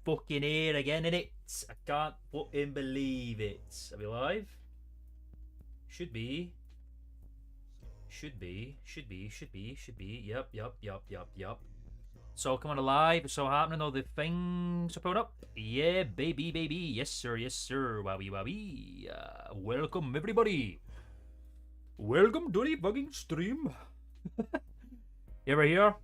fucking air again, innit? I can't fucking believe it. Are we live? Should be. Should be. Yep. It's all coming alive. It's all happening. All the things are pulling up. Yeah, baby. Yes, sir. Wowie. Welcome, everybody. Welcome to the fucking stream. You ever here?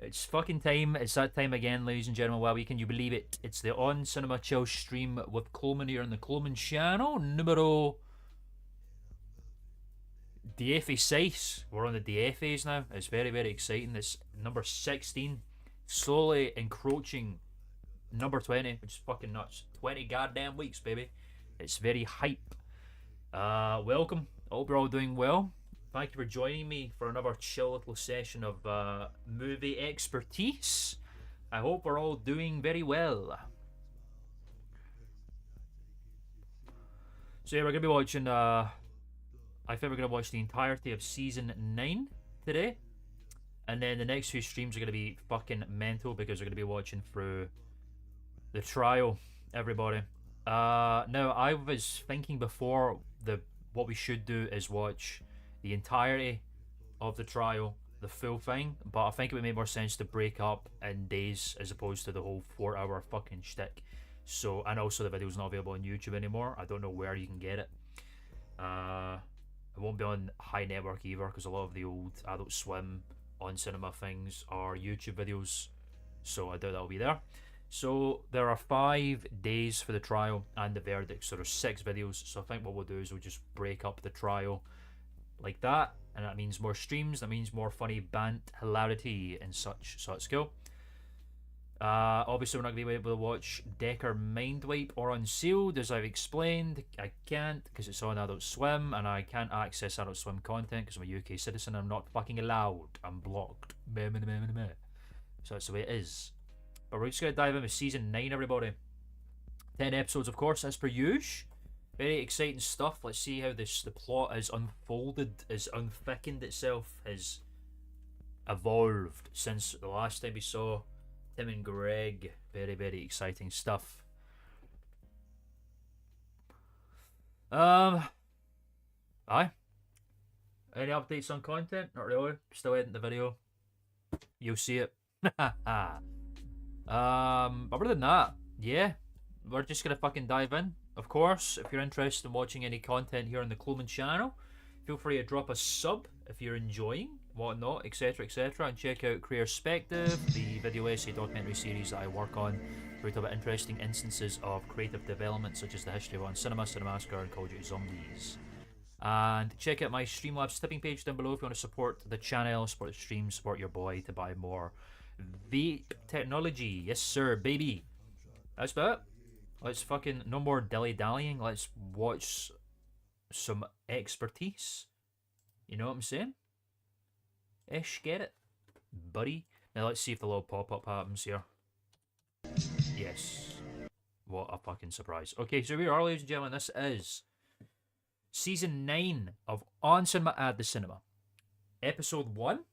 It's fucking time. It's that time again, ladies and gentlemen. Wowie, can you believe it? It's the On Cinema Chill stream with Klman here on the Klman channel. Numero 16. We're on the DFAs now. It's very, very exciting. It's number 16. Slowly encroaching number 20, which is fucking nuts. 20 goddamn weeks, baby. It's very hype. Welcome. Hope you're all doing well. Thank you for joining me for another chill little session of movie expertise. I hope we're all doing very well. So yeah, we're going to be watching, I think we're going to watch the entirety of Season 9 today. And then the next few streams are going to be fucking mental because we're going to be watching through the trial, everybody. Now, I was thinking before, what we should do is watch the entirety of the trial, the full thing, but I think it would make more sense to break up in days as opposed to the whole 4-hour fucking shtick. So, and also the video's not available on YouTube anymore. I don't know where you can get it. It won't be on High Network either because a lot of the old Adult Swim On Cinema things are YouTube videos, so I doubt that'll be there. So there are 5 days for the trial and the verdict, so there's 6 videos. So I think what we'll do is we'll just break up the trial like that, and that means more streams, that means more funny bant hilarity and such, so it's cool. Obviously we're not going to be able to watch Decker Mindwipe or Unsealed, as I've explained. I can't because it's on Adult Swim, and I can't access Adult Swim content because I'm a UK citizen. I'm not fucking allowed. I'm blocked. So that's the way it is. But we're just going to dive into Season 9, everybody. 10 episodes, of course, as per usual. Very exciting stuff. Let's see how the plot has unfolded, has unthickened itself, has evolved since the last time we saw Tim and Greg. Very, very exciting stuff. Aye. Any updates on content? Not really. Still editing the video. You'll see it. Other than that, yeah, we're just gonna fucking dive in. Of course, if you're interested in watching any content here on the Klman channel, feel free to drop a sub if you're enjoying, whatnot, etc, and check out Creatorspective, the video essay documentary series that I work on, where we talk about interesting instances of creative development such as the history of On Cinema, Cinemassacre, and Call of Duty Zombies. And check out my Streamlabs tipping page down below if you want to support the channel, support the stream, support your boy to buy more vape technology. Yes sir, baby. That's about it. Let's fucking, no more dilly-dallying. Let's watch some expertise. You know what I'm saying? Ish, get it? Buddy. Now let's see if the little pop-up happens here. Yes. What a fucking surprise. Okay, so we are, ladies and gentlemen, this is Season 9 of On Cinema at the Cinema. Episode 1.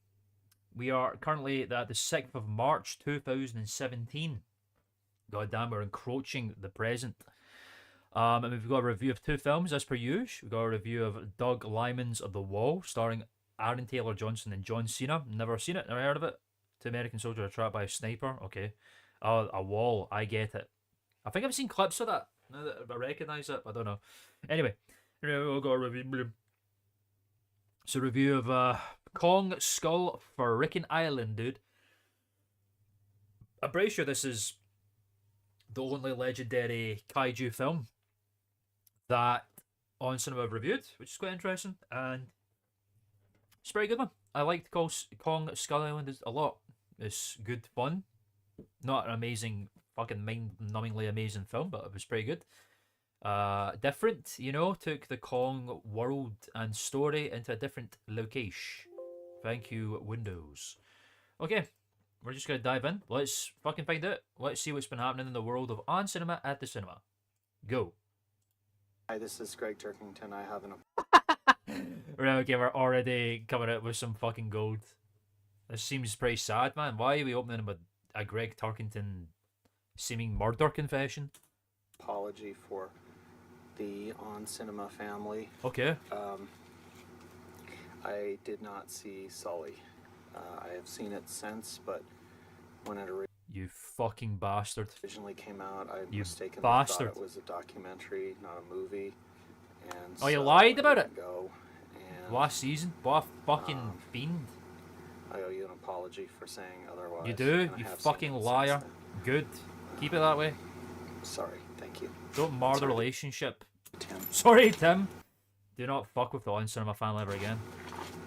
We are currently at the 6th of March 2017. God damn, we're encroaching the present. And we've got a review of 2 films as per usual. We've got a review of Doug Liman's The Wall, starring Aaron Taylor Johnson and John Cena. Never seen it, never heard of it. 2 American soldiers are trapped by a sniper. Okay. Oh, A Wall, I get it. I think I've seen clips of that. Now that I recognise it, I don't know. Anyway, we'll go a review. It's a review of Kong Skull Frickin' Island, dude. I'm pretty sure this is the only legendary kaiju film that On Cinema have reviewed, which is quite interesting, and it's a pretty good one. I liked Kong Skull Island a lot. It's good fun. Not an amazing, fucking mind-numbingly amazing film, but it was pretty good. Different, you know, took the Kong world and story into a different location. Thank you, Windows. Okay. We're just going to dive in. Let's fucking find out. Let's see what's been happening in the world of On Cinema at the Cinema. Go. Hi, this is Greg Turkington. I have an... Right, okay, we're already coming out with some fucking gold. This seems pretty sad, man. Why are we opening with a Greg Turkington seeming murder confession. Apology for the On Cinema family. Okay. I did not see Sully. I have seen it since, but when it You fucking bastard. originally came out, I You mistakenly bastard. thought it was a documentary, not a movie. And Oh, you so lied I about let it? Go, and Last season? What a fucking fiend. I owe you an apology for saying otherwise. You do? and I You have seen fucking it since liar. then. Good. Keep it that way. Sorry, thank you. Don't mar the Sorry. relationship. Tim. Sorry, Tim. Do not fuck with the On Cinema family ever again.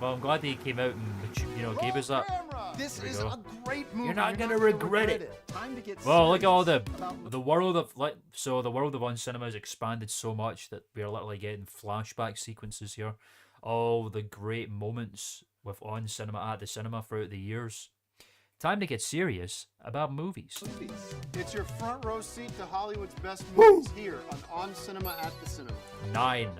Well, I'm glad he came out and, gave us that. This There we is go. a great movie. You're not gonna regret it. Time to get Well, look at all the serious about the world of the world of On Cinema has expanded so much that we are literally getting flashback sequences here. All the great moments with On Cinema at the cinema throughout the years. Time to get serious about movies. movies. It's your front row seat to Hollywood's best movies here on Cinema at the Cinema. 9.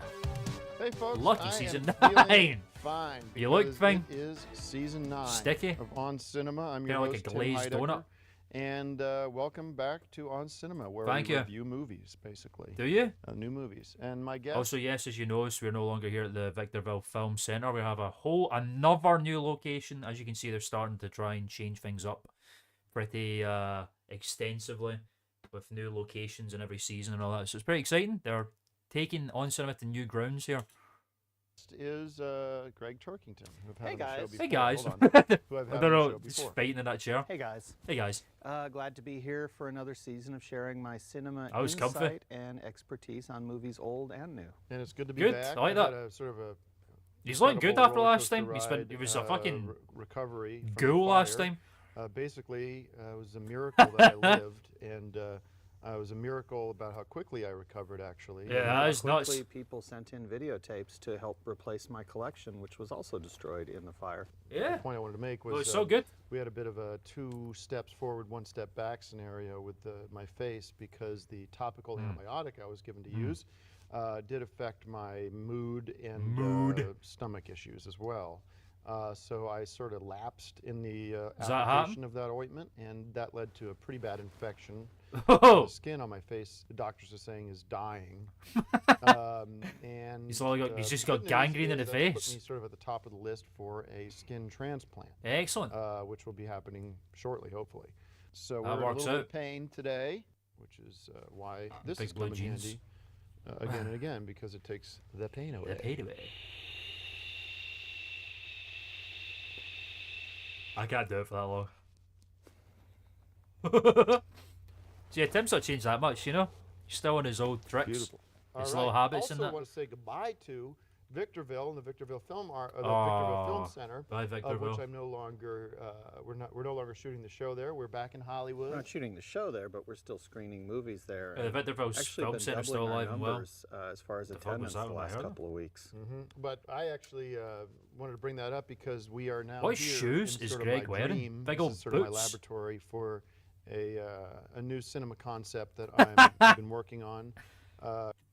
Hey folks, Lucky I am season feeling 9. Fine. You look because fine. It is season 9 Sticky. of On Cinema. I'm your Kinda like host, a Tim glazed Heidecker, donut. and welcome back to On Cinema, where Thank we you. review movies, basically. Do you? New movies. And my guest. Also, yes, as you notice, we're no longer here at the Victorville Film Centre. We have another new location. As you can see, they're starting to try and change things up pretty extensively with new locations in every season and all that. So it's pretty exciting. They're taking On Cinema to new grounds here. is Greg Turkington, who I've had Hey, on the show guys. before. Hey guys. Hold on. Who I've I had don't on know, the show just before. fighting in that chair. Hey guys, Hey guys. glad to be here for another season of sharing my cinema I was comfy. insight and expertise on movies old and new. And it's good to be Good, back. I like I've that. had a sort of a He's looking good incredible after last roller time. coaster He was a ride, fucking recovery from the ghoul last fire. time. Basically, it was a miracle that I lived, and it was a miracle about how quickly I recovered, actually. Yeah, And, that is nuts. Quickly, people sent in videotapes to help replace my collection, which was also destroyed in the fire. Yeah. the point I wanted to make was Well, it's so good. we had a bit of a 2 steps forward, 1 step back scenario with my face because the topical antibiotic I was given to use did affect my mood and stomach issues as well. So I sort of lapsed in the Does that application of that ointment, and that led to a pretty bad infection. Oh, The skin on my face, the doctors are saying, is dying. And He's just the got good news gangrene in is the that's face. Put me sort of at the top of the list for a skin transplant, excellent. which will be happening shortly, hopefully. So That we're in a works little bit out. of pain today, which is why this Big is blue coming jeans. handy again and again, because it takes the pain away. The paid away. I can't do it for that long. So yeah, Tim's not changed that much, He's still on his old tricks. Beautiful. His All little right. habits also and that. want to say goodbye to Victorville and the Victorville Film Oh, Film Center, bye, of Victorville. which I'm no longer. We're no longer shooting the show there. We're back in Hollywood. We're not shooting the show there, but we're still screening movies there. The and Victorville actually Film been Centre's still doubling our alive and well. numbers, as far as The fuck was attendance that the when I last heard it? couple of weeks. But I actually wanted to bring that up because we are now. What here shoes in is sort of Greg my wearing? dream. Big This old is sort of my boots. laboratory for a new cinema concept that I've been working on.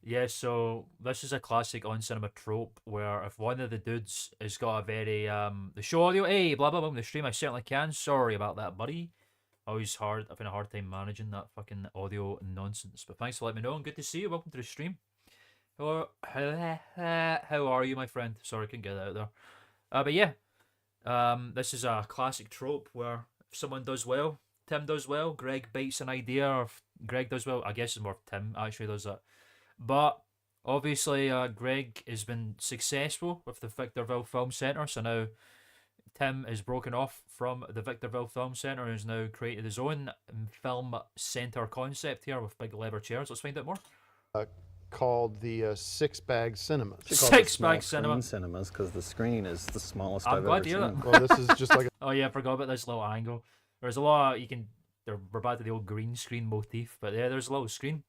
Yeah, so this is a classic On Cinema trope where if one of the dudes has got a very the show audio, hey, blah blah blah, the stream, I certainly can. Sorry about that, buddy. Always hard. I've had a hard time managing that fucking audio nonsense. But thanks for letting me know, and good to see you. Welcome to the stream. Hello, how are you, my friend? Sorry, I couldn't get that out there. But yeah, this is a classic trope where if someone does well, Tim does well, Greg bites an idea, or if Greg does well, I guess it's more if Tim actually does that. But obviously, Greg has been successful with the Victorville Film Centre, so now Tim is broken off from the Victorville Film Centre and has now created his own film centre concept here with big leather chairs. Let's find out more. Called the Six Bag Cinemas. Six Bag Cinema. Cinemas, because the screen is the smallest I'm I've glad ever to hear seen. that. Well, this is just like Oh yeah, I forgot about this little angle. There's a lot we're back to the old green screen motif, but yeah, there's a little screen.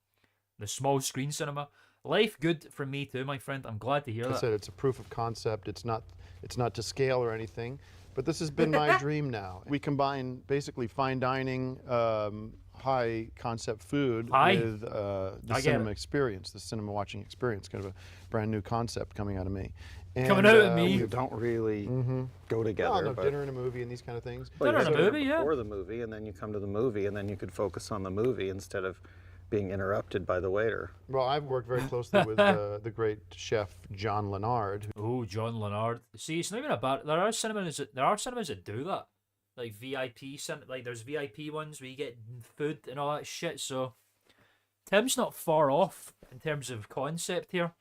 The small screen cinema. Life good for me too, my friend. I'm glad to hear I that. said, it's a proof of concept. It's not to scale or anything, but this has been my dream now. We combine basically fine dining, high concept food with the I get cinema it. experience, the cinema watching experience, kind of a brand new concept coming out of me. And, Coming out at me. we- You don't really go together. Well, no, but dinner and a movie and these kind of things. well, you Dinner and a sit there movie, yeah. before the movie, and then you come to the movie, and then you could focus on the movie instead of being interrupted by the waiter. Well, I've worked very closely with the great chef John Lennard. Oh, John Lennard. See, it's not even about. There are cinemas that do that, like VIP like there's VIP ones where you get food and all that shit. So Tim's not far off in terms of concept here,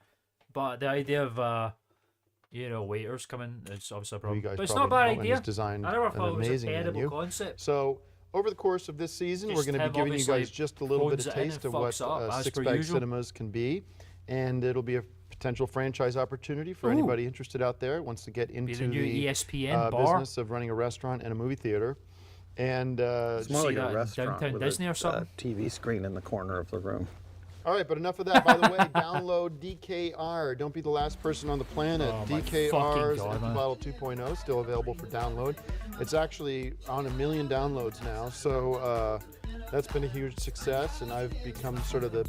but the idea of waiters coming is obviously a You problem. guys But it's not a probably bad know, and idea. he's designed I never an thought it was a amazing terrible menu. concept. So over the course of this season, we're Just going to him be giving you obviously guys just a little bit phones of it in taste and of what fucks up, as Six per Bag usual. Cinemas can be, and it'll be a potential franchise opportunity for Ooh. anybody interested out there who wants to get Be into the new the ESPN bar. business of running a restaurant and a movie theater. And It's more see like that a in restaurant Downtown with Disney or a something? TV screen in the corner of the room. all right, but enough of that. By the way, download DKR. Don't be the last person on the planet. Oh my DKR's fucking God, Empty man. Bottle 2.0 still available for download. It's actually on 1 million downloads now, so that's been a huge success, and I've become sort of the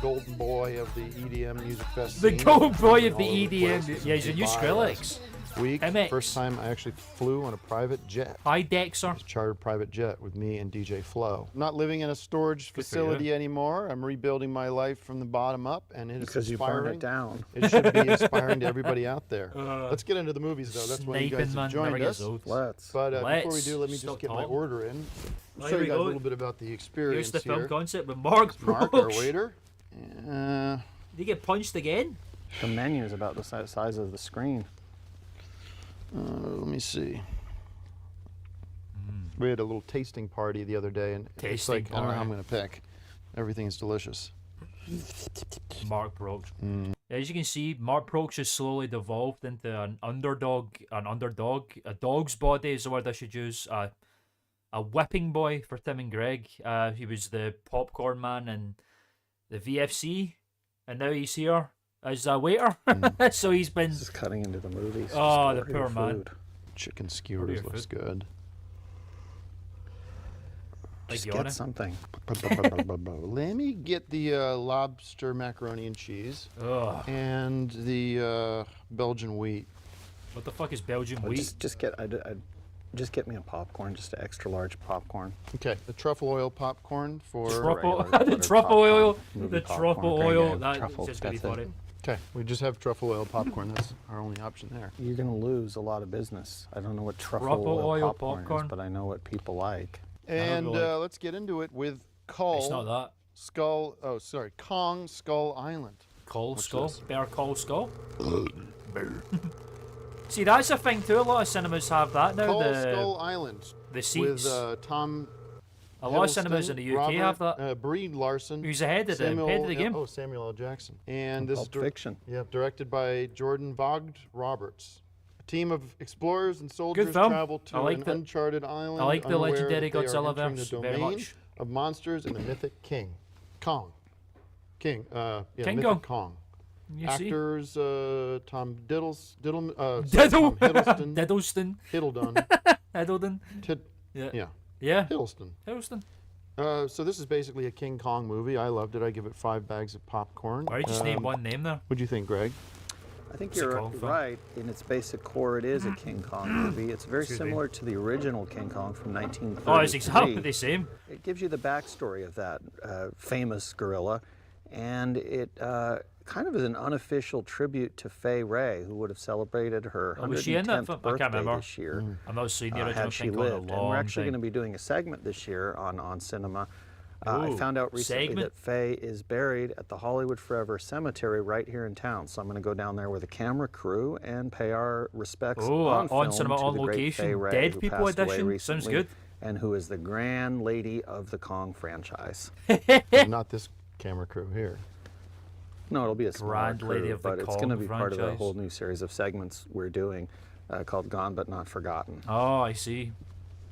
golden boy of the EDM music fest. The scene. golden boy of All the over EDM. place. Yeah, he's a new Dubai Skrillex. last week. MX. First time I actually flew on a private jet. Hi, Dexter. Chartered private jet with me and DJ Flo. I'm not living in a storage Good for you. facility anymore. I'm rebuilding my life from the bottom up, and it is Because you inspiring. burn it down. It should be inspiring to everybody out there. Let's get into the movies, though. That's why you guys Sniping, man, have joined never us. gets old. Let's. But before we Let's do, let me stop just get my talking. order in. Well, Show here you we guys a go. little bit about the Here's experience the film here. concept with Mark Mark, our Broch. waiter. Did he get punched again? The menu is about the size of the screen. Let me see. We had a little tasting party the other day, and it's Tasting like, I don't know how I'm party. going to pick. Everything's delicious. Mark Broch. Mm. As you can see, Mark Broch has slowly devolved into an underdog. A dog's body is the word I should use. A whipping boy for Tim and Greg. He was the popcorn man in the VFC, and now he's here as a waiter. So he's been. Just cutting into the movies. just Oh, the order your poor man. food. Chicken Order skewers your looks food. good. Like Just yawning. get something. Let me get the lobster macaroni and cheese Ugh. and the Belgian wheat. What the fuck is Belgian Well, wheat? just get me a popcorn, just an extra large popcorn. Okay, the truffle oil popcorn for. Truffle, regular the buttered truffle popcorn, oil, movie the popcorn, truffle Greg, oil. I have That's truffle, just gonna be that's it. funny. Okay, we just have truffle oil popcorn. That's our only option there. You're gonna lose a lot of business. I don't know what truffle, Truffle oil popcorn, popcorn? is, but I know what people like. And really. let's get into it with It's not that. Kong Skull Island. Call What's Skull. this? Better Call Skull. See, that's a thing too. A lot of cinemas have that now. Kong Skull Island The seats. with Tom. A lot of cinemas in the UK have that. Brie Larson. Who's ahead of the game? Oh, Samuel L. Jackson. And this Pulp is Fiction. directed by Jordan Vogt Roberts. A team of explorers and soldiers film. travel to I like an the- uncharted island. I like the unaware legendary that they are Godzilla entering verse the very domain much. of monsters and the mythic King Kong. King King mythic Kong. Kong. You see? Actors Tom Diddle. Tom Hiddleston, Diddleston. Hiddledon, Diddledon. Yeah. yeah, Yeah. Hiddleston. Hiddleston. So this is basically a King Kong movie. I loved it. I give it 5 bags of popcorn. Why did you just name one name there? What'd you think, Greg? I think It's a you're Kong film. right. In its basic core, it is a King Kong movie. It's very Excuse me. similar to the original King Kong from 1933. Oh, it's exactly the same. It gives you the backstory of that famous gorilla, and it kind of is an unofficial tribute to Fay Wray, who would have celebrated her Oh, was she in that 110th film? I birthday can't remember. this year. I've not seen the original Had she King Kong in a lived. And long we're actually going to time. be doing a segment this year on cinema. I Ooh, found out recently segment? that Faye is buried at the Hollywood Forever Cemetery right here in town. So I'm going to go down there with a camera crew and pay our respects Oh, on on film cinema, to on the great location, Fay Wray, dead who people passed away edition? Sounds recently, good. And who is the grand lady of the Kong franchise. But not this camera crew here. No, it'll be a smaller Grand lady crew, of the but it's going to Kong be part of a franchise. whole new series of segments we're doing called Gone But Not Forgotten. Oh, I see.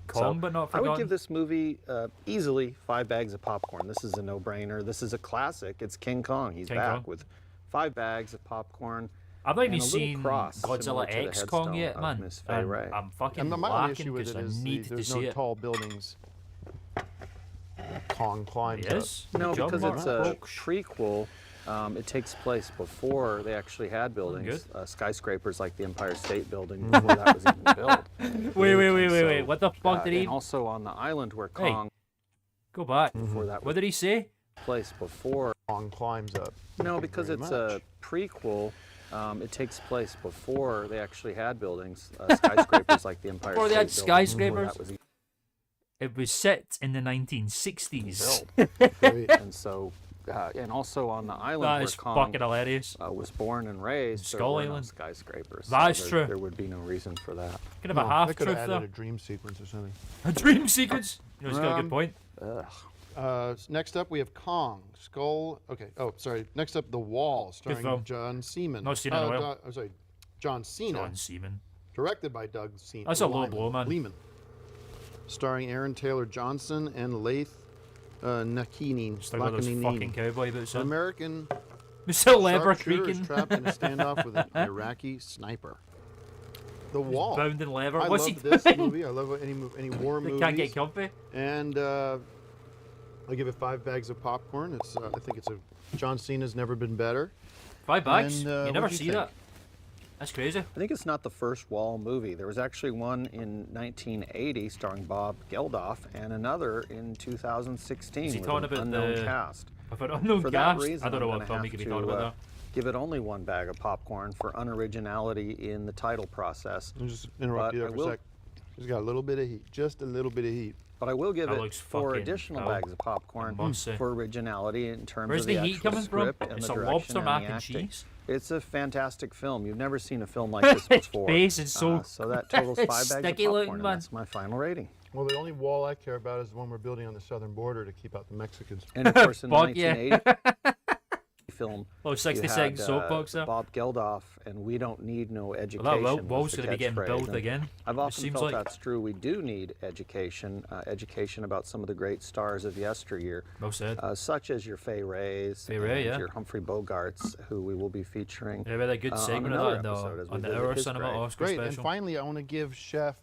Kong, but not I forgotten. would give this movie easily 5 bags of popcorn. This is a no-brainer. This is a classic. It's King Kong. He's King back Kong. with 5 bags of popcorn. I've not even and a little seen cross similar Godzilla to the X Kong headstone yet, of man. Miss Fay And Wray. I'm fucking And my only lacking issue with because it I is need to there's see no it. tall buildings. Kong climbs Yes. No, Good job, because Mark it's a Broch. prequel It takes place before they actually had buildings, good. skyscrapers like the Empire State Building before that was even built. Wait. What the fuck did he? And also on the island where Hey. Kong, Go back. before that What was did he say? place before. Kong climbs up. No, because very it's much. a prequel. It takes place before they actually had buildings, skyscrapers like the Empire Before they State had Building. skyscrapers? Before that was It was set in the 1960s. built. Great. And so, and also on the island That where is Kong fucking hilarious. was born and raised, there Skull were no Island. skyscrapers. That is there, true. There would be no reason for that. Kind of a No, half they could have truth added there. a dream sequence or something. A dream sequence. You know, it's got a good Um, point. Next up, we have Kong, Skull. Okay. Oh, sorry. Next up, The Wall, starring film. John Seaman. Not seen it in a while. I'm sorry, John Cena. John Seaman. Directed by Doug Seaman. That's a low blow, man. Lehman. Starring Aaron Taylor Johnson and Laith Nakini. Still got those fucking cowboy boots An on. American There's still leather sharpshooter is creaking. trapped in a standoff with an Iraqi sniper. The Wall. Bound in leather. I What's he love this doing? movie. I love any war They movies. can't get comfy. And I give it 5 bags of popcorn. It's I think it's a John Cena's never been better. 5 bags? And, You what'd never you see think? that. That's crazy. I think it's not the first Wall movie. There was actually one in 1980 starring Bob Geldof and another in 2016 Is he with talking an about unknown the- cast. If I don't know For that gas, reason, I don't know I'm what gonna film have you could be to, talking about there. give it only 1 bag of popcorn for unoriginality in the title process. I'll just interrupt But you there I for will- a sec. It's got a little bit of heat, just a little bit of heat. But I will give That it looks 4 fucking additional foul. bags of popcorn I must say. for originality in terms Where's of the the heat actual coming from? script and It's the a direction lobster and mac the and acting. cheese. It's a fantastic film. You've never seen a film like this His before. face is so so that totals 5 bags of sticky popcorn, looking, and man. that's my final rating. Well, the only wall I care about is the one we're building on the southern border to keep out the Mexicans. And of course, in the Fuck yeah. 1980 film, Oh, you 60 had, soapbox there. Bob Geldof, and we don't need no education. Well, that was wall's the going to be getting catchphrase. built And again. I've It often seems felt like. that's true. We do need education, education about some of the great stars of yesteryear, Well said. such as your Fay Rays, Fay Wray, and yeah. your Humphrey Bogarts, who we will be featuring. Yeah, we had a good on segment another of that episode as we on the visit Hour his Cinema grave. Oscar Great. And special. finally, I want to give Chef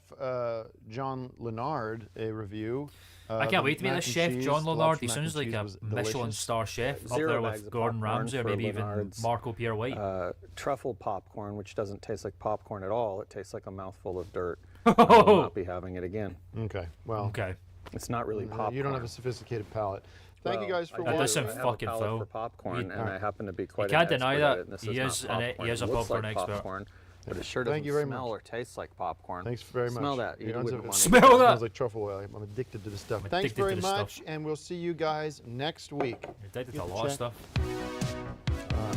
John Leonard a review. I can't wait to meet mac this and chef, cheese, John Leonard. lobster He mac sounds and like cheese a was Michelin delicious. star chef up 0 there bags with of Gordon popcorn Ramsay or for maybe even Leonard's, Marco Pierre White. Truffle popcorn, which doesn't taste like popcorn at all. It tastes like a mouthful of dirt. I will not be having it again. Okay. Well, Okay. It's not really popcorn. you don't have a sophisticated palate. Thank you Well, guys for I That watching. does sound I have fucking a palate foul. for popcorn, You- and I happen to be quite can't an deny expert that. at it, and this He is is not an- he popcorn. is a It looks popcorn like expert. popcorn, but it sure doesn't Thank you very smell much. or taste like popcorn. Thanks very much. Smell that. You Yeah, wouldn't it want to Smell It that. smells like truffle oil. I'm addicted to this stuff. I'm Thanks addicted very to this much, stuff. and we'll see you guys next week. You're addicted to Get a the lot of check. stuff.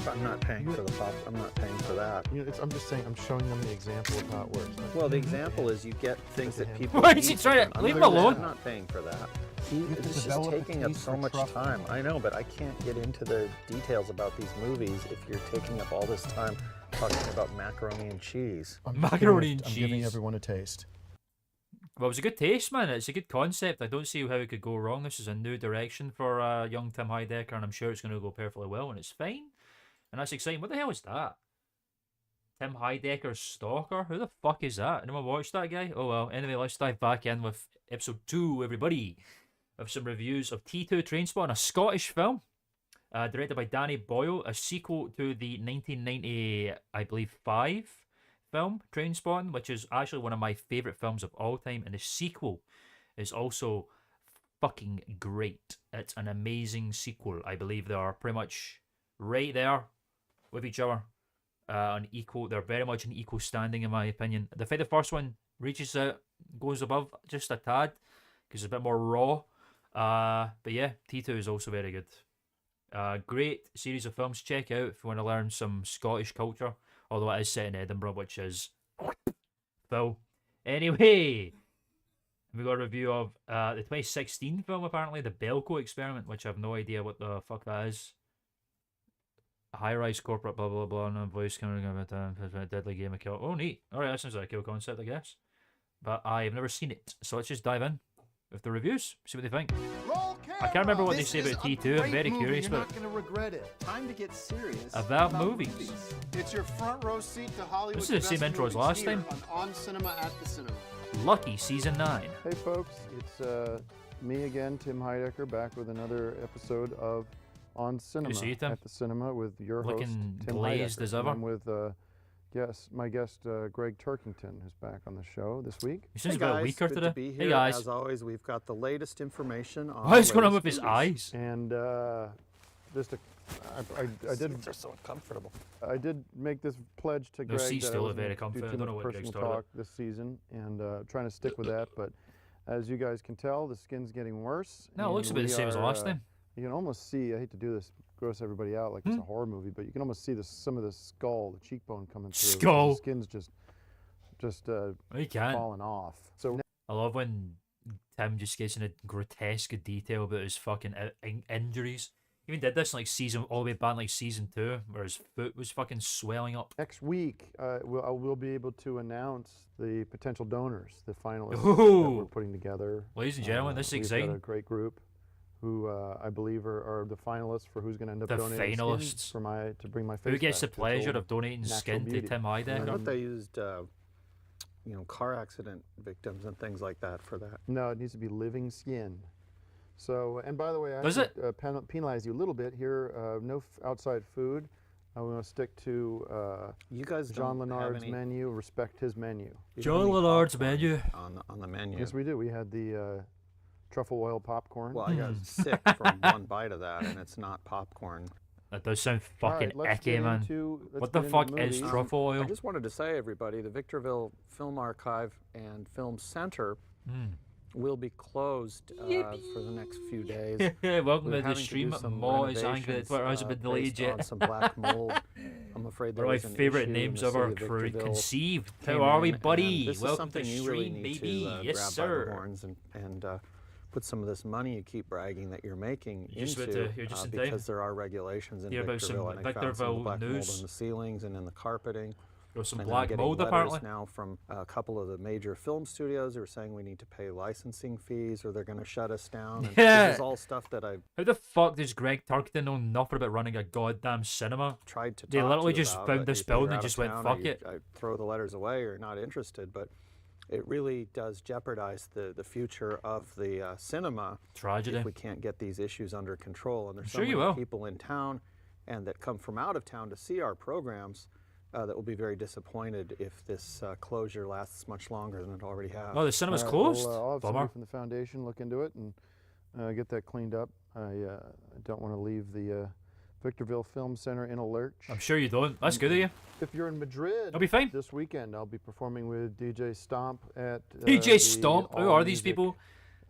I'm not paying for the pop. I'm not paying for that. You know, I'm just saying, I'm showing them the example of how it works. Well, the example is you get things that people. Why is he eat. trying to- I'm leave not- him alone. I'm not paying for that. have to It's just develop a taking up taste so for much truffle. time. I know, but I can't get into the details about these movies if you're taking up all this time talking about macaroni and cheese. Macaroni and I'm giving cheese. everyone a taste. Well, it was a good taste, man. It's a good concept. I don't see how it could go wrong. This is a new direction for young Tim Heidecker, and I'm sure it's going to go perfectly well, and it's fine. And that's exciting. What the hell is that? Tim Heidecker's Stalker? Who the fuck is that? Anyone watch that guy? Oh well. Anyway, let's dive back in with episode 2, everybody. Of some reviews of T2 Trainspotting, a Scottish film. Directed by Danny Boyle, a sequel to the 1990, I believe, 5 film, Trainspotting, which is actually one of my favourite films of all time. And the sequel is also fucking great. It's an amazing sequel. I believe they are pretty much right there with each other. On equal, they're very much an equal standing, in my opinion. The fact the first one reaches out, goes above just a tad, because it's a bit more raw. But yeah, T2 is also very good. Great series of films. Check out if you want to learn some Scottish culture. Although it is set in Edinburgh, which is Phil. Anyway, we got a review of the 2016 film, apparently, The Belko Experiment, which I have no idea what the fuck that is. A high-rise corporate blah blah blah, no voice coming out of a deadly game of kill. Oh, neat. Alright, that sounds like a cool concept, I guess. But I've never seen it, so let's just dive in with the reviews, see what they think. I can't remember what they say about T2. I'm very curious You're about not going to regret it. Time to get serious about movies. It's your front row seat to Hollywood's This is the same best intro as movies last here time. On Cinema at the Cinema. Lucky Season 9. Hey folks, it's me again, Tim Heidecker, back with another episode of on cinema see you, Tim. at the cinema with your host Looking Tim glazed Heidecker. as And ever. I'm with my guest Greg Turkington, who's back on the show this week. He seems Hey a bit guys, weaker good today. to be here. Hey guys. As always, we've got the latest information on What is going on latest with his movies. eyes? And I did Seats are so uncomfortable. I did make this pledge to Those Greg seats that I still are wasn't very gonna comfy. do I too don't know much what Greg's personal talking talk this season, and trying to stick with that. But as you guys can tell, the skin's getting worse. No, it looks a and bit the we same as the last are, time. You can almost see. I hate to do this, gross everybody out like it's a horror movie, but you can almost see some of the skull, the cheekbone coming through. because Skull. The skin's just Oh, you can't. falling off. So I love when Tim just gets into grotesque detail about his fucking injuries. He even did this in like all the way back in like season 2, where his foot was fucking swelling up. next week, we'll be able to announce the potential donors, the finalists that Ooh. we're putting together. Ladies and gentlemen, this is We've got exciting. a great group who I believe are the finalists for who's going to end up The donating finalists. skins to bring my face Who gets the back to its pleasure old of donating natural skin beauty. to Tim I Heidecker? thought they used, car accident victims and things like that for that. No, it needs to be living skin. So, and by the way, I Does have to, penalize you a little bit here. No outside food. I want to stick to You guys John don't have Lennard's any, menu. Respect his menu. you don't John have any Lennard's popcorn menu. on the menu. Yes, we do. We had the truffle oil popcorn. Well, I got sick from one bite of that, and it's not popcorn. That does sound All fucking right, let's icky, get man. let's What the get into fuck is movies. truffle oil? I just wanted to say, everybody, the Victorville Film Archive and Film Center will be closed for the next few days. Welcome We're to the having to stream. do some Mo is angry that renovations, Twitter hasn't been deleted based on yet. some black mold. I'm afraid One there of was my an favourite issue in names the ever city of Victorville conceived. came How are we, in, and buddy? This is Welcome something to the you really stream, need baby. to Yes, grab by the sir. horns and put some of this money you keep bragging that you're making You're just about into to- you're just in time. because there are regulations in Hear about some Victorville, and I found some of Victorville the black mold news? in the ceilings and in the carpeting. There was some And I'm black getting mold letters apparently. now from a couple of the major film studios who are saying we need to pay licensing fees or they're going to shut us down. And Yeah. This is all stuff that I've How the fuck does Greg Turkington know nothing about running a goddamn cinema? tried to They talk literally to you just about, found but this either building you're and out of just went, town "Fuck or it." I throw the letters away or you're not interested, but it really does jeopardize the future of the cinema Tragedy. if we can't get these issues under control. And there's so Sure you many will. people in town and that come from out of town to see our programs that will be very disappointed if this closure lasts much longer than it already has. Oh, the cinema's All right, closed? I'll have Bummer. somebody from the foundation look into it and get that cleaned up. I don't want to leave the Victorville Film Center in a lurch. I'm sure you don't. That's good of you. If you're in Madrid I'll be fine. this weekend, I'll be performing with DJ Stomp at DJ the Stomp? Who All are these Music, people?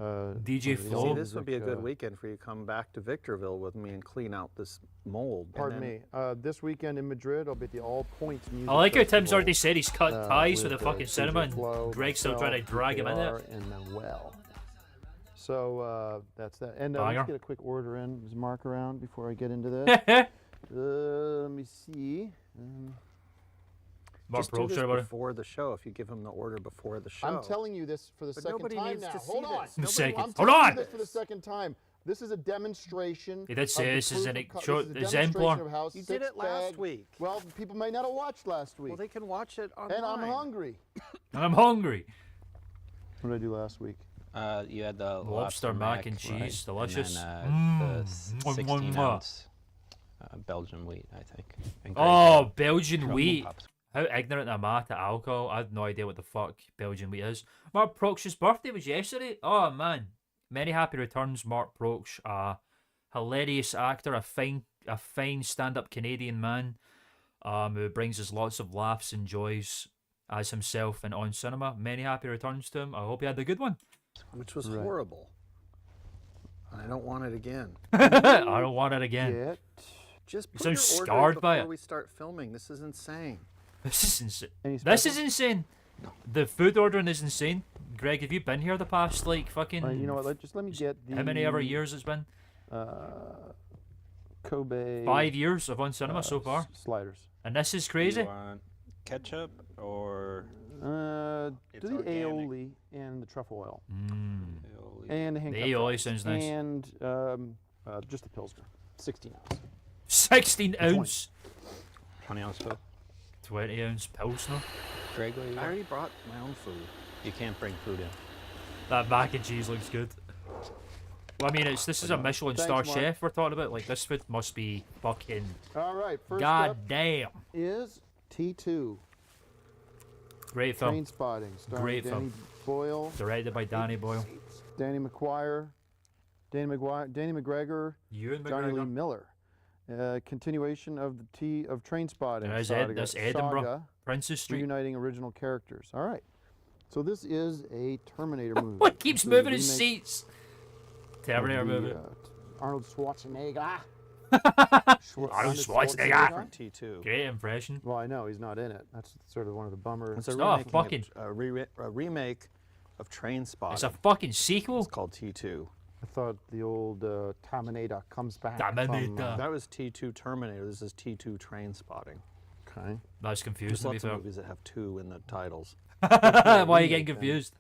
DJ the Flo? All See, this would be a Music, good weekend for you to come back to Victorville with me and clean out this mold. and Pardon then- me. This weekend in Madrid, I'll be at the All Points Music I like how Tim's Festival, already said he's cut ties with the fucking CJ cinema and Flo, Greg's still trying to myself, drag him in there. PKR, and Manuel. So that's that. And Banger. let's get a quick order in. There's Mark around before I get into this. Let me see. Mark Just do Brooks, this everybody. before the show if you give him the order before the show. I'm telling you this for the But second nobody time needs now. to see Hold on. this. The Nobody second. wants Hold I'm telling on! you this for the second time. This is a demonstration. He did say of the this is proof an of co- short this is a exemplar. demonstration of how You did it last six-bag- week. Well, people might not have watched last week. Well, they can watch it online. And I'm hungry. And I'm hungry. What did I do last week? You had the Lobster mac and cheese, right? delicious. And then, the Mwah, mwah, 16 mwah. ounce Belgian wheat, I think. And Oh, Greg Belgian Truffle wheat. Pops. How ignorant am I to alcohol? I had no idea what the fuck Belgian wheat is. Mark Proksch's birthday was yesterday. Oh man, many happy returns, Mark Proksch. A hilarious actor, a fine stand-up Canadian man, who brings us lots of laughs and joys as himself and on cinema. Many happy returns to him. I hope he had a good one. Which was Right. horrible. I don't want it again. I don't want it again. Get Just put sound your order scarred in by before it. we start filming. This is insane. This is insane. any This special? is insane. The food ordering is insane. Greg, have you been here the past like fucking? You know what? Let me get the. How many ever years it's been? Kobe. 5 years of on cinema so far, Sliders. and this is Do crazy. you want ketchup or Do It's the organic. aioli and the truffle oil aioli? and the hand The cut aioli fries. sounds nice. And just the pilsner, 16 ounce. 16 ounce, 20 ounce Coke? 20 ounce pilsner. Greg, what do you I want? already brought my own food. You can't bring food in. That mac and cheese looks good. Well, I mean, this is a Michelin star Thanks, Mark. chef we're talking about. Like, this food must be fucking All right, first god up damn. is T2. Great film. Train Spotting, starring Great Danny film. Boyle, Directed by Danny Boyle. Danny McGregor, Ewan Johnny Lee McGregor. Miller. Continuation of Train Spotting. That's saga, Edinburgh. saga, Princess Street. reuniting original characters. All right. So this is a Terminator movie. What keeps This is a moving his remake seats? of Terminator the, movie. Arnold Schwarzenegger. Arnold Schwarzenegger. T2. Great impression. Well, I know he's not in it. That's sort of one of the bummers. It's a not a remake, fucking- a remake of Train Spotting. It's a fucking sequel. It's called T2. I thought the old Terminator comes back. Terminator. That was T2 Terminator. This is T2 Train Spotting. Okay. That's There's confusing to be lots of fair. movies that have 2 in the titles. Why are you getting remake then. confused?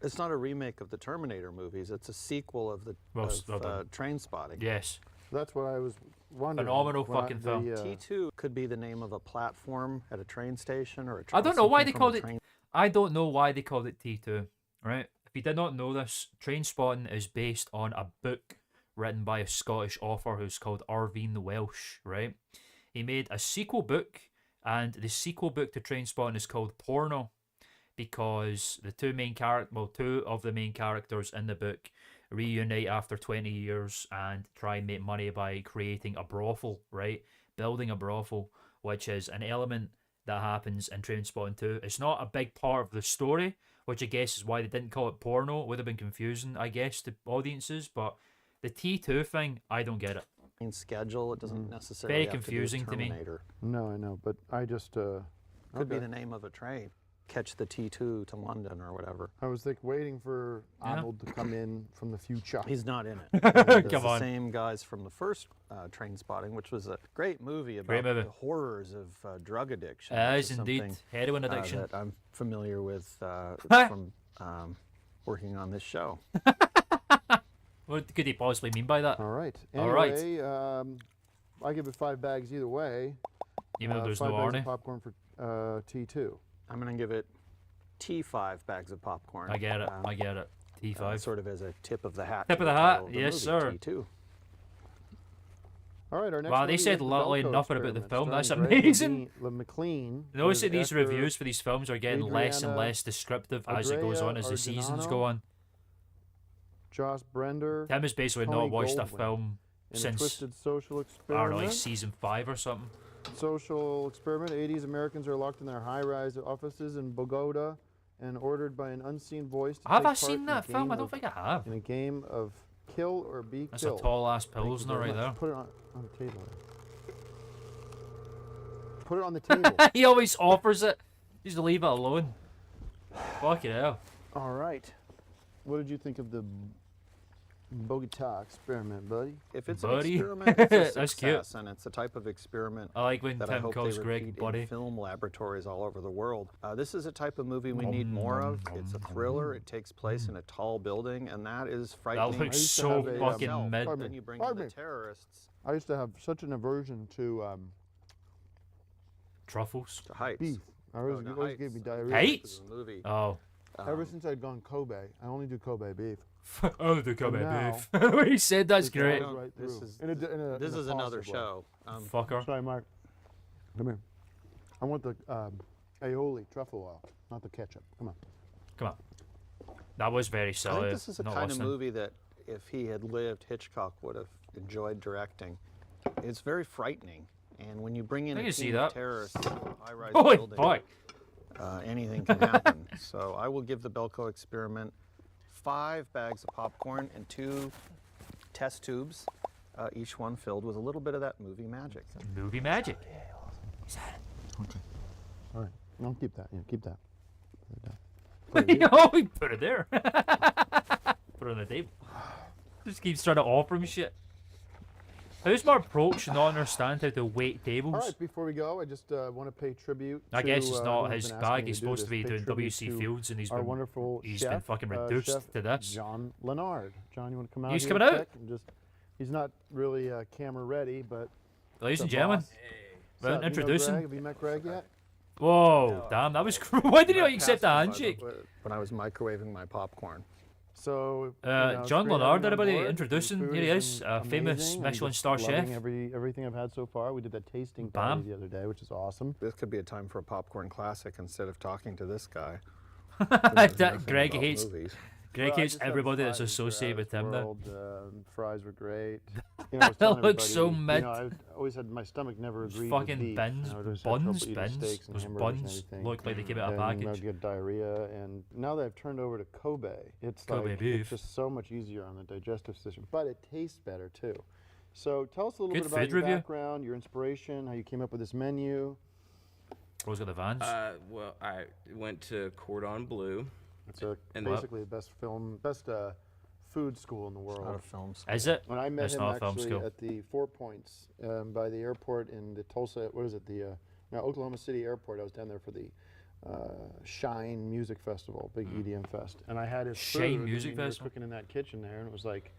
It's not a remake of the Terminator movies. It's a sequel of the Well, of, well done. Train Spotting. Yes. That's what I was wondering. Phenomenal when fucking film. T2 could be the name of a platform at a train station or a train. I don't know why they something from called a it. train- I don't know why they called it T2. Right? If you did not know this, Train Spotting is based on a book written by a Scottish author who's called Arvine Welsh. Right? He made a sequel book, and the sequel book to Train Spotting is called Porno, because the two of the main characters in the book reunite after 20 years and try and make money by creating a brothel, right? Building a brothel, which is an element that happens in Trainspotting 2. It's not a big part of the story, which I guess is why they didn't call it porno. It would have been confusing, I guess, to audiences, but the T2 thing, I don't get it. Schedule. It doesn't necessarily Very have confusing to to be me. Terminator. No, I know, but I just Could be okay. the name of a train. Catch the T2 to London or whatever. I was waiting for Yeah. Arnold to come in from the future. He's not in it. It's Come the on. same guys from the first Train Spotting, which was a great movie about Great movie. the horrors of drug addiction. It which is indeed. something, Heroin addiction. that I'm familiar with from working on this show. What could he possibly mean by that? All right. All right. Anyway, I give it 5 bags either way. Even though there's 5 no bags Arnie. of popcorn for T2. I'm going to give it T5 bags of popcorn. I get it. I get it. T5. Sort of as a tip of the hat. Tip to of the the hat, title of the yes, movie, sir. T2. All right, our next Wow, they movie said is The literally Belko nothing about the Experiment, film. That's starring Greg amazing. McLean. Notice with that these actor reviews for these films are getting less and Adriana less descriptive as it goes on, as the seasons go on. Josh Brender Tim has basically Tony not watched a Goldwyn film in a since, Twisted Social I Experiment. don't know, like season 5 or something. Social experiment. 80s Americans are locked in their high-rise offices in Bogota and ordered by an unseen voice to Have take I part seen in a that film? game I don't of- think I have. In a game of kill or be That's a killed. tall ass Thank you pilsner very right much. there. Put it on the table. Put it on the table. He always offers it. Just leave it alone. Fucking hell. All right. What did you think of the Bogota experiment, buddy? If it's Buddy. an experiment, it's a That's cute. success, and it's a type of experiment I like when that I Tim hope calls they Greg repeat buddy. in film laboratories all over the world. This is a type of movie we need more of. It's a thriller. It takes place in a tall building, and that is frightening. looks used to so have a, fucking itself. mid. Pardon Then me. you bring in Pardon the me. terrorists I used to have such an aversion to Truffles. to heights. beef. I always, no, always gave me heights. diarrhea. Heights? This is a movie. Oh. Ever since I'd gone Kobe, I only do Kobe beef. Oh, the Kobe now- beef. What he said, that's It great. goes right This through. is- In This a is another positive way. show. Fucker. Sorry, Mark. Come here. I want the aioli truffle oil, not the ketchup. Come on. Come on. That was very I silly. think this is the Not kind listening. of movie that if he had lived, Hitchcock would have enjoyed directing. It's very frightening, and when you bring in I a can see team that. of terrorists in a high-rise Holy building, fuck. anything can happen. So I will give the Belko experiment 5 bags of popcorn and 2 test tubes, each one filled with a little bit of that movie magic. Movie magic. All right. I'll keep that. Yeah, keep that. Oh, he put it there. Put it on the table. Just keeps trying to offer him shit. How's my approach not understand how to wait tables? All right. Before we go, I just want to pay tribute. I guess to, it's everyone not who's his been asking bag. me He's to do supposed to this. be Pay doing tribute WC to Fields, and he's our been wonderful he's chef, been fucking reduced Chef to this. John Leonard. John, you want to come out? He's here coming out? quick and just, he's not really camera ready, but Ladies the and gentlemen, boss. well, What's up, you know introducing. Greg? Have you met Greg yet? Whoa, damn, that was cruel. Why did he not accept the Passed him by handshake? When I was microwaving my popcorn. So, John it's great Leonard, having you on everybody, board. The introducing. food Here he has is, been famous amazing. I'm Michelin just star loving chef. everything I've had so far. We did that tasting Bam. party the other day, which is awesome. This could be a time for a popcorn classic instead of talking to this guy. Greg hates. Greg Well, I hates just had the everybody that's fries, which were associated out with of him. this Though. world. Fries were great. I was That telling looks so everybody, mid. I've always had my stomach never Those agreed fucking with beef. bins, I always had trouble buns, eating bins. steaks and Those hamburgers and buns everything. look like they came out of a And package. I'd get diarrhea, and now that I've turned over to Kobe, it's Kobe like beef. it's just so much easier on the digestive system, but it tastes better too. So tell us a little Good bit about food your review. background, your inspiration, how you came up with this menu. Bro's got the Vans. Well, I went to Cordon Bleu. It's And basically the best food school in the Out world. of film school. Is it? When I met That's him not a film actually school. at the 4 Points by the airport in the Tulsa, what is it, Oklahoma City airport. I was down there for the Shine Music Festival, big EDM fest. And I had his Shine food, and Music he was Festival? cooking in that kitchen there, and it was like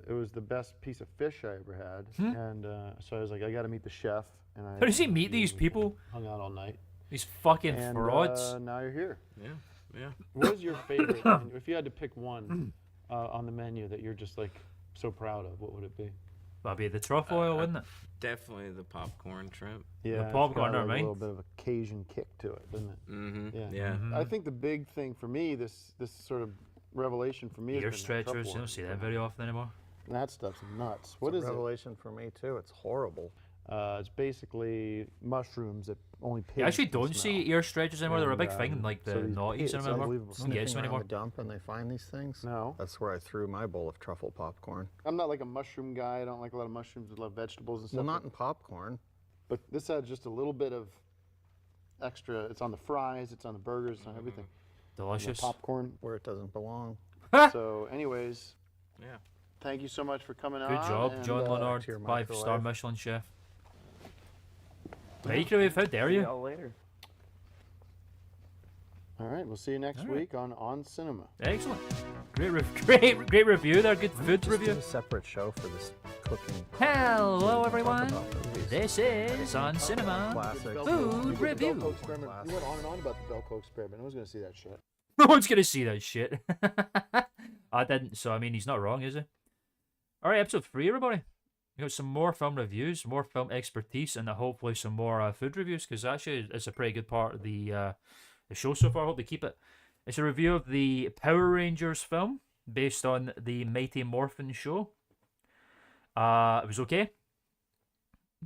it was the best piece of fish I ever had. And so I was like, I got to meet the chef. And I How does he meet these people? hung out all night. These fucking And frauds. now you're here. Yeah. What is your favorite? I mean, if you had to pick one on the menu that you're just like so proud of, what would it be? That'd be the truffle oil, wouldn't it? Definitely the popcorn shrimp. Yeah, it's popcorn, got, like, right? a little bit of a Cajun kick to it, doesn't it? Mm-hmm. Yeah. Yeah. I think the big thing for me, this sort of revelation for me, Ear has been that stretchers. truffle You don't oil. see that very often anymore. That stuff's nuts. What It's is a it? revelation for me too. It's horrible. It's basically mushrooms that only pigs You actually can don't smell. see ear stretchers anymore. They're a And, big thing in like the so these noughties. pigs- I it's remember. unbelievable. You don't get Sniffing some around anymore. the dump and they find these things. No. That's where I threw my bowl of truffle popcorn. I'm not like a mushroom guy. I don't like a lot of mushrooms. I love vegetables and stuff. Well, not in popcorn. But this adds just a little bit of extra. It's on the fries. It's on the burgers. It's on everything. The Delicious. popcorn. Where it doesn't belong. So, anyways, Yeah. thank you so much for coming on. Good job, and, John Leonard, to your 5-star microwave. Michelin chef. Microwave, how dare you? later. All right, we'll see you next All right. week on Cinema. Excellent. Great review there. Good food Just review. did a separate show for this cooking. Hello, Talk everyone. about movies. This is On Cinema. Classics. Food review. You went on and on about the Belko experiment. I was going to see that shit. No one's gonna see that shit. I didn't, so I mean, he's not wrong, is he? All right, episode 3, everybody. We got some more film reviews, more film expertise, and hopefully some more food reviews, because actually it's a pretty good part of the show so far. I hope they keep it. It's a review of the Power Rangers film based on the Mighty Morphin show. It was okay. It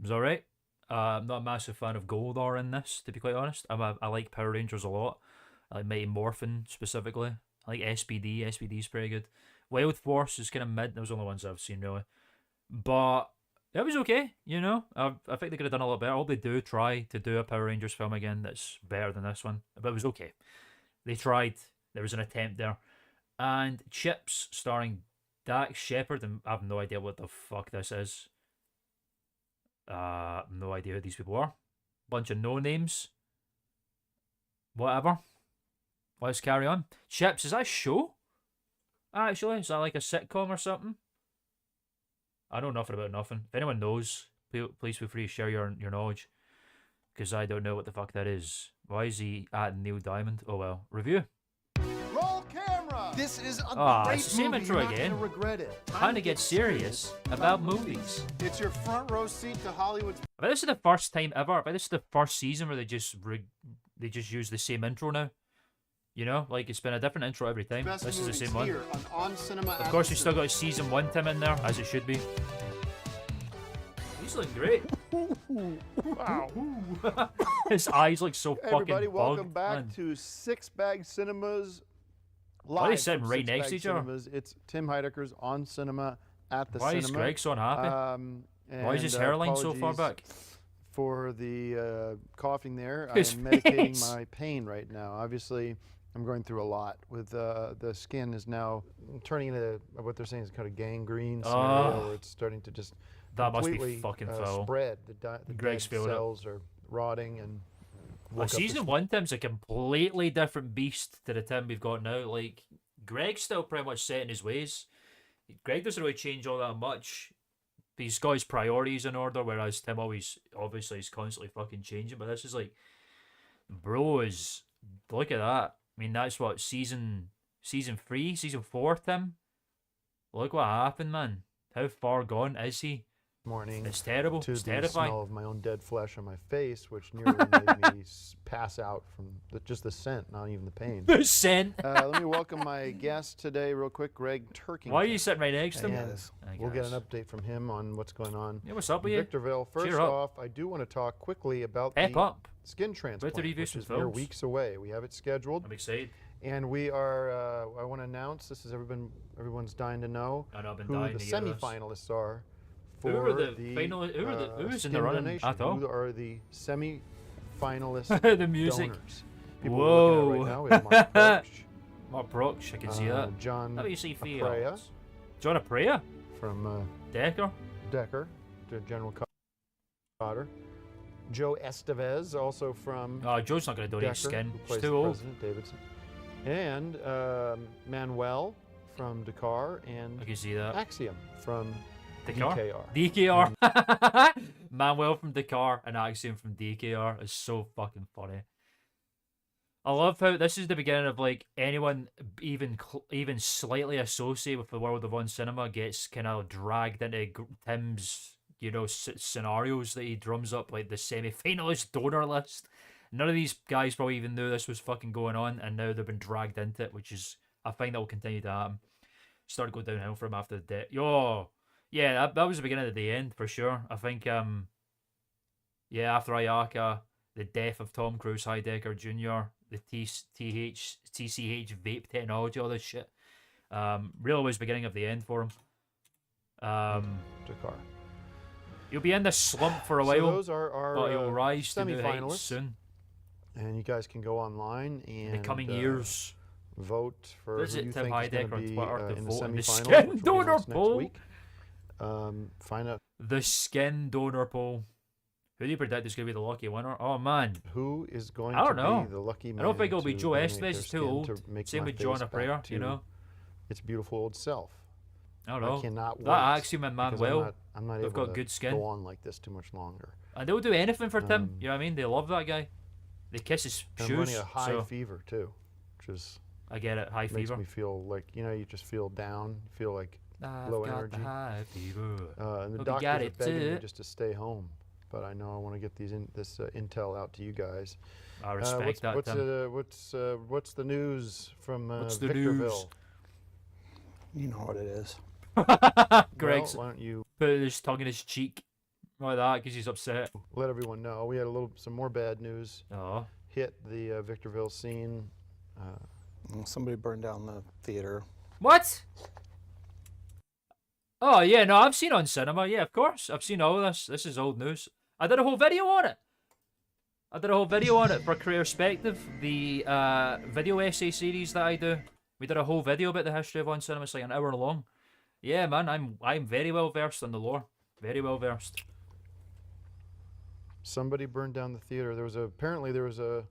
was all right. I'm not a massive fan of Goldar in this, to be quite honest. I like Power Rangers a lot. I like Mighty Morphin specifically. I like SPD. SPD's pretty good. Wild Force is kind of mid. Those are the only ones I've seen really. But it was okay, you know. I think they could have done a lot better. I hope they do try to do a Power Rangers film again that's better than this one. But it was okay. They tried. There was an attempt there. And Chips starring Dax Shepard, and I have no idea what the fuck this is. No idea who these people are. Bunch of no names. Whatever. Let's carry on. Chips, is that a show? Actually, is that like a sitcom or something? I know nothing about nothing. If anyone knows, please feel free to share your knowledge. Because I don't know what the fuck that is. Why is he at Neil Diamond? Oh well. Review. Roll camera! This is a Ah, it's the same intro You're not again. gonna regret it. Time to get serious about movies. It's your front row seat to Hollywood's I bet this is the first time ever. I bet this is the first season where they just use the same intro now. You know, like it's been a different intro every time. best This is the movies same one. here on Cinema. Of course, we still got season 1 Tim in there, as it should be. He's looking great. Wow. His eyes look so Hey, fucking everybody, welcome bugged, back man. to Six Bag Cinemas. Why are they Live sitting from right Six next Bag to each other? Cinemas. It's Tim Heidecker's on Cinema at the Why cinema. is Greg so unhappy? Why is his and, hairline so far apologies back? For the coughing there. His I'm medicating face. my pain right now. Obviously, I'm going through a lot. With the skin is now turning into what they're saying is kind of gangrene scenario, where it's starting to just That must be completely fucking foul. spread. The Greg's dead feeling it. cells are rotting and. Well, woke up season this 1 Tim's a completely different beast to the Tim we've got now. Like, Greg's still pretty much set in his ways. Greg doesn't really change all that much. He's got his priorities in order, whereas Tim obviously is constantly fucking changing. But this is like, bro is, look at that. I mean, that's what season 3, season 4, Tim. Look what happened, man. How far gone is he? Morning It's terrible. to It's the terrifying. smell of my own dead flesh on my face, which nearly made me pass out from just the scent, not even the pain. The scent. Let me welcome my guest today, real quick, Greg Turkington. Why are you sitting right next to him? And I we'll get an guess. update from him on what's going on Yeah, what's up in with you? Victorville. First Cheer up. off, I do want to talk quickly about Pep the up. skin transplant, review which some is mere films. weeks away. We have it scheduled, I'm excited. and we are. I want to announce this is everyone's dying to know I know, I've been who dying the to hear this. semi-finalists are. Who For are the finalists? Who's in skin the running donation. at all? Who are the semi-finalist The music. donors? People we're looking at right now. We have Mark Birch, Mark Brooks, I can see that. John How do you see Aprea Fields? John Aprea? from Decker? Decker, to General Cotter. Joe Estevez, also from Oh, Joe's not going to donate Decker, skin. who He's plays too the old. President Davidson. And Manuel from Dakar, and I can see that. Axiom from Dakar? DKR. DKR. Manuel from Dakar and Axiom from DKR is so fucking funny. I love how this is the beginning of like anyone even slightly associated with the world of on cinema gets kind of dragged into Tim's scenarios that he drums up, like the semi-finalist donor list. None of these guys probably even knew this was fucking going on, and now they've been dragged into it, which is I think that will continue to happen. Started going downhill for him after the death. Yeah, that was the beginning of the end for sure. I think yeah, after Ayaka, the death of Tom Cruise, Heidecker Jr., the TCH vape technology, all this shit. Really was the beginning of the end for him. Dakar. He'll be in the slump for a So while, those are our but he'll rise to new heights semi-finalists, soon. and you guys can go online and In the coming years. vote for who Visit you Tim think is going Heidecker to on be Twitter to in the vote in the semifinals, skin which will be donor announced next poll. week. Find out The skin donor poll. Who do you predict is going to be the lucky winner? Oh man, who is going I to don't know. be the lucky man. I don't think it'll be to Joe donate Estevez, their he's too skin old. to make Same my with John face back Aprea, you to know. its beautiful old self. I don't know. I cannot wait. That Axiom and because Manuel, I'm not they've able got to good skin. go on like this too much longer. And they'll do anything for Tim. Um, You know what I mean? They love that guy. They kiss his I'm shoes. running a high So fever too, which is I get it. High makes fever. me feel like you just feel down, feel like I've low got energy. the high fever. and the Hope you doctors got are it, begging me too. just to stay home. But I know I want to get this intel out to you guys. I respect that, what's Tim. what's the news from What's the Victorville? You know what it is. Greg's Well, why don't you putting his tongue in his cheek like that because he's upset. let everyone know? We had some more bad news Oh, hit the Victorville scene. Somebody burned down the theater. what? Oh yeah, no, I've seen on cinema. Yeah, of course, I've seen all of this. This is old news. I did a whole video on it. For Career Perspective, the video essay series that I do. We did a whole video about the history of on cinema. It's like an hour long. Yeah, man, I'm very well versed in the lore. Very well versed. Somebody burned down the theater. Apparently there was a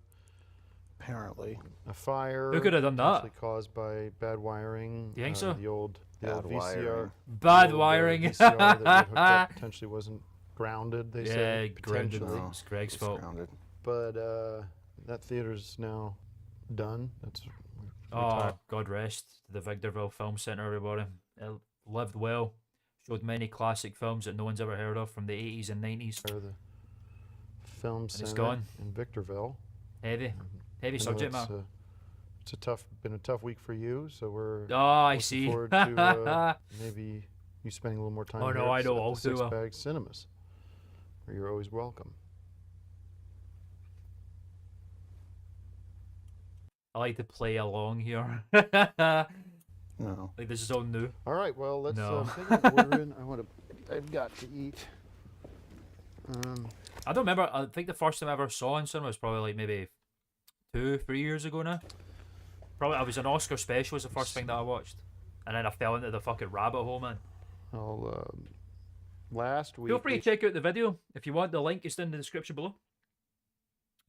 fire. Who could have done that? Actually caused by bad wiring. Do you think so? The old Bad VCR. wiring. Bad the old, wiring. VCR that we hooked up potentially wasn't grounded. They Yeah, said grounded. potentially. It's Greg's It's fault. grounded. But that theater's now done. That's Oh, retired. God rest the Victorville Film Centre, everybody. It lived well. Showed many classic films that no one's ever heard of from the 80s and 90s. The film it's center gone. in Victorville. Heavy. Heavy I know subject it's, matter. It's been a tough week for you, so we're Oh, I looking see. forward to maybe you spending a little more time Oh, here no, I at know the all too Six well. Bag Cinemas, where you're always welcome. I like to play along here. No. Like this is all new. All right, well, let's No. take an order in. I've got to eat. I don't remember. I think the first time I ever saw in cinema was probably like maybe 2-3 years ago now. Probably I was an Oscar special was the first thing that I watched, and then I fell into the fucking rabbit hole, man. Last week. Feel free to check out the video if you want. The link is in the description below.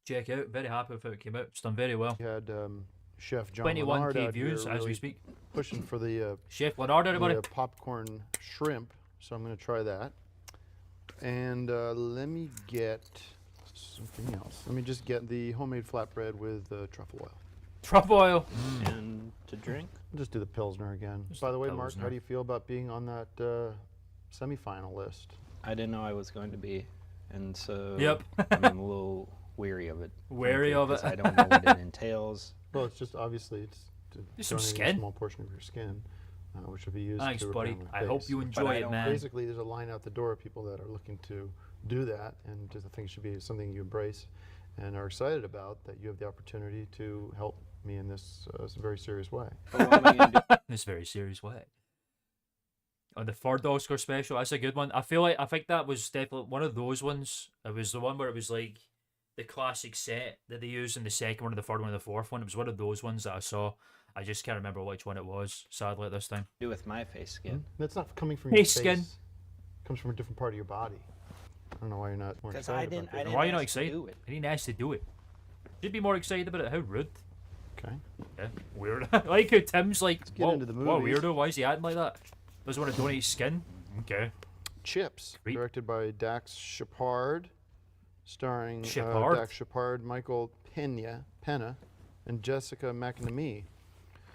Check out. Very happy with how it came out. It's done very well. We had Chef John Leonard 21k out views here as we really speak. pushing for the Chef Leonard, everybody. popcorn shrimp, so I'm going to try that. And let me get something else. Let me just get the homemade flatbread with truffle oil. Truff oil. And to drink. Just do the Pilsner again. Just By the the way, Mark, Pilsner. how do you feel about being on that semifinal list? I didn't know I was going to be, and so Yep. I'm a little weary of it. Wary frankly, of it. 'cause I don't know what it entails. Well, it's just obviously it's Just some donating skin. a small portion of your skin, which will be used Thanks, to buddy. repair my I hope face. you I enjoy it, don't- man. Basically, there's a line out the door of people that are looking to do that, and just I think it should be something you embrace and are excited about, that you have the opportunity to help me in this very serious way. But what am I gonna do? In this very serious way. On the third Oscar special, that's a good one. I think that was definitely one of those ones. It was the one where it was like the classic set that they used in the second one, and the third one, and the fourth one. It was one of those ones that I saw. I just can't remember which one it was, sadly, at this time. Do with my face skin? That's not coming from Hey, your skin. face. It comes from a different part of your body. I don't know why you're not more 'Cause excited I didn't- about I that. didn't- Why are you not ask to excited? do it. I didn't ask to do it. Should be more excited about it. How rude. Okay. Yeah, weird. I like how Tim's like, get what, into the what movies. weirdo? Why is he acting like that? Doesn't want to donate skin? Okay. Chips, Creep. directed by Dax Shepard, starring Shepard? Dax Shepard, Michael Pena, and Jessica McNamee.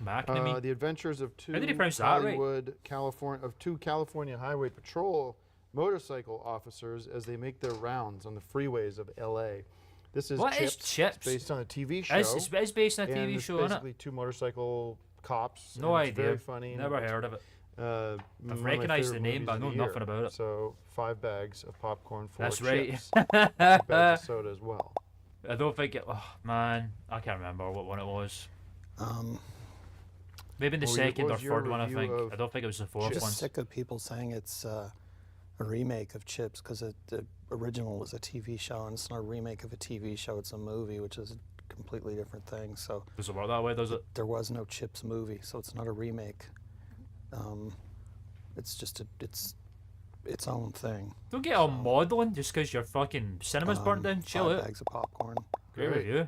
McNamee. The adventures of two did he pronounce that right? California Highway Patrol motorcycle officers as they make their rounds on the freeways of L.A. This is What Chips. is Chips? It's based on a TV show. It's based on a and TV it's show, isn't basically it? two motorcycle cops. No and it's idea. Very funny. and Never it's, heard of it. one of my recognized the favorite name, but I movies know of the nothing year. about it. So 5 bags of popcorn, 4 That's right. chips, 2 bags of soda as well. I don't think it. Oh man, I can't remember what one it was. Maybe in the What second or was your third one, I review think. of I don't think it was the fourth Just one. sick of people saying it's a remake of Chips, because the original was a TV show, and it's not a remake of a TV show. It's a movie, which is a completely different thing. So Does it work that way? Does it? there was no Chips movie, so it's not a remake. It's just it's its own thing. Don't get all maudlin just because your fucking cinema's burnt down. Chill 5 out. bags of popcorn. Great Great. review.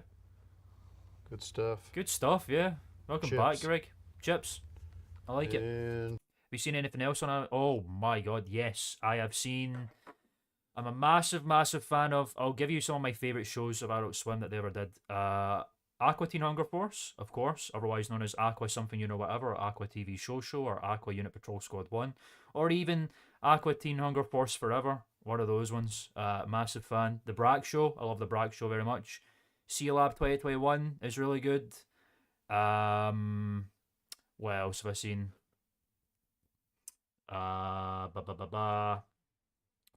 Good stuff. Good stuff. Yeah. Welcome back, Chips. Greg. Chips. I like it. And Have you seen anything else on it? Oh my god, yes. I have seen. I'm a massive, massive fan of. I'll give you some of my favourite shows of Adult Swim that they ever did. Aqua Teen Hunger Force, of course, otherwise known as Aqua Something You Know Whatever, or Aqua TV Show, or Aqua Unit Patrol Squad 1, or even Aqua Teen Hunger Force Forever. One of those ones. Massive fan. The Brack Show. I love The Brack Show very much. Sea Lab 2021 is really good. What else have I seen?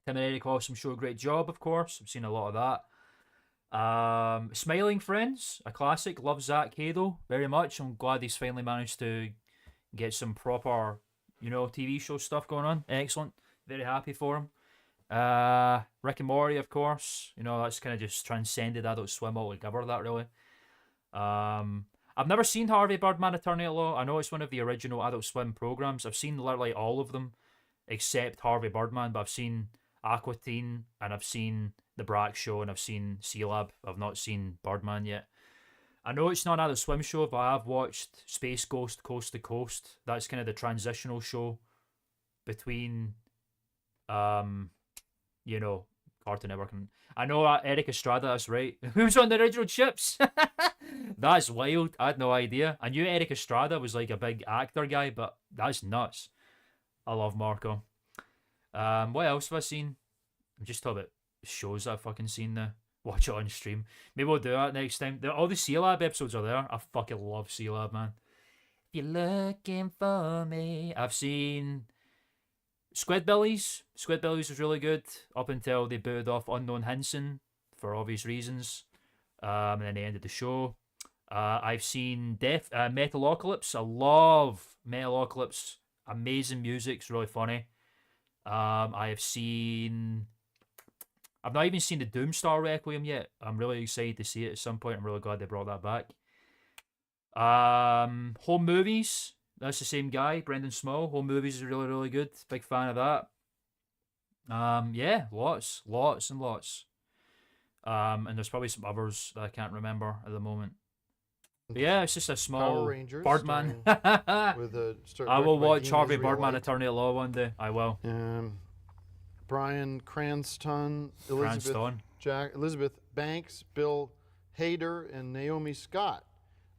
Tim and Eric Awesome Show, great job, of course. I've seen a lot of that. Smiling Friends, a classic. Love Zach Hado very much. I'm glad he's finally managed to get some proper, TV show stuff going on. Excellent. Very happy for him. Rick and Morty, of course. That's kind of just transcended Adult Swim altogether, that really. I've never seen Harvey Birdman Attorney at Law. I know it's one of the original Adult Swim programs. I've seen literally all of them except Harvey Birdman, but I've seen Aqua Teen, and I've seen The Brack Show, and I've seen Sea Lab. I've not seen Birdman yet. I know it's not an Adult Swim show, but I have watched Space Ghost Coast to Coast. That's kind of the transitional show between, Cartoon Network and... I know Eric Estrada, that's right. Who's on the original Chips? That's wild. I had no idea. I knew Eric Estrada was like a big actor guy, but that's nuts. I love Marco. What else have I seen? I'm just talking about shows that I've fucking seen now. Watch it on stream. Maybe we'll do that next time. All the Sea Lab episodes are there. I fucking love Sea Lab, man. If you're looking for me. I've seen Squidbillies. Squidbillies was really good up until they booted off Unknown Hinson for obvious reasons. And then they ended the show. I've seen Metalocalypse. I love Metalocalypse. Amazing music. It's really funny. I have seen... I've not even seen the Doomstar Requiem yet. I'm really excited to see it at some point. I'm really glad they brought that back. Home Movies. That's the same guy, Brendan Small. Home Movies is really, really good. Big fan of that. Yeah, lots and lots. And there's probably some others that I can't remember at the moment. But yeah, it's just a small Power Rangers, Birdman. with a I will directed by watch Dean Harvey Israel Birdman White. Attorney at Law one day. I will. Brian Cranston, Cranston. Elizabeth Banks, Bill Hader, and Naomi Scott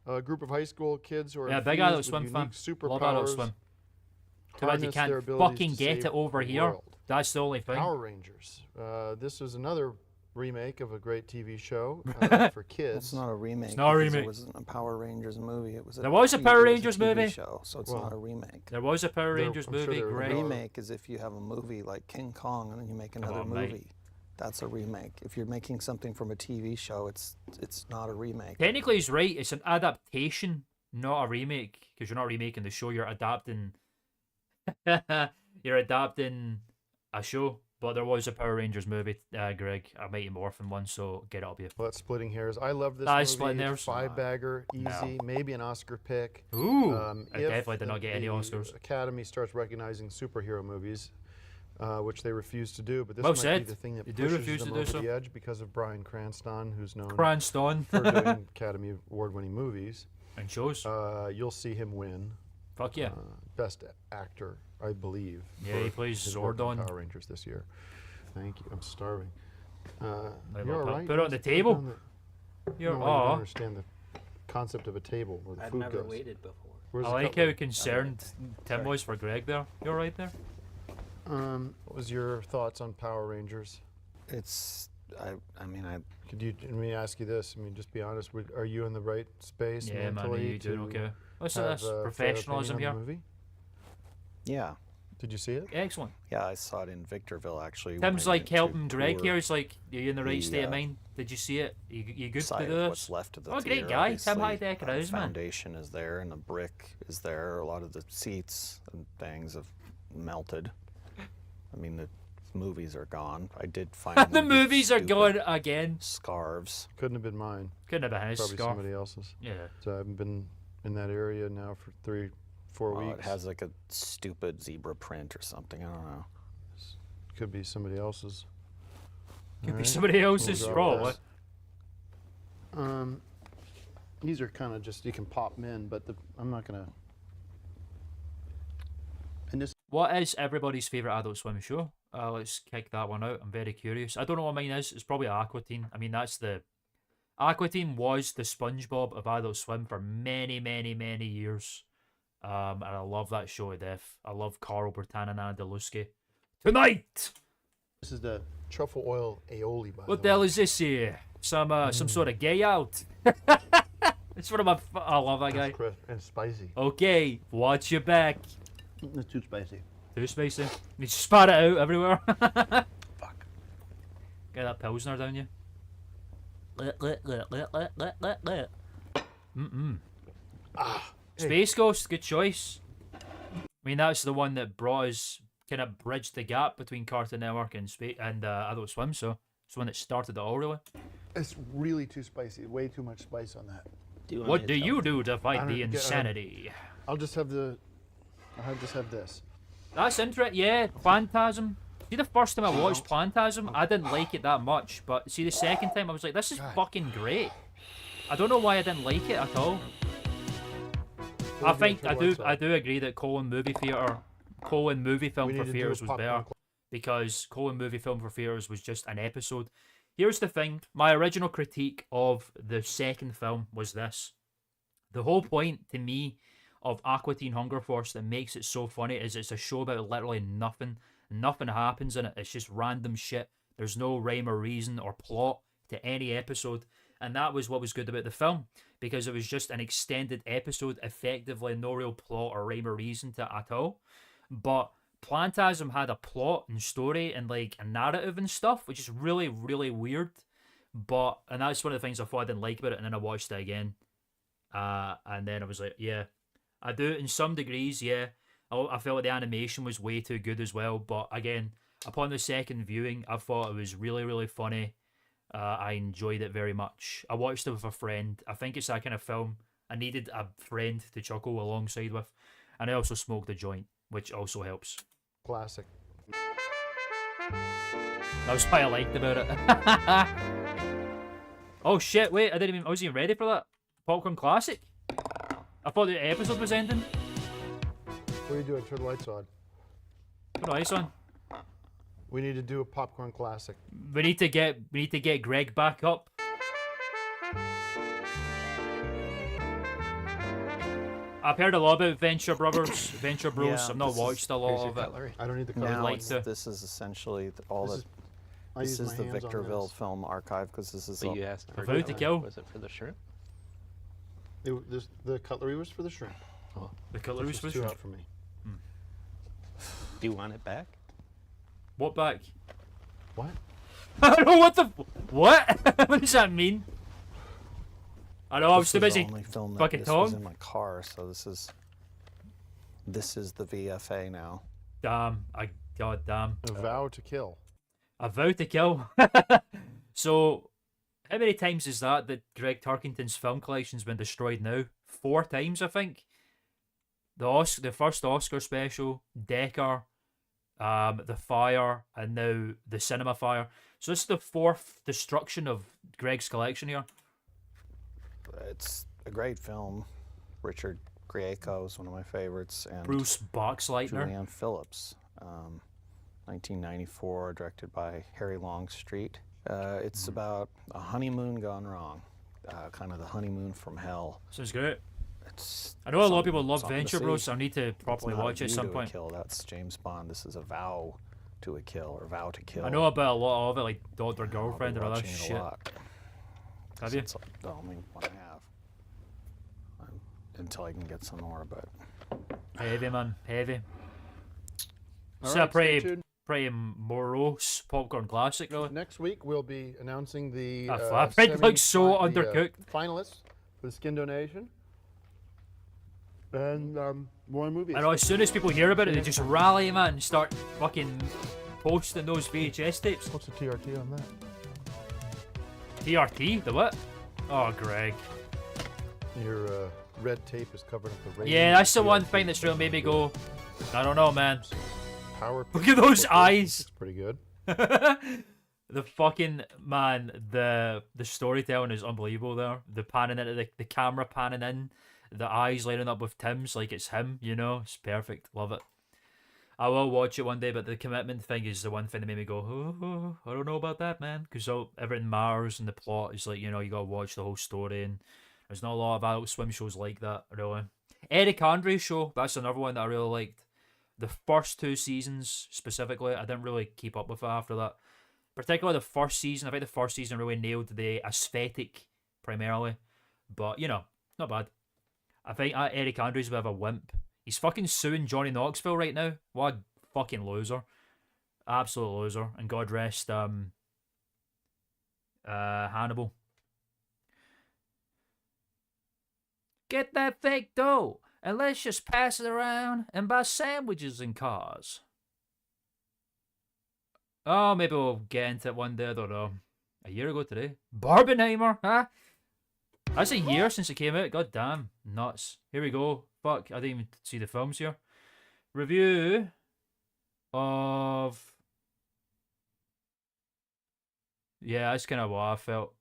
A group of high school kids who are Yeah, big infused Adult with Swim fan. unique Love Adult superpowers Swim. Too bad you harness their can't abilities fucking to get save it over the here. world. That's the only thing. Power Rangers. This is another remake of a great TV show for kids. It's not a remake. It's not a because remake. It wasn't a Power Rangers movie. It was. There was a Power Rangers TV movie. show, so it's Well, not a remake. There was a Power There- Rangers I'm sure movie, there was A great. remake is if you have a movie like King Kong and then you make another on, mate. movie. That's a remake. If you're making something from a TV show, it's not a remake. Technically, he's right. It's an adaptation, not a remake, because you're not remaking the show. You're adapting. You're adapting a show. But there was a Power Rangers movie, Greg, a Mighty Morphin one. So get up you. Well, that's splitting hairs. I love this That movie. is splitting hairs. Five-bagger, easy, No. maybe an Oscar pick. Ooh, I if definitely did not get any the Oscars. Academy starts recognizing superhero movies, which they refuse to do, but this Well might said. be the thing that You do pushes refuse them to do over so. the edge because of Bryan Cranston, who's known Cranston for doing Academy Award-winning movies. and shows. You'll see him win Fuck yeah. Best Actor, I believe. Yeah, he for plays his work on Zordon. Power Rangers this year. Thank you. I'm starving. Like, You're all put- right. put it on the Just table. down You're, No, I don't aw. understand the concept of a table where the I've food never goes. waited before. Where's I the like cutlery? how concerned Tim was for Greg there. You're right there. What was your thoughts on Power Rangers? It's. I mean, Could you let me ask you this? I mean, just be honest. Are you in the right space Yeah, man, mentally you doing to okay. Listen have to this a fair professionalism opinion here. on the movie? yeah. Did you see it? Excellent. Yeah, I saw it in Victorville actually. when Tim's I like went to helping Greg tour here. He's like, are you in the right the, state of mind? Did you see it? You good to side do of what's this? left of the Oh, great theater, guy. Tim obviously. Heidecker The is, man. foundation is there, and the brick is there. A lot of the seats and things have melted. I mean, the movies are gone. I did find The one of movies are stupid gone again. Scarves. Couldn't have been mine. Couldn't have been his Probably scarf. somebody else's. Yeah. So I haven't been in that area now for 3-4 Well, weeks. it has like a stupid zebra print or something. I don't know. Could be somebody else's. Could be Alright, somebody we'll else's drop straw. this. These are kind of just, you can pop them in, but I'm not gonna. And this What is everybody's favourite Adult Swim show? Let's kick that one out. I'm very curious. I don't know what mine is. It's probably Aqua Teen. I mean, that's the... Aqua Teen was the SpongeBob of Adult Swim for many, many, many years. And I love that show to death. I love Carl Bertan and Anna Deluski. Tonight! is the truffle oil aioli, by What the the hell way. is this here? Some sort of gay out? It's one of my... I love that guy. It's crisp and spicy. Okay, watch your back. It's too spicy. Too spicy. You spat it out everywhere. Fuck. Get that Pilsner down you. Mm-mm. Space Ghost, good choice. I mean, that's the one that brought us, kind of bridged the gap between Cartoon Network and Adult Swim, so it's the one that started it all, really. It's really too spicy. Way too much spice on that. What do you do to I fight don't the get- insanity? I'll just have this. That's interesting. Yeah, Plantasm. See, the first time I watched Plantasm, I didn't like it that much. But see, the second time, I was like, this is fucking great. I don't know why I didn't like it at all. I think I do agree that Colin Movie Film We for need to do Theaters a was popcorn better because Colin Movie Film for Theaters was just an episode. Here's the thing: my original critique of the second film was this. The whole point to me of Aqua Teen Hunger Force that makes it so funny is it's a show about literally nothing. Nothing happens in it. It's just random shit. There's no rhyme or reason or plot to any episode. And that was what was good about the film, because it was just an extended episode, effectively no real plot or rhyme or reason to it at all. But Plantasm had a plot and story and like a narrative and stuff, which is really, really weird. And that's one of the things I thought I didn't like about it, and then I watched it again. And then I was like, yeah, I do in some degrees, yeah. I felt like the animation was way too good as well. But again, upon the second viewing, I thought it was really, really funny. I enjoyed it very much. I watched it with a friend. I think it's that kind of film I needed a friend to chuckle alongside with. And I also smoked a joint, which also helps. Classic. That was what I liked about it. Oh shit, wait, I wasn't even ready for that. Popcorn Classic? I thought the episode was ending. What are you doing? Turn the lights on. Put the ice on. We need to do a popcorn classic. We need to get Greg back up. I've heard a lot about Venture Brothers, Venture Bros. Yeah, I've not this is- watched a Here's lot your of it. cutlery. I don't need the would color. Now like it's, to. this is essentially all This the. is- I This use is my the hands on Victorville this. Film Archive because this is. But you asked for About to cutlery. kill. Was it for the shrimp? The cutlery was for the shrimp. The cutlery Which was was too out for me. Do you want it back? What back? What? I don't know what the. What? What does that mean? I know, I was This too was the busy. only film that fucking this was Tom. in my car, so this is. This is the VFA now. Damn. God damn. A vow to kill. A vow to kill. So, how many times is that Greg Turkington's film collection's been destroyed now? 4 times, I think. The first Oscar special, Decker, the fire, and now the cinema fire. So this is the 4th destruction of Greg's collection here. It's a great film. Richard Grieco is one of my favorites, and Bruce Boxleitner. Julianne Phillips, 1994, directed by Harry Longstreet. It's about a honeymoon gone wrong, kind of the honeymoon from hell. Sounds great. It's I know a lot of something- people love something to Venture see. Bros, so I need to It's properly not a watch it at view some to a point. Kill. That's James Bond. This is a vow to a kill or vow to kill. I know about a lot of it, like Doctor I'll be Girlfriend or other watching it a shit. lot. Have you? It's like the only one I have. Until I can get some more, but Heavy, man. Heavy. All So right, stay pretty, tuned. pretty morose popcorn classic, really. Next week we'll be announcing the That flatbread looks so the, undercooked. finalists for the skin donation. And more movies. I know, as soon as people hear about it, they just rally, man, and start fucking posting those VHS tapes. What's the TRT on that? TRT? The what? Oh, Greg. Your red tape is covering up the rating. Yeah, that's the of one TRT. thing that's really made me go, I don't know, man. Power. Look at those eyes. It's pretty good. The fucking, man, the storytelling is unbelievable there. The panning into the camera panning in, the eyes lining up with Tim's like it's him, you know? It's perfect. Love it. I will watch it one day, but the commitment thing is the one thing that made me go, oh, I don't know about that, man. Because everything matters and the plot is like, you know, you gotta watch the whole story, and there's not a lot of Adult Swim shows like that, really. Eric Andre's show, that's another one that I really liked. The first 2 seasons, specifically, I didn't really keep up with it after that. Particularly the first season, I think the first season really nailed the aesthetic, primarily. But, you know, not bad. I think Eric Andre's a bit of a wimp. He's fucking suing Johnny Knoxville right now. What a fucking loser. Absolute loser. And God rest Hannibal. Get that fake dough, and let's just pass it around and buy sandwiches in cars. Oh, maybe we'll get into it one day, I don't know. A year ago today. Barbenheimer, huh? That's a year since it came out. God damn. Nuts. Here we go. Fuck, I didn't even see the films here. Review of... Yeah, that's kind of what I felt.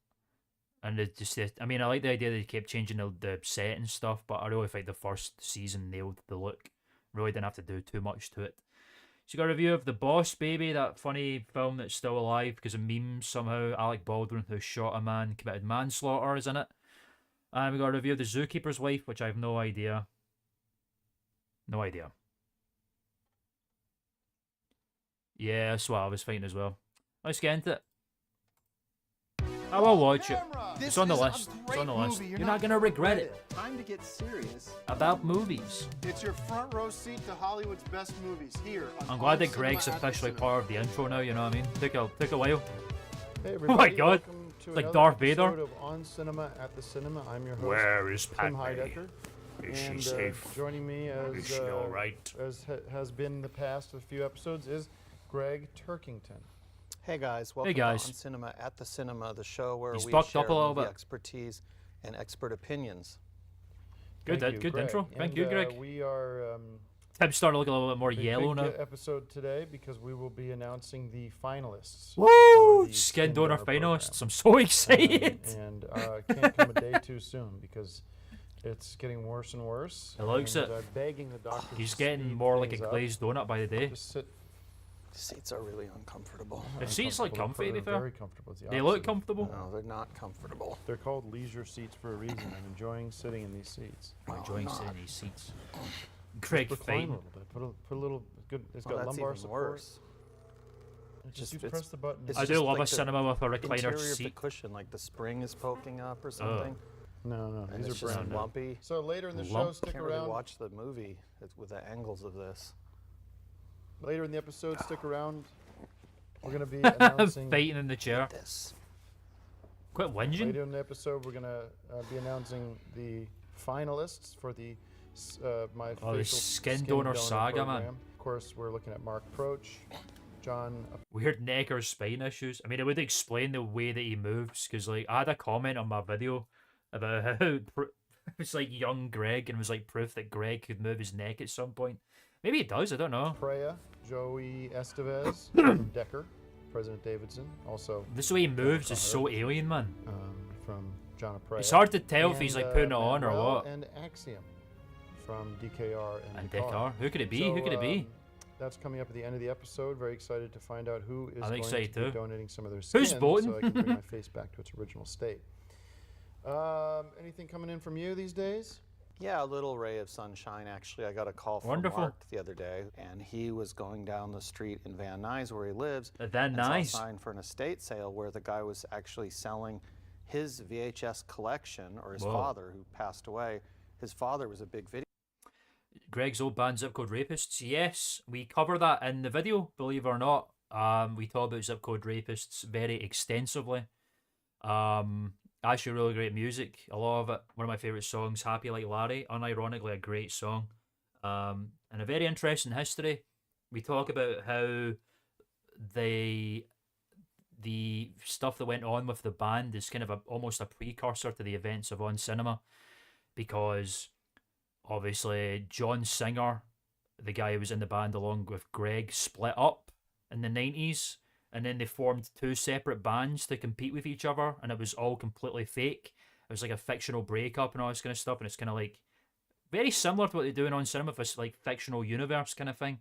And it just, I mean, I like the idea that they kept changing the set and stuff, but I really think the first season nailed the look. Really didn't have to do too much to it. So you got a review of The Boss Baby, that funny film that's still alive because of memes somehow. Alec Baldwin, who shot a man, committed manslaughter, is in it. And we got a review of The Zookeeper's Wife, which I have no idea. No idea. Yeah, that's what I was thinking as well. Let's get into it. I will watch it. It's on the list. It's on the list. You're not gonna regret it. Time to get serious. About movies. It's your front row seat to Hollywood's best movies here. I'm glad that Greg's officially part of the intro now, you know what I mean? Took a while. Hey Oh my everybody, God. welcome to Like another Darth Vader. episode of On Cinema at the Cinema. I'm your host, Where is Tim Padme? Heidecker. Is she And safe? joining me Is she alright? has been the past few episodes is Greg Turkington. hey guys, welcome guys. to On Cinema at the Cinema, the show where He's we bucked share up a little movie bit. expertise and expert opinions. Good, Thank you, good Greg. intro. Thank And, you, Greg. We are Tim's starting to look a little bit more yellow big, now. episode today because we will be announcing the finalists. Woo! for the Skin donor program. finalists. I'm so excited. And can't come a day too soon because it's getting worse and worse. He likes and, it. Begging the doctor. He's to getting speed more like a things up. glazed donut by the day. Just sit. Seats are really uncomfortable. The seats look comfy, to be They're fair. very comfortable. It's the They look opposite. comfortable. No, they're not comfortable. They're called leisure seats for a reason. I'm enjoying sitting in these seats. I'm No, enjoying I'm sitting in not. these seats. Greg Recline a fighting. little bit. Put a little good. It's Well, got that's lumbar even support. worse. Just you it's- press the button. it's I do just love like a the cinema with a recliner Interior of the seat. cushion, like the spring is poking up or something. No, And these it's are just brand new. lumpy. So later in the show, Lump. stick Can't really around. watch the movie with the angles of this. Later in the episode, stick around. We're gonna be announcing. Fighting in the chair. This. Quit whinging. Later in the episode, we're gonna be announcing the finalists for the my Oh, the facial skin donor saga, man. program. Of course, we're looking at Mark Proch, John. Weird neck or spine issues. I mean, it would explain the way that he moves, because like I had a comment on my video about how it was like young Greg, and it was like proof that Greg could move his neck at some point. Maybe he does. I don't know. Freya, Joey Estevez, from Decker, President Davidson, also This way he moves is so alien, man. from John Aprea. It's hard to tell if he's and, like putting it on or Manuel what. And Axiom from DKR And Dakar. Dakar. Who could it be? So, Who could it be? That's coming up at the end of the episode. Very excited to find out who is I'm going excited to be too. donating some of their skin Who's voting? so I can bring my face back to its original state. Anything coming in from you these days? Yeah, a little ray of sunshine. Actually, I got a call from Wonderful. Mark the other day, and he was going down the street in Van Nuys where he lives. Van and saw a Nuys. sign for an estate sale where the guy was actually selling his VHS collection, or his Whoa. father, who passed away. His father was a big video Greg's old band Zip Code Rapists. Yes, we cover that in the video, believe it or not. We talk about Zip Code Rapists very extensively. Actually, really great music. A lot of it. One of my favourite songs, Happy Like Larry. Unironically, a great song. And a very interesting history. We talk about how the stuff that went on with the band is kind of almost a precursor to the events of On Cinema, because obviously John Singer, the guy who was in the band along with Greg, split up in the 90s, and then they formed two separate bands to compete with each other, and it was all completely fake. It was like a fictional breakup and all this kind of stuff, and it's kind of like very similar to what they do in On Cinema, with this like fictional universe kind of thing.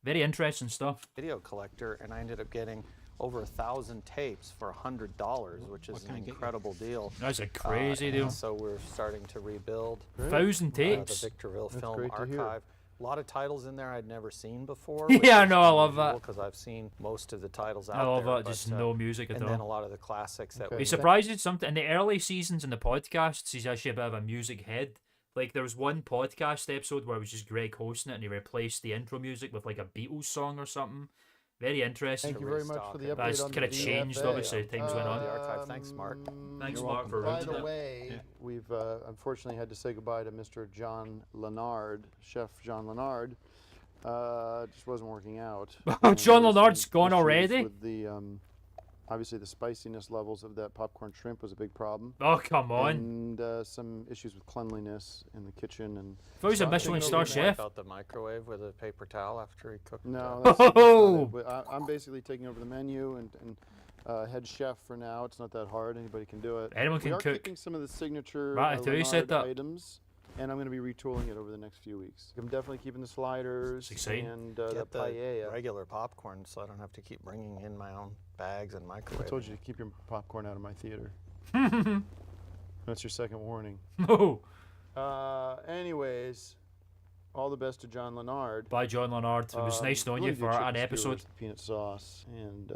Very interesting stuff. collector, and I ended up getting over 1,000 tapes for $100, which is an incredible deal. That's a crazy deal. So we're starting to rebuild 1,000 tapes. the Victorville That's Film great to hear. Archive. A lot of titles in there I'd never seen before. Yeah, I know, I love that. Because I've seen most of the titles out I love there. that. but, Just no music at and all. then a lot of the classics that Okay. we He surprises something in the early seasons in the podcasts. He's actually a bit of a music head. Like there was one podcast episode where it was just Greg hosting it, and he replaced the intro music with like a Beatles song or something. Very interesting. Thank you very much for the update But it's on the kind of changed, VFA. obviously, as times went on. The archive. Thanks, Mark. Thanks, You're Mark, welcome. for By arranging the it. way, we've unfortunately had to say goodbye to Mr. John Lenard, Chef John Lenard. Just wasn't working out. Oh, And John there's Lenard's some gone issues already? With the obviously the spiciness levels of that popcorn shrimp was a big problem. Oh, come on. And some issues with cleanliness in the kitchen and. If I was a So I'm Michelin thinking star over chef. About the microwave with a paper towel after he cooked. No, it. that's Oh! not it. But I'm basically taking over the menu and head chef for now. It's not that hard. Anybody can do it. Anyone We can are cook. keeping some of the signature Ratatouille said Lenard that. items, and I'm going to be retooling it over the next few weeks. I'm definitely keeping the sliders It's exciting. and the Get the paella. regular popcorn, so I don't have to keep bringing in my own bags and I microwave. told you to keep your popcorn out of my theater. That's your second warning. Oh, Anyways, all the best to John Lenard. by John Lenard. It was nice knowing really you good for chicken an episode. skewers, peanut sauce, and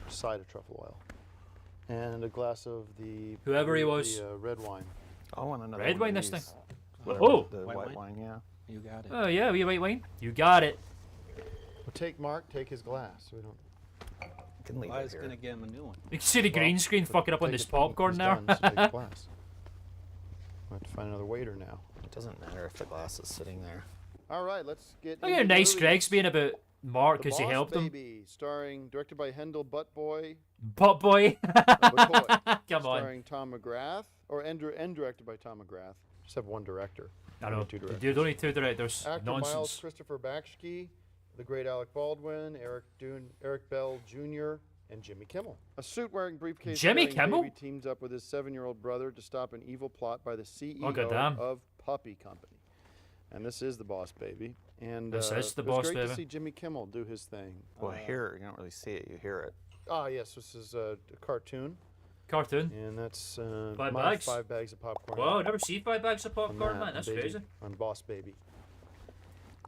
side of truffle oil, and a glass of the Whoever he was. the, red wine. I want another Red one wine of this these. thing. Whatever, Oh. the White white wine? wine, yeah. You got it. Oh yeah, we white wine. You got it. Well, take his glass. So we don't. I can leave I it was here. gonna get him a new one. You can see the green screen fucking up on Take this it- popcorn he's now. done, so take his glass. I have to find another waiter now. It doesn't matter if the glass is sitting there. All right, let's get. Look how into the nice movies. Greg's being about Mark The because he Boss helped him. Baby, directed by Hendel Buttboy. Butt boy. Buttboy. Come on. Starring Tom McGrath, and directed by Tom McGrath. Just have one director. I know. Two You directors. don't need two directors. Actor Miles Nonsense. Christopher Bakshke, the great Alec Baldwin, Eric Bell Jr., and Jimmy Kimmel. A suit-wearing briefcase Jimmy carrying Kimmel? baby teams up with his 7-year-old brother to stop an evil plot by the CEO Oh, goddamn. of Puppy Company. And this is the Boss Baby. And This is the it was boss, great baby. to see Jimmy Kimmel do his thing. Well, here you don't really see it. You hear it. Ah, yes, this is a cartoon, Cartoon. and that's 5 my bags? 5 bags of popcorn. Wow, never see 5 bags of on popcorn, that, man. That's baby, crazy. on Boss Baby.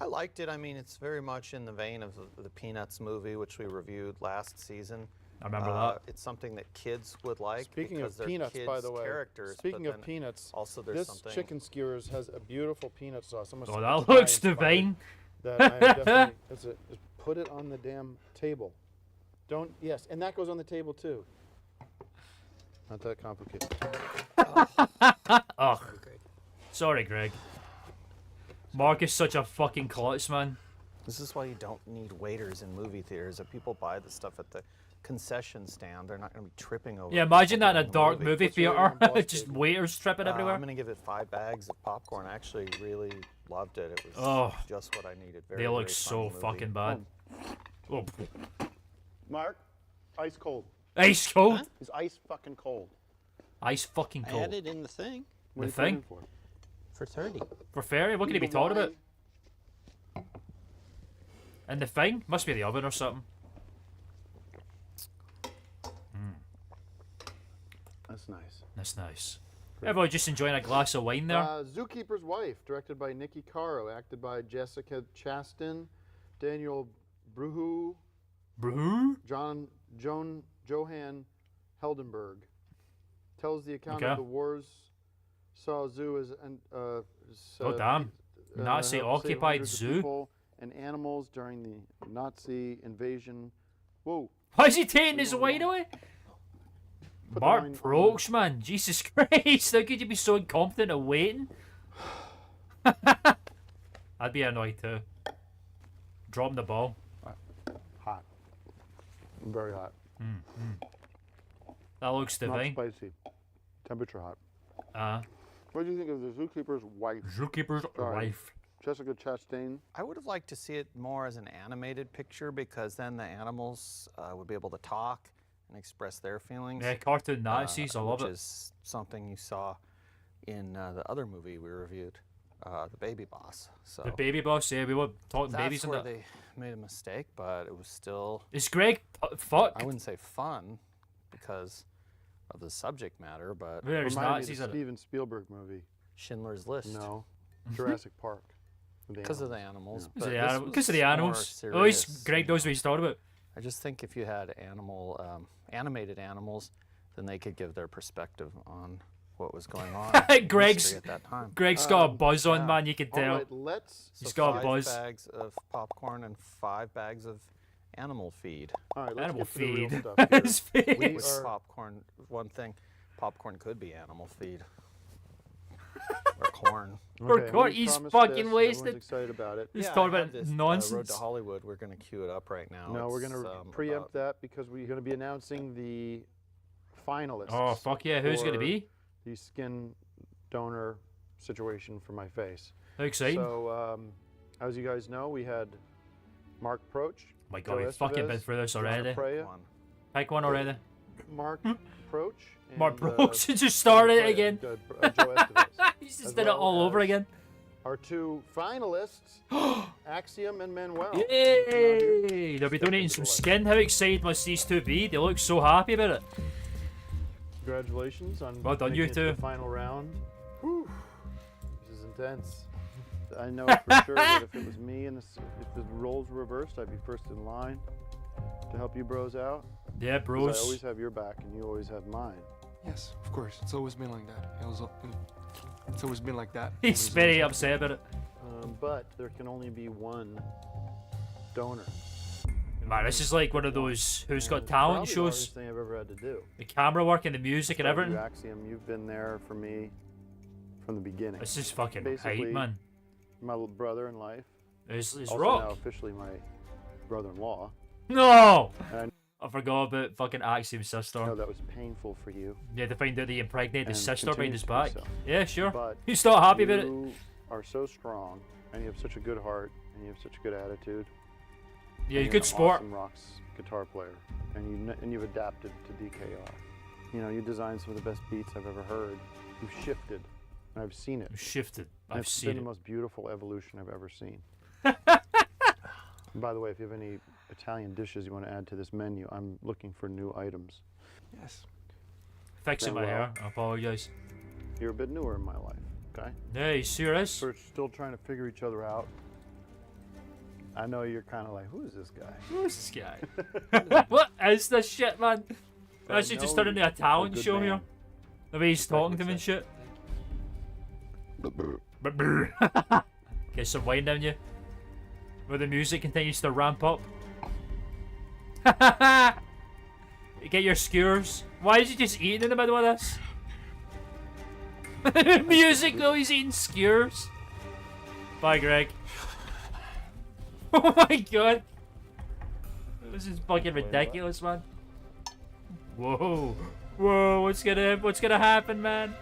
I liked it. I mean, it's very much in the vein of the Peanuts movie, which we reviewed last season. I remember that. It's something that kids would like. Speaking because of they're peanuts, by kids' the way. characters. Speaking but of then peanuts, also there's this something. chicken skewers has a beautiful peanut sauce. Almost Oh, like that looks Thai-inspired, divine. That I definitely, just put it on the damn table. Don't, yes, and that goes on the table too. Not that complicated. Ugh. Sorry, Greg. Mark is such a fucking klutz, man. This is why you don't need waiters in movie theaters. If people buy the stuff at the concession stand, they're not going to be tripping over. Yeah, imagine that in a during the dark movie What's your theater. rating on Boss Just Baby? waiters tripping everywhere. I'm going to give it 5 bags of popcorn. I actually really loved it. It was Oh. just what I needed. Very, They look very so funny movie. fucking bad. Oh. Mark, ice cold. Ice cold. He's ice fucking cold. Ice fucking I cold. had it in the thing What The are you putting thing? for? for 30. For fairy? What can he be The talking about? wine? And the thing? Must be the oven or something. That's nice. That's nice. Everyone just enjoying a glass of wine there. Zookeeper's Wife, directed by Nikki Caro, acted by Jessica Chastain, Daniel Bruhu, Brew? Johan Heldenberg. Tells the account Okay. of the wars saw zoo as an Oh, damn. Nazi occupied hundreds of zoo? people and animals during the Nazi invasion. Whoa. Why is he taking his wine away? Put the Mark wine on Prokes, man. Jesus Christ. How could you be so incompetent at waiting? I'd be annoyed too. Dropping the ball. Hot. Very hot. That looks Not divine. spicy. Temperature hot. Uh, What do you think of the Zookeeper's Wife? Zookeeper's Sorry. wife. Jessica Chastain. I would have liked to see it more as an animated picture because then the animals would be able to talk and express their feelings. Yeah, cartoon Nazis. I love which it. is something you saw in the other movie we reviewed, The Baby Boss. So The baby boss. Yeah, we were talking that's babies and where that. they made a mistake, but it was still, Is Greg fuck? I wouldn't say fun because of the subject matter, but There's Reminded me Nazis of in the it. Steven Spielberg movie. Schindler's List. No. Jurassic Park. with Because of the animals. animals. Because but of the, this anim- 'cause of the was more animals. Oh, he's, serious. Greg knows what he's talking about. I just think if you had animated animals, then they could give their perspective on what was going on in Greg's- history at that time. Greg's got a buzz on, yeah. man. You can All tell. right, let's. So He's got a 5 buzz. bags of popcorn and 5 bags of animal feed. All right, let's Animal get to the real feed. stuff here. His face. We With are- popcorn, one thing, popcorn could be animal feed. Or corn. Poor Okay, Court, we he's promised fucking this, and wasted. Everyone's excited about it. He's Yeah, talking I about have this, Road nonsense. to Hollywood. We're going to queue it up right now. No, we're It's, going to about- preempt that because we're going to be announcing the finalists. Oh, fuck yeah. Who's going to for be? The skin donor situation for my face. How exciting. So, as you guys know, we had Mark Proch. Oh my God, Joe we've fucking been Estevez, through this John already. Aprea, One. Pick one already. Mark Proch. And, Mark Brooks just started it Aprea, again. Joe Estevez. He's as just did it well all over as- again. Our 2 finalists, Axiom and Manuel. Yay! They'll be donating some Step into the skin. How excited must these two be? They look so happy about it. Congratulations on Well done, making you it to two. the final round. Whew. This is intense. I know for sure that if it was me and if the roles were reversed, I'd be first in line to help you bros out. Yeah, 'Cause bros. I always have your back and you always have mine. Yes, of course. It's always been like that. It's always been like that. He's very upset about it. But there can only be one donor. Man, this is like one of those Who's Got And Talent probably the shows. hardest thing I've ever had to do. The camera work and the music and Start you, everything. Axiom, you've been there for me from the beginning. This is fucking Basically, hype, man. My little brother in life. It's Also now rock. officially my brother-in-law. No! And I forgot about fucking Axiom's I know sister. that was painful for you. Yeah, to find out that he impregnated his And sister behind his continues back. to be so. Yeah, sure. But He's not happy about it. you are so strong, and you have such a good heart, and you have such a good attitude. Yeah, and you're you're good an sport. Awesome rocks guitar player, and you've adapted to DKR. You know, you designed some of the best beats I've ever heard. You've shifted, and I've seen it. I've shifted. And I've it's seen been it. the most beautiful evolution I've ever seen. And by the way, if you have any Italian dishes you want to add to this menu, I'm looking for new items. Yes. Fixing my Well. hair. I apologize. You're a bit newer in my life, okay? Yeah, you serious? We're still trying to figure each other out. I know you're kind of like, who is this guy? Who's this guy? What is this shit, man? But I Actually, just know turned into you're a talent good show man. here. The way he's talking to me and shit. Get some wine down you. Where the music continues to ramp up. Get your skewers. Why is he just eating in the middle of this? Music though, he's eating skewers. Bye, Greg. Oh my god. This is fucking ridiculous, man. Whoa. Whoa, what's gonna happen, man?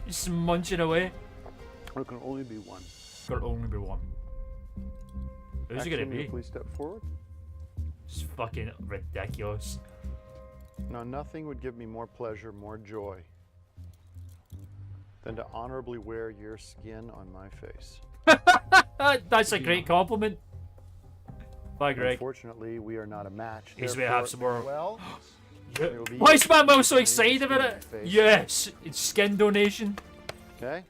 Just munching away. There can only be one. Could only be one. Who's it gonna Actually, be? please step forward. It's fucking ridiculous. Now, nothing would give me more pleasure, more joy, than to honorably wear your skin on my face. That's a great compliment. Bye, Greg. Unfortunately, we are not a match. Yes, we have Therefore, some more. Well, Yeah. it'll be Why is Manuel so your excited skin about on it? your face. Yes, it's skin donation. Okay.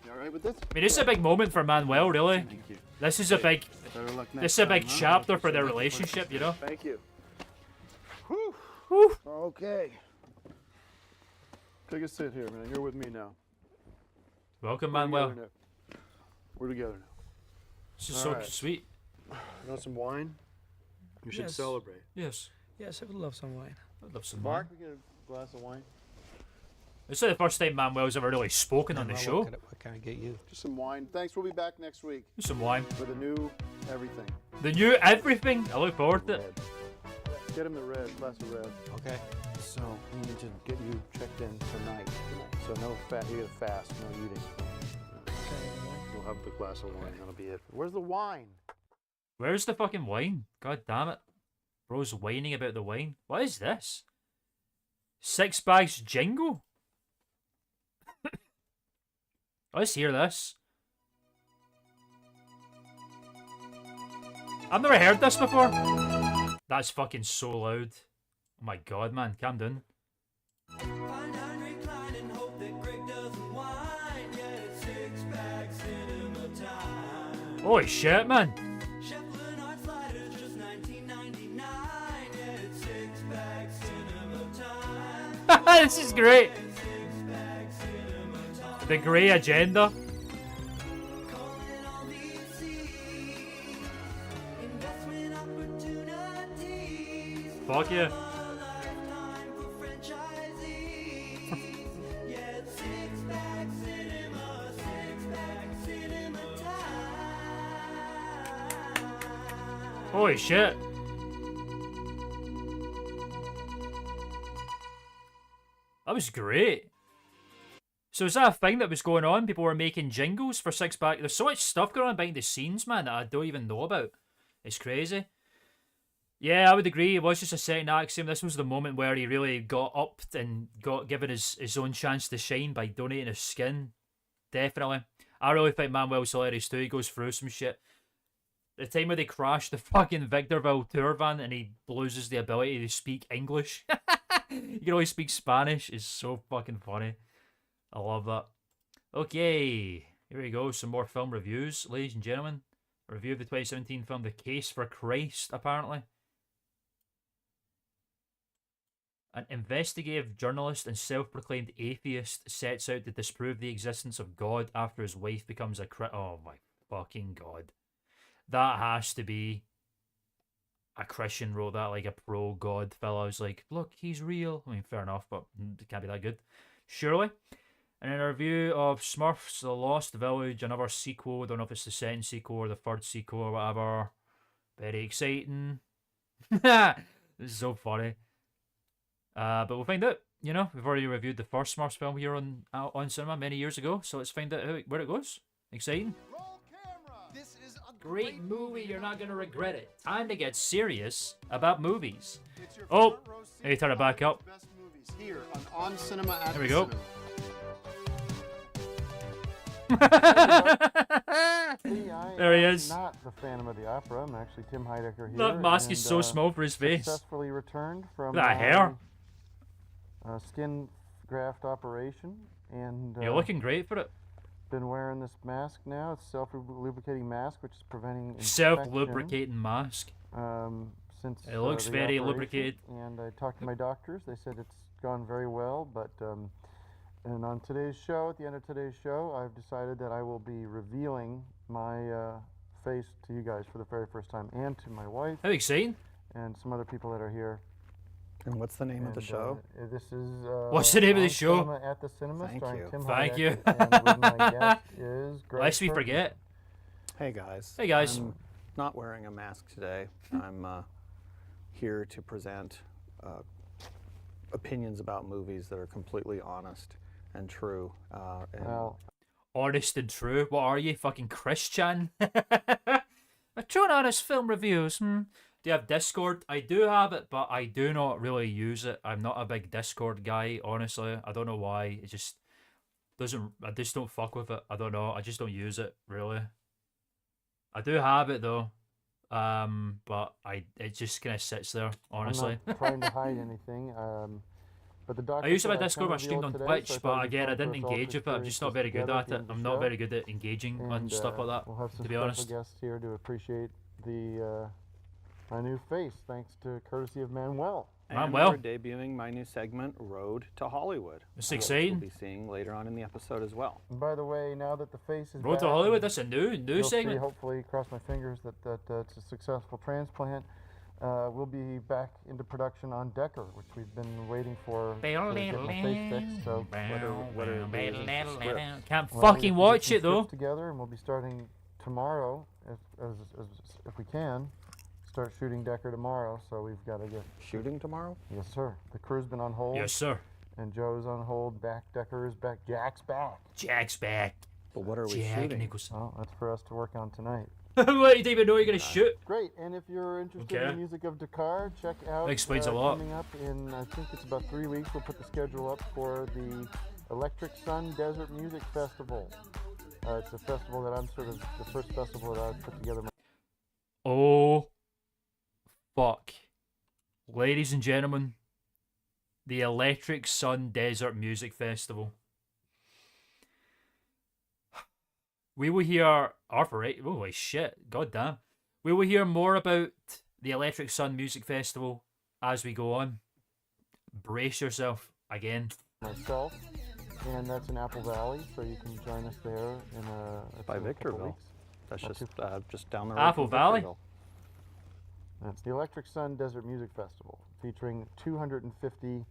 You all right with this? I mean, this is a big moment for Manuel, really. Thank you. This is a big, Better luck next this is a big time, huh? chapter for their relationship, you know. Thank you. Whew. Whew. Okay. Take a sit here, man. You're with me now. Welcome, We're Manuel. together now. We're together now. This is so Alright. sweet. You want some wine? You should Yes. celebrate. Yes, Yes, I would love some wine. I'd love some Mark, wine. we get a glass of wine? This is the first time Manuel's ever really spoken on the Well, show. What can I get you? Just some wine. Thanks. We'll be back next week Some wine. with a new everything. The new everything. I look forward to it. Red. Get him the red, glass of red. Okay. So we need to get you checked in tonight. So no fat. You get a fast, no eating. We'll have the glass of wine. That'll be it. Where's the wine? Where's the fucking wine? God damn it. Bro's whining about the wine. What is this? 6 bags jingle? Let's hear this. I've never heard this before. That's fucking so loud. Oh my god, man. Calm down. Holy shit, man. This is great. The grey agenda. Fuck yeah. Holy shit. That was great. So is that a thing that was going on? People were making jingles for Six Pack. There's so much stuff going on behind the scenes, man, that I don't even know about. It's crazy. Yeah, I would agree. It was just a second axiom. This was the moment where he really got upped and got given his own chance to shine by donating his skin. Definitely. I really think Manuel's hilarious too. He goes through some shit. The time where they crashed the fucking Victorville tour van and he loses the ability to speak English. He can only speak Spanish is so fucking funny. I love that. Okay, here we go. Some more film reviews, ladies and gentlemen. A review of the 2017 film The Case for Christ, apparently. An investigative journalist and self-proclaimed atheist sets out to disprove the existence of God after his wife becomes a oh my fucking god. That has to be a Christian wrote that, like a pro-God fella. I was like, look, he's real. I mean, fair enough, but it can't be that good. Surely. And in a review of Smurfs The Lost Village, another sequel. I don't know if it's the second sequel or the third sequel or whatever. Very exciting. This is so funny. But we'll find out. You know, we've already reviewed the first Smurfs film here on cinema many years ago, so let's find out where it goes. Exciting. Roll camera. This is a Great movie, you're not gonna regret it. Time to get serious about movies. It's your Oh, front row seat hey, turn it to back up. Hollywood's Best movies here on Cinema at There we the go. There he is. Not the Phantom of the Opera. I'm actually Tim Heidecker here. That mask is and, so small for his face. Successfully returned from That hair. skin graft operation, and You're looking great for it. been wearing this mask now. It's self-lubricating mask, which is preventing infection, Self-lubricating mask. Since It looks the very operation. lubricated. And I talked to my doctors. They said it's gone very well, but and on today's show, at the end of today's show, I've decided that I will be revealing my face to you guys for the very first time, and to my wife How exciting. and some other people that are here. And what's the name of the And, show? This is What's the name of the On show? Cinema at the Cinema, Thank starring you. Tim Thank you. Heidecker, and with my guest is Greg Lest we Perkins. forget. Hey guys. Hey, guys. I'm not wearing a mask today. I'm here to present opinions about movies that are completely honest and true. And Well, Honest and true. What are you, fucking Christian? A true and honest film reviews. Do you have Discord? I do have it, but I do not really use it. I'm not a big Discord guy, honestly. I don't know why. It just doesn't. I just don't fuck with it. I don't know. I just don't use it really. I do have it though, but it just kind of sits there. Honestly. I'm not trying to hide anything. But the I used to have doctor a Discord, I streamed on Twitch, but again, I didn't engage with it. I'm just not very good at it. I'm not very good at engaging on stuff like that, We'll have some to be special honest. guests here to appreciate the my new face, thanks to courtesy of Manuel. and well. we're debuting my new segment, Road to Hollywood. It's which exciting. We'll be seeing later on in the episode as well. And by the way, now that the face is Road to back, Hollywood, that's a new you'll segment. see, hopefully, cross my fingers, that it's a successful transplant. We'll be back into production on Decker, which we've been waiting for to get my face fixed. So what are the reasons for scripts? Can't well, fucking we watch get it some though. scripts together, and we'll be starting tomorrow, if we can. Start shooting Decker tomorrow, so we've got to get. Shooting tomorrow? Yes, sir. The crew's been on hold. Yes, sir. And Joe's on hold. Decker is back. Jack's back. Jack's back. But what are we Jack shooting? Nicholson. Well, that's for us to work on tonight. What, you don't even know you're gonna shoot? Great, and if you're interested in Okay. the music of Dakar, check out. That explains a lot. Coming up in, I think it's about 3 weeks, we'll put the schedule up for the Electric Sun Desert Music Festival. It's a festival that I'm sort of the first festival that I've put together. Oh, fuck. Ladies and gentlemen, the Electric Sun Desert Music Festival. We will hear holy shit, god damn. We will hear more about the Electric Sun Music Festival as we go on. Brace yourself again. Myself, and that's in Apple Valley, so you can join us there in By a couple Victorville. weeks. That's Not just down the road. Apple from Valley? Victorville. That's the Electric Sun Desert Music Festival, featuring 250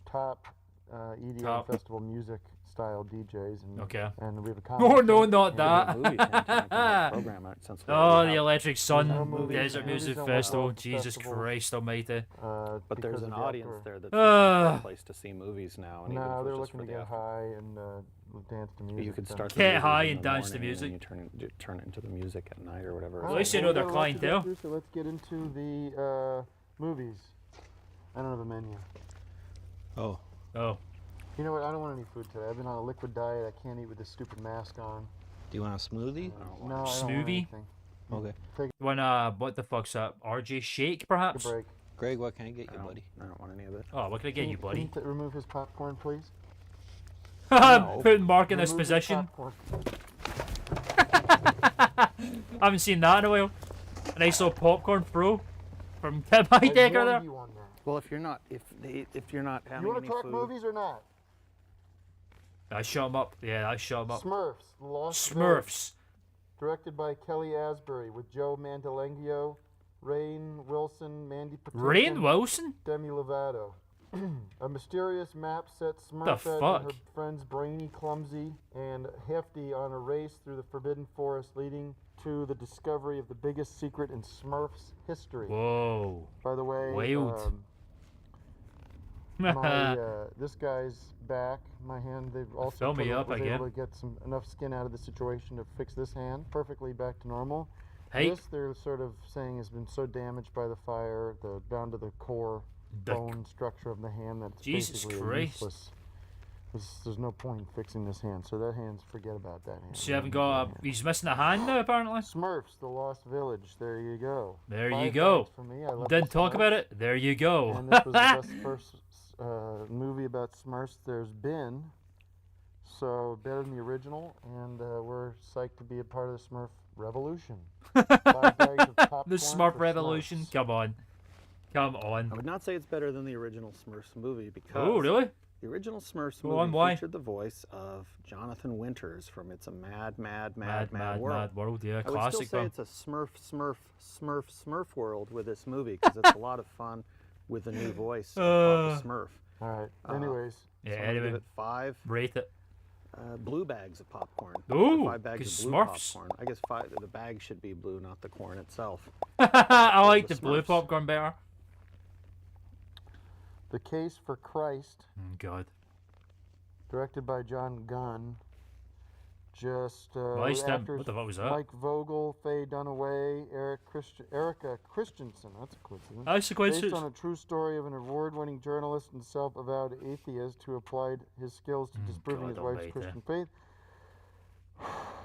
top EDM Top. festival music style DJs, and Okay. and we have a Oh comedy no, tent, not and that. Movie tent and I can program it since we Oh, already the have- Electric Sun no movies, Desert movies Music don't work Festival. well at the Jesus festivals. Christ almighty. But because there's of an the audience outdoor. there that's Ah. looking for a place to see movies now. And even No, if they're it's just looking for to the get high and dance to music. You could so- start the Get movies high in and the dance to morning, music. And then you turn it into the music at night or whatever. All At least right, you well, know we their got a lot to get clientele. through, so let's get into the movies. I don't have a menu. Oh, Oh. You know what? I don't want any food today. I've been on a liquid diet. I can't eat with this stupid mask on. do you want a smoothie? No, I don't want Smoothie? anything. Okay. Take When what the fuck's that? RJ Shake a perhaps? break. Greg, what can I get you, buddy? I don't want any of it. Oh, what can I get you, buddy? Can you remove his popcorn, please? Putting Mark in this Remove his position. popcorn. I haven't seen that in a while. A nice little popcorn throw from Tim I Heidecker warned there. you on that. Well, if you're not having You want any to talk food, movies or not? I shut him up. Yeah, I shut him up. Smurfs, The Lost Village, Smurfs. directed by Kelly Asbury, with Joe Mantelengio, Rainn Wilson, Mandy Patinkin, Rainn Wilson? Demi Lovato. A mysterious map sets The Smurfette and fuck? her friends Brainy, Clumsy, and Hefty on a race through the Forbidden Forest, leading to the discovery of the biggest secret in Smurfs history. Whoa. By the way, Wild. this guy's back. My hand. They've also Fill me up was again. able to get enough skin out of the situation to fix this hand perfectly back to normal. Hey. This they're sort of saying has been so damaged by the fire, down to the core The- bone structure of the hand that it's Jesus basically Christ. a useless There's no point in fixing this hand. So that hand's, forget about that hand. So you haven't got he's missing a hand now, apparently. Smurfs, The Lost Village. There you go. There you 5 go. bags for me. I love the Didn't talk about Smurfs. it. There you go. And this was the best first movie about Smurfs there's been. So better than the original, and we're psyched to be a part of the Smurf revolution. 5 bags of popcorn The Smurf for Revolution. Smurfs. Come on. Come on. I would not say it's better than the original Smurfs movie because Oh, really? the original Smurfs Go on, movie why? featured the voice of Jonathan Winters from It's a Mad, Mad, Mad, Mad, mad, World. mad world. Yeah, I would classic. still say though. it's a Smurf world with this movie because it's a lot of fun with the new voice of Papa Smurf. All right. Anyways, Yeah, So I'm gonna anyway. give it 5 Rate it. blue bags of popcorn. Ooh, 5 bags 'cause of blue Smurfs. popcorn. I guess the bag should be blue, not the corn itself. I like the the blue Smurfs. popcorn better. The Case for Christ, Oh, God. directed by John Gunn. Just Nice with time. actors What the fuck was that? Mike Vogel, Faye Dunaway, Erica Christensen. That's a coincidence. That's the Based question. on a true story of an award-winning journalist and self-avowed atheist who applied his skills to disproving God his wife's almighty. Christian faith.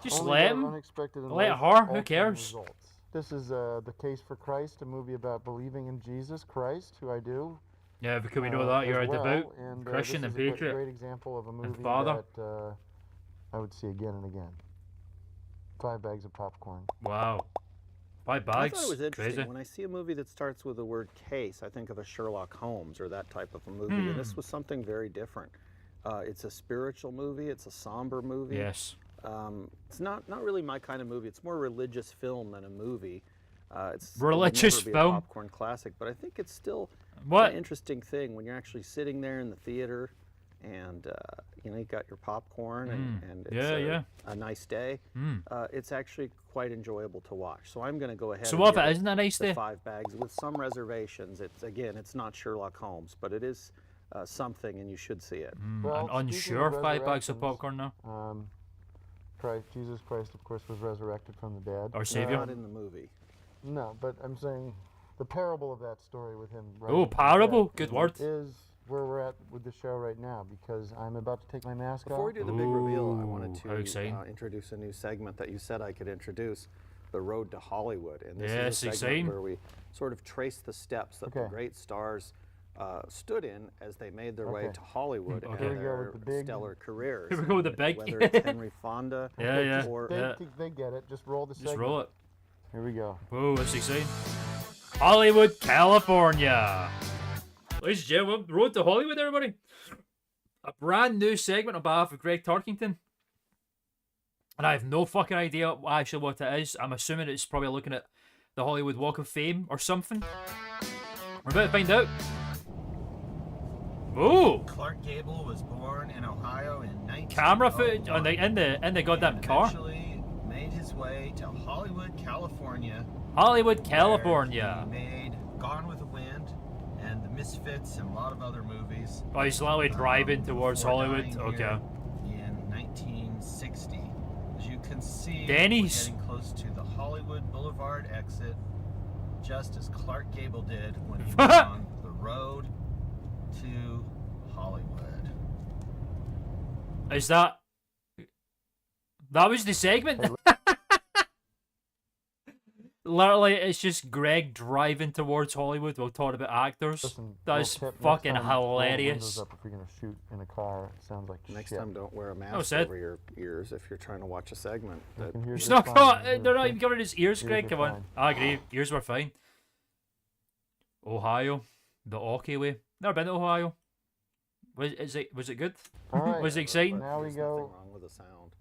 Just Only let got him. unexpected and Let her. Who life-altering cares? results. This is The Case for Christ, a movie about believing in Jesus Christ, who I do. Yeah, because we know that you're a as well, devout and, Christian this and is a patriot. great example of a movie father. that I would see again and again. 5 bags of popcorn. Wow. 5 I bags. thought it was interesting. Crazy. When I see a movie that starts with the word case, I think of a Sherlock Holmes or that type of a movie. And this was something very different. It's a spiritual movie. It's a somber movie. Yes. It's not really my kind of movie. It's more a religious film than a movie. It's Religious it'll never be film? a popcorn classic, but I think it's still What? an interesting thing when you're actually sitting there in the theater, and you got your popcorn, and it's Yeah, a nice day. It's actually quite enjoyable to watch. So I'm going to go ahead. So and what if give it it isn't a nice the day? 5 bags with some reservations. It's not Sherlock Holmes, but it is something, and you should see it. Well, I'm speaking unsure. of 5 bags of resurrections, popcorn now. Jesus Christ, of course, was resurrected from the dead. Our savior. Not in the movie. No, but I'm saying the parable of that story with him. Oh, rising from the parable. dead Good word. Is where we're at with the show right now because I'm about to take my mask Before we off. do the big reveal, I Ooh, wanted how exciting. to introduce a new segment that you said I could introduce, The Road to Hollywood. And this Yes, is a segment exciting. where we sort of trace the steps that the Okay. great stars stood in as they made their way Okay. to Hollywood Okay. and Here we go their with the big- stellar careers. Here we go with the big. Whether it's Henry Fonda Yeah, yeah. or They get it. Just roll the Just segment. roll it. Here we go. Whoa, that's exciting. Hollywood, California. Ladies and gentlemen, Road to Hollywood, everybody. A brand new segment on behalf of Greg Torkington. And I have no fucking idea actually what it is. I'm assuming it's probably looking at the Hollywood Walk of Fame or something. We're about to find out. Ooh, Clark Gable was born in Ohio in 1901. camera footage on in the goddamn and car. Eventually made his way to Hollywood, California. Hollywood, where California. He made Gone with the Wind and The Misfits and a lot of other movies. Oh, he's literally driving towards before Hollywood. dying Okay. here In 1960. As you can see, Denny's. we're getting close to the Hollywood Boulevard exit, just as Clark Gable did when he was on the road to Hollywood. Is that was the segment? Literally, it's just Greg driving towards Hollywood. We'll talk about actors. Listen, That's little tip, next fucking time, roll the windows hilarious. up if you're gonna shoot in a car. It sounds like next shit. time don't wear a mask said. over your ears if you're trying to watch a segment. You That can hear It's just not fine. caught. You're They're not okay. even covering his ears, Ears Greg. are Come on. fine. I agree. Ears were fine. Ohio, the Okie way. Never been to Ohio. Was it good? All right. Was it exciting? Now we there's go. nothing wrong with the sound.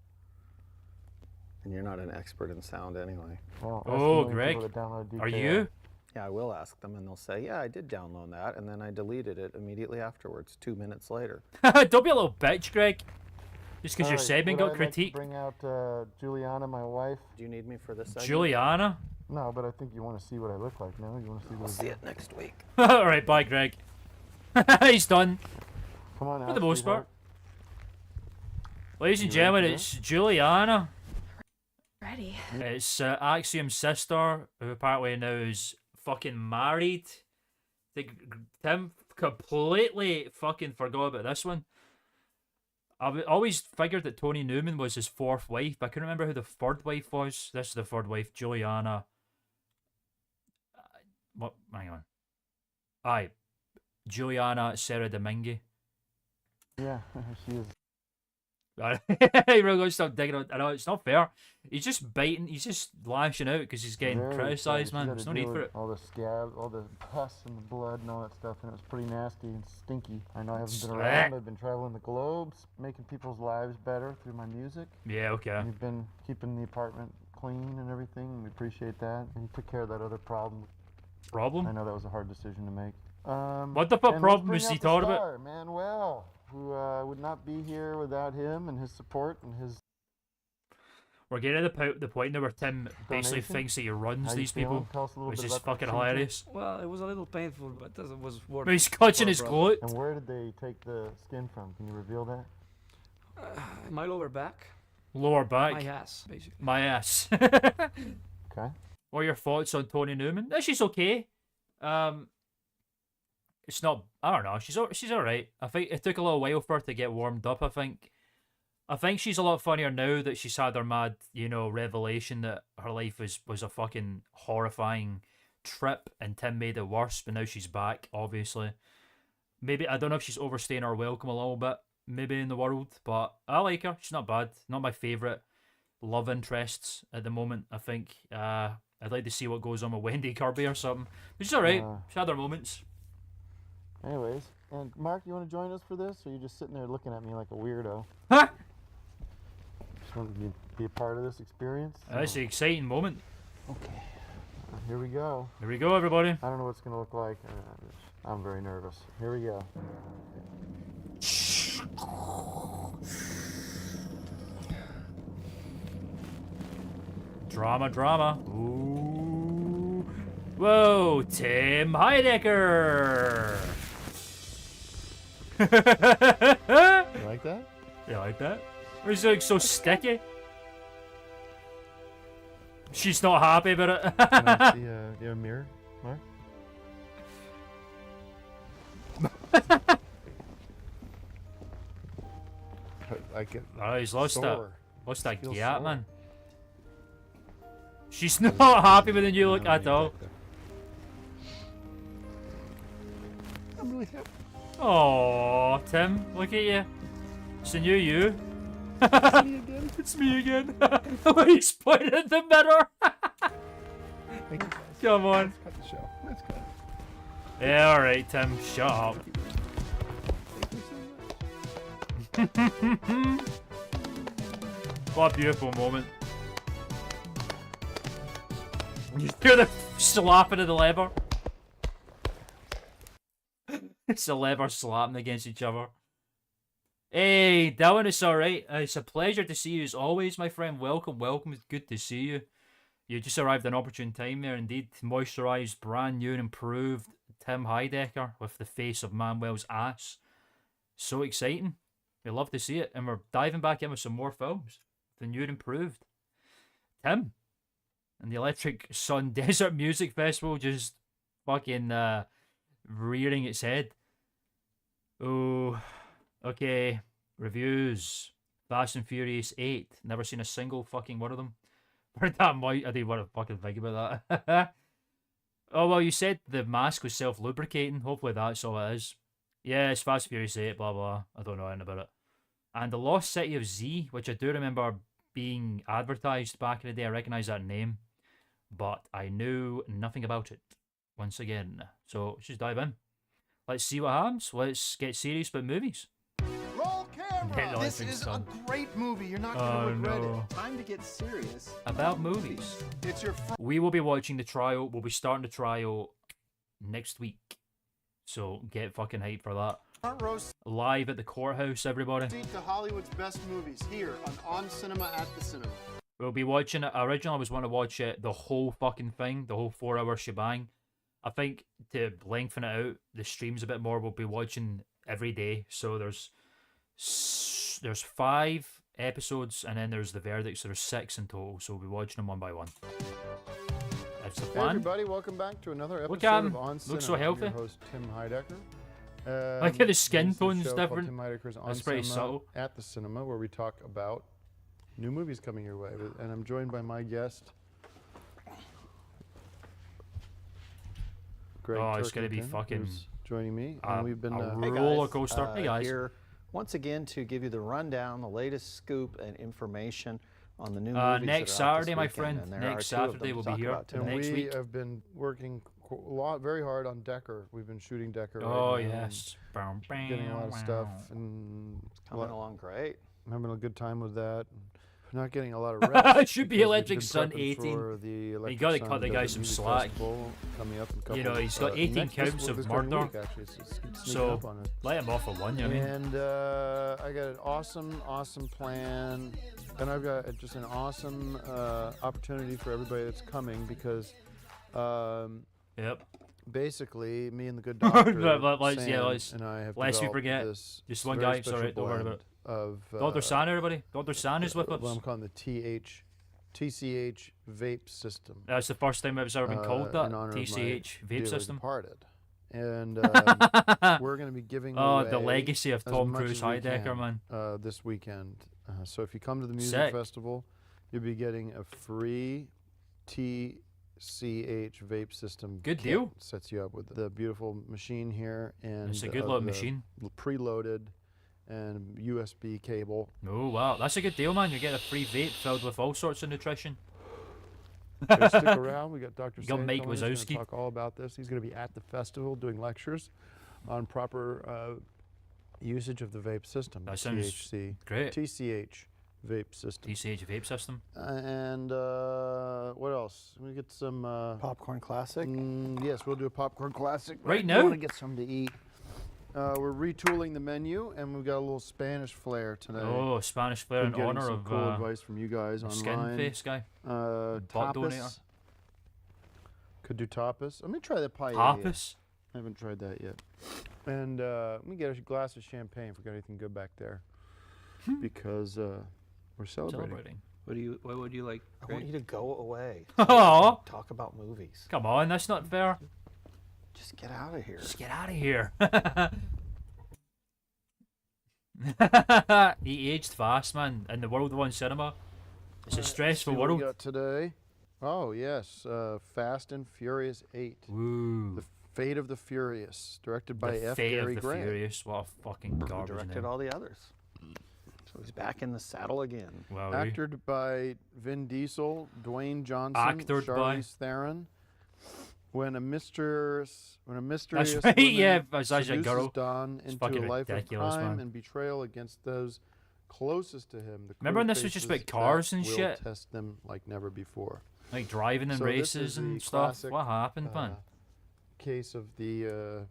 And you're not an expert in sound anyway. Well, ask Oh, a million Greg, people to download Are DKR. you? Yeah, I will ask them, and they'll say, "Yeah, I did download that," and then I deleted it immediately afterwards, 2 minutes later. Don't be a little bitch, Greg. Just because All your right, segment would got I like to critiqued. bring out Juliana, my wife. Do you need me for this segment? Juliana. No, but I think you want to see what I look like now. You want to see We'll what I see do? it next week. All right, bye, Greg. He's done. Come on, For the most part. sweetheart. Ladies and You gentlemen, ready for it's Juliana. Ready. It's Axiom's sister, who apparently now is fucking married. Tim completely fucking forgot about this one. always figured that Tony Newman was his fourth wife, but I couldn't remember who the third wife was. This is the third wife, Juliana. What? Hang on. Aye, Juliana Serra Domingue. Yeah, she is. He really got to stop digging out. I know it's not fair. He's just biting. He's just lashing out because he's getting Very criticised, sad. She man. had There's to no need deal for with it. all the scab, all the pus and the blood and all that stuff, and it was pretty nasty and stinky. I know I haven't been around. I've been traveling the globe, making people's lives better through my music. Yeah, okay. You've been keeping the apartment clean and everything, and we appreciate that. And you took care of that other problem. I Problem? know that was a hard decision to make. What the fuck and problem let's was bring he out the talking about? star, Manuel, who would not be here without him and his support and his. We're getting to the point now where Tim basically Donation? thinks that he runs How you these feeling? people, Tell us a little which bit is about that fucking procedure. hilarious. Well, it was a little painful, but it was worth But he's it clutching for a his brother. glute. And where did they take the skin from? Can you reveal that? My lower back, Lower back. my ass, basically. My ass. Okay. What are your thoughts on Tony Newman? She's okay. It's not. I don't know. She's all right. I think it took a little while for her to get warmed up. I think she's a lot funnier now that she's had her mad, revelation that her life was a fucking horrifying trip, and Tim made it worse. But now she's back, obviously. Maybe I don't know if she's overstaying her welcome a little bit, maybe in the world, but I like her. She's not bad. Not my favorite love interests at the moment. I think I'd like to see what goes on with Wendy Kirby or something. But she's all right. She's had her moments. Anyways, and Mark, you want to join us for this, or are you just sitting there looking at me like a weirdo? Huh? Just want to be a part of this experience. That's an exciting moment. Okay. Here we go. Here we go, everybody. I don't know what it's going to look like. I'm very nervous. Here we go. Drama. Ooh. Whoa, Tim Heidecker. You like that? You like that? He's like so sticky. She's not happy about it. Can I see a mirror, Mark? I get Oh, he's lost sore. that Feels gap, sore. man. She's not happy with the new look No, at you all. got that. I'm really happy. Oh, Tim, look at you. It's the new you. It's me again. It's me again. He's pointing at the mirror. Thank you guys. Come on. Let's cut the show. Let's cut it. Yeah, alright, Tim. Shut up. Thank you so much. What a beautiful moment. You hear the slapping of the lever? It's the lever slapping against each other. Hey, Dylan, it's alright. It's a pleasure to see you as always, my friend. Welcome. It's good to see you. You just arrived at an opportune time there, indeed. Moisturised, brand new and improved Tim Heidecker with the face of Manuel's ass. So exciting. We love to see it. And we're diving back in with some more films. The new and improved. Tim. And the Electric Sun Desert Music Festival just fucking rearing its head. Oh, okay. Reviews. Fast and Furious 8. Never seen a single fucking one of them. Heard that might. I didn't want to fucking think about that. Oh, well, you said the mask was self-lubricating. Hopefully that's all it is. Yeah, it's Fast and Furious 8, blah, blah. I don't know anything about it. And The Lost City of Z, which I do remember being advertised back in the day. I recognise that name. But I knew nothing about it. Once again. So, let's just dive in. Let's see what happens. Let's get serious about movies. Roll camera. No, This I think is so. a great movie. You're not going Oh, to regret no. it. Time to get serious About movies. It's your We will be watching the trial. We'll be starting the trial next week. So get fucking hyped for that. front row Live at the courthouse, everybody. seat to Hollywood's best movies here on Cinema at the Cinema. We'll be watching it. Originally, I was wanting to watch it, the whole fucking thing, the whole 4-hour shebang. I think to lengthen it out, the streams a bit more, we'll be watching every day. So there's 5 episodes, and then there's the verdict. So there's 6 in total. So we'll be watching them one by one. That's the Hey plan. everybody, welcome back to another Look episode at of him. On Looks Cinema. so I'm healthy. your host Tim Heidecker. Like how the skin this is a tone's show called different. Tim Heidecker's On That's pretty Cinema subtle. at the cinema, where we talk about new movies coming your way. And I'm joined by my guest, Greg Oh, it's gonna be Turkington, fucking who's joining me. And we've been Hey roller guys, coaster. Hey guys. Here once again to give you the rundown, the latest scoop and information on the new movies Next that are out this Saturday, my weekend, friend. and there Next are two of Saturday them to we'll be talk here. about today. and next we week. have been working very hard on Decker. We've been shooting Decker Oh right now. yes. Bam, and getting a lot of bam, stuff wow. and Coming along great. I'm having a good time with that. Not getting a lot of rest. It should be because we've Electric been Sun prepping 18. for the Electric gotta Sun cut the guy Desert some Music slack. Festival coming up in a couple, You know, he's got 18 next- counts of this coming murder. week, actually. It's sneaking So up on us. let him off for one, you know what I mean? And I got an awesome plan. And I've got just an awesome opportunity for everybody that's coming because Yep. basically me and the good doctor Let's- Sam, yeah, let's- and I have lest we developed forget, this just one very guy, sorry, special don't worry about blend of Dr. San, everybody. Dr. San is with well, I'm us. calling the TCH vape system. That's the first time I've ever been called that. in honor of my TCH vape dearly system. departed. And we're going to be giving Oh, away the legacy of as Tom much Cruise as we Heidecker, can, man. this weekend. So if you come to the music Sick. festival, you'll be getting a free TCH vape system. Good kit. deal. Sets you up with the beautiful machine here and It's a good the little machine. preloaded and USB cable. Oh wow, that's a good deal, man. You get a free vape filled with all sorts of nutrition. So stick around. We got Dr. You got Sand Mike coming in. He's Wazowski. gonna talk all about this. He's going to be at the festival doing lectures on proper usage of the vape system. That sounds THC, great. TCH vape system. TCH vape system. And what else? We get some Popcorn classic. yes, we'll do a popcorn classic. Right I now? want to get some to eat. We're retooling the menu, and we've got a little Spanish flair today. Oh, Spanish flair Been in getting honor some of cool advice from you guys skin online. face guy. Tapas. donator. Could do tapas. Let me try the paella. Tapas. I haven't tried that yet. And let me get a glass of champagne if we got anything good back there, because we're celebrating. What would you like? I want you to go away. Oh, Talk about movies. come on, that's not fair. Just get out of here. Just get out of here. He aged fast, man. In the World One cinema, it's a stressful See what we world. got today? Oh yes, Fast and Furious 8. Woo. The Fate of the Furious, directed by The F. Fate Gary of the Grant. Furious. What a fucking He garbage directed name. all the others. So he's back in the saddle again. Wow. Acted by Vin Diesel, Dwayne Johnson, Acted by- Charlize Theron. When a mysterious That's right, woman yeah, as a seduces girl. Don It's into fucking a life ridiculous, of crime man. and betrayal against those closest to him. The Remember crew when this was just faces about cars that and will shit? Test them like never before. Like driving in So this races is and the stuff. classic, What happened, man? Case of the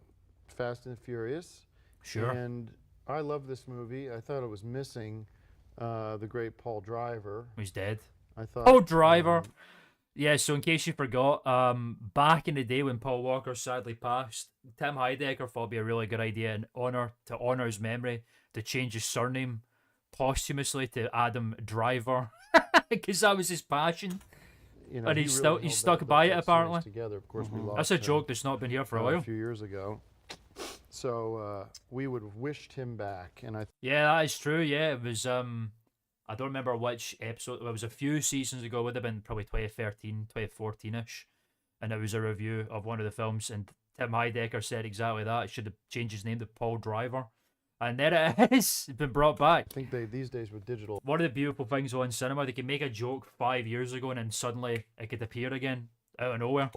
Fast and Furious. Sure. And I love this movie. I thought it was missing the great Paul Driver. He's dead. I thought. Paul Driver. Yeah, so in case you forgot, back in the day when Paul Walker sadly passed, Tim Heidecker thought it'd be a really good idea to honor his memory, to change his surname posthumously to Adam Driver, because that was his passion. You know, And he he's really he's held stuck that by it series apparently. Together. Of course, we lost That's a him, joke that's not been here for a while. a few years ago. So we would have wished him back, and I Yeah, that is true. Yeah, it was. I don't remember which episode. It was a few seasons ago. It would have been probably 2013, 2014-ish, and it was a review of one of the films. And Tim Heidecker said exactly that. It should have changed his name to Paul Driver, and there it is. It's been brought back. think these days with digital. One of the beautiful things on cinema, they can make a joke 5 years ago, and then suddenly it could appear again out of nowhere.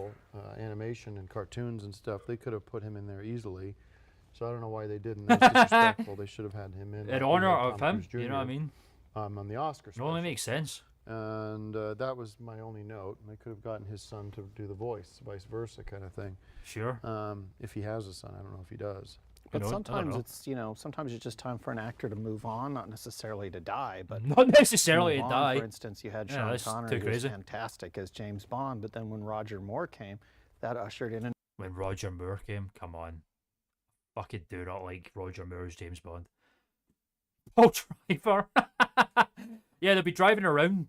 Animation and cartoons and stuff, they could have put him in there easily. So I don't know why they didn't. That was disrespectful. They should have had him in. In like we honor had of Tom him, Cruise you know what I Jr., mean? On the Oscar It only special. makes sense. And that was my only note. They could have gotten his son to do the voice, vice versa kind of thing. Sure. If he has a son, I don't know if he does. But I don't sometimes know. it's, sometimes it's just time for an actor to move on, not necessarily to die, but Not necessarily move a on. die. For instance, you had Yeah, Sean that's Connery, too who was crazy. fantastic as James Bond, but then when Roger Moore came, that ushered in When Roger Moore came, come on. Fucking do not like Roger Moore's James Bond. Paul Driver. Yeah, they'll be driving around,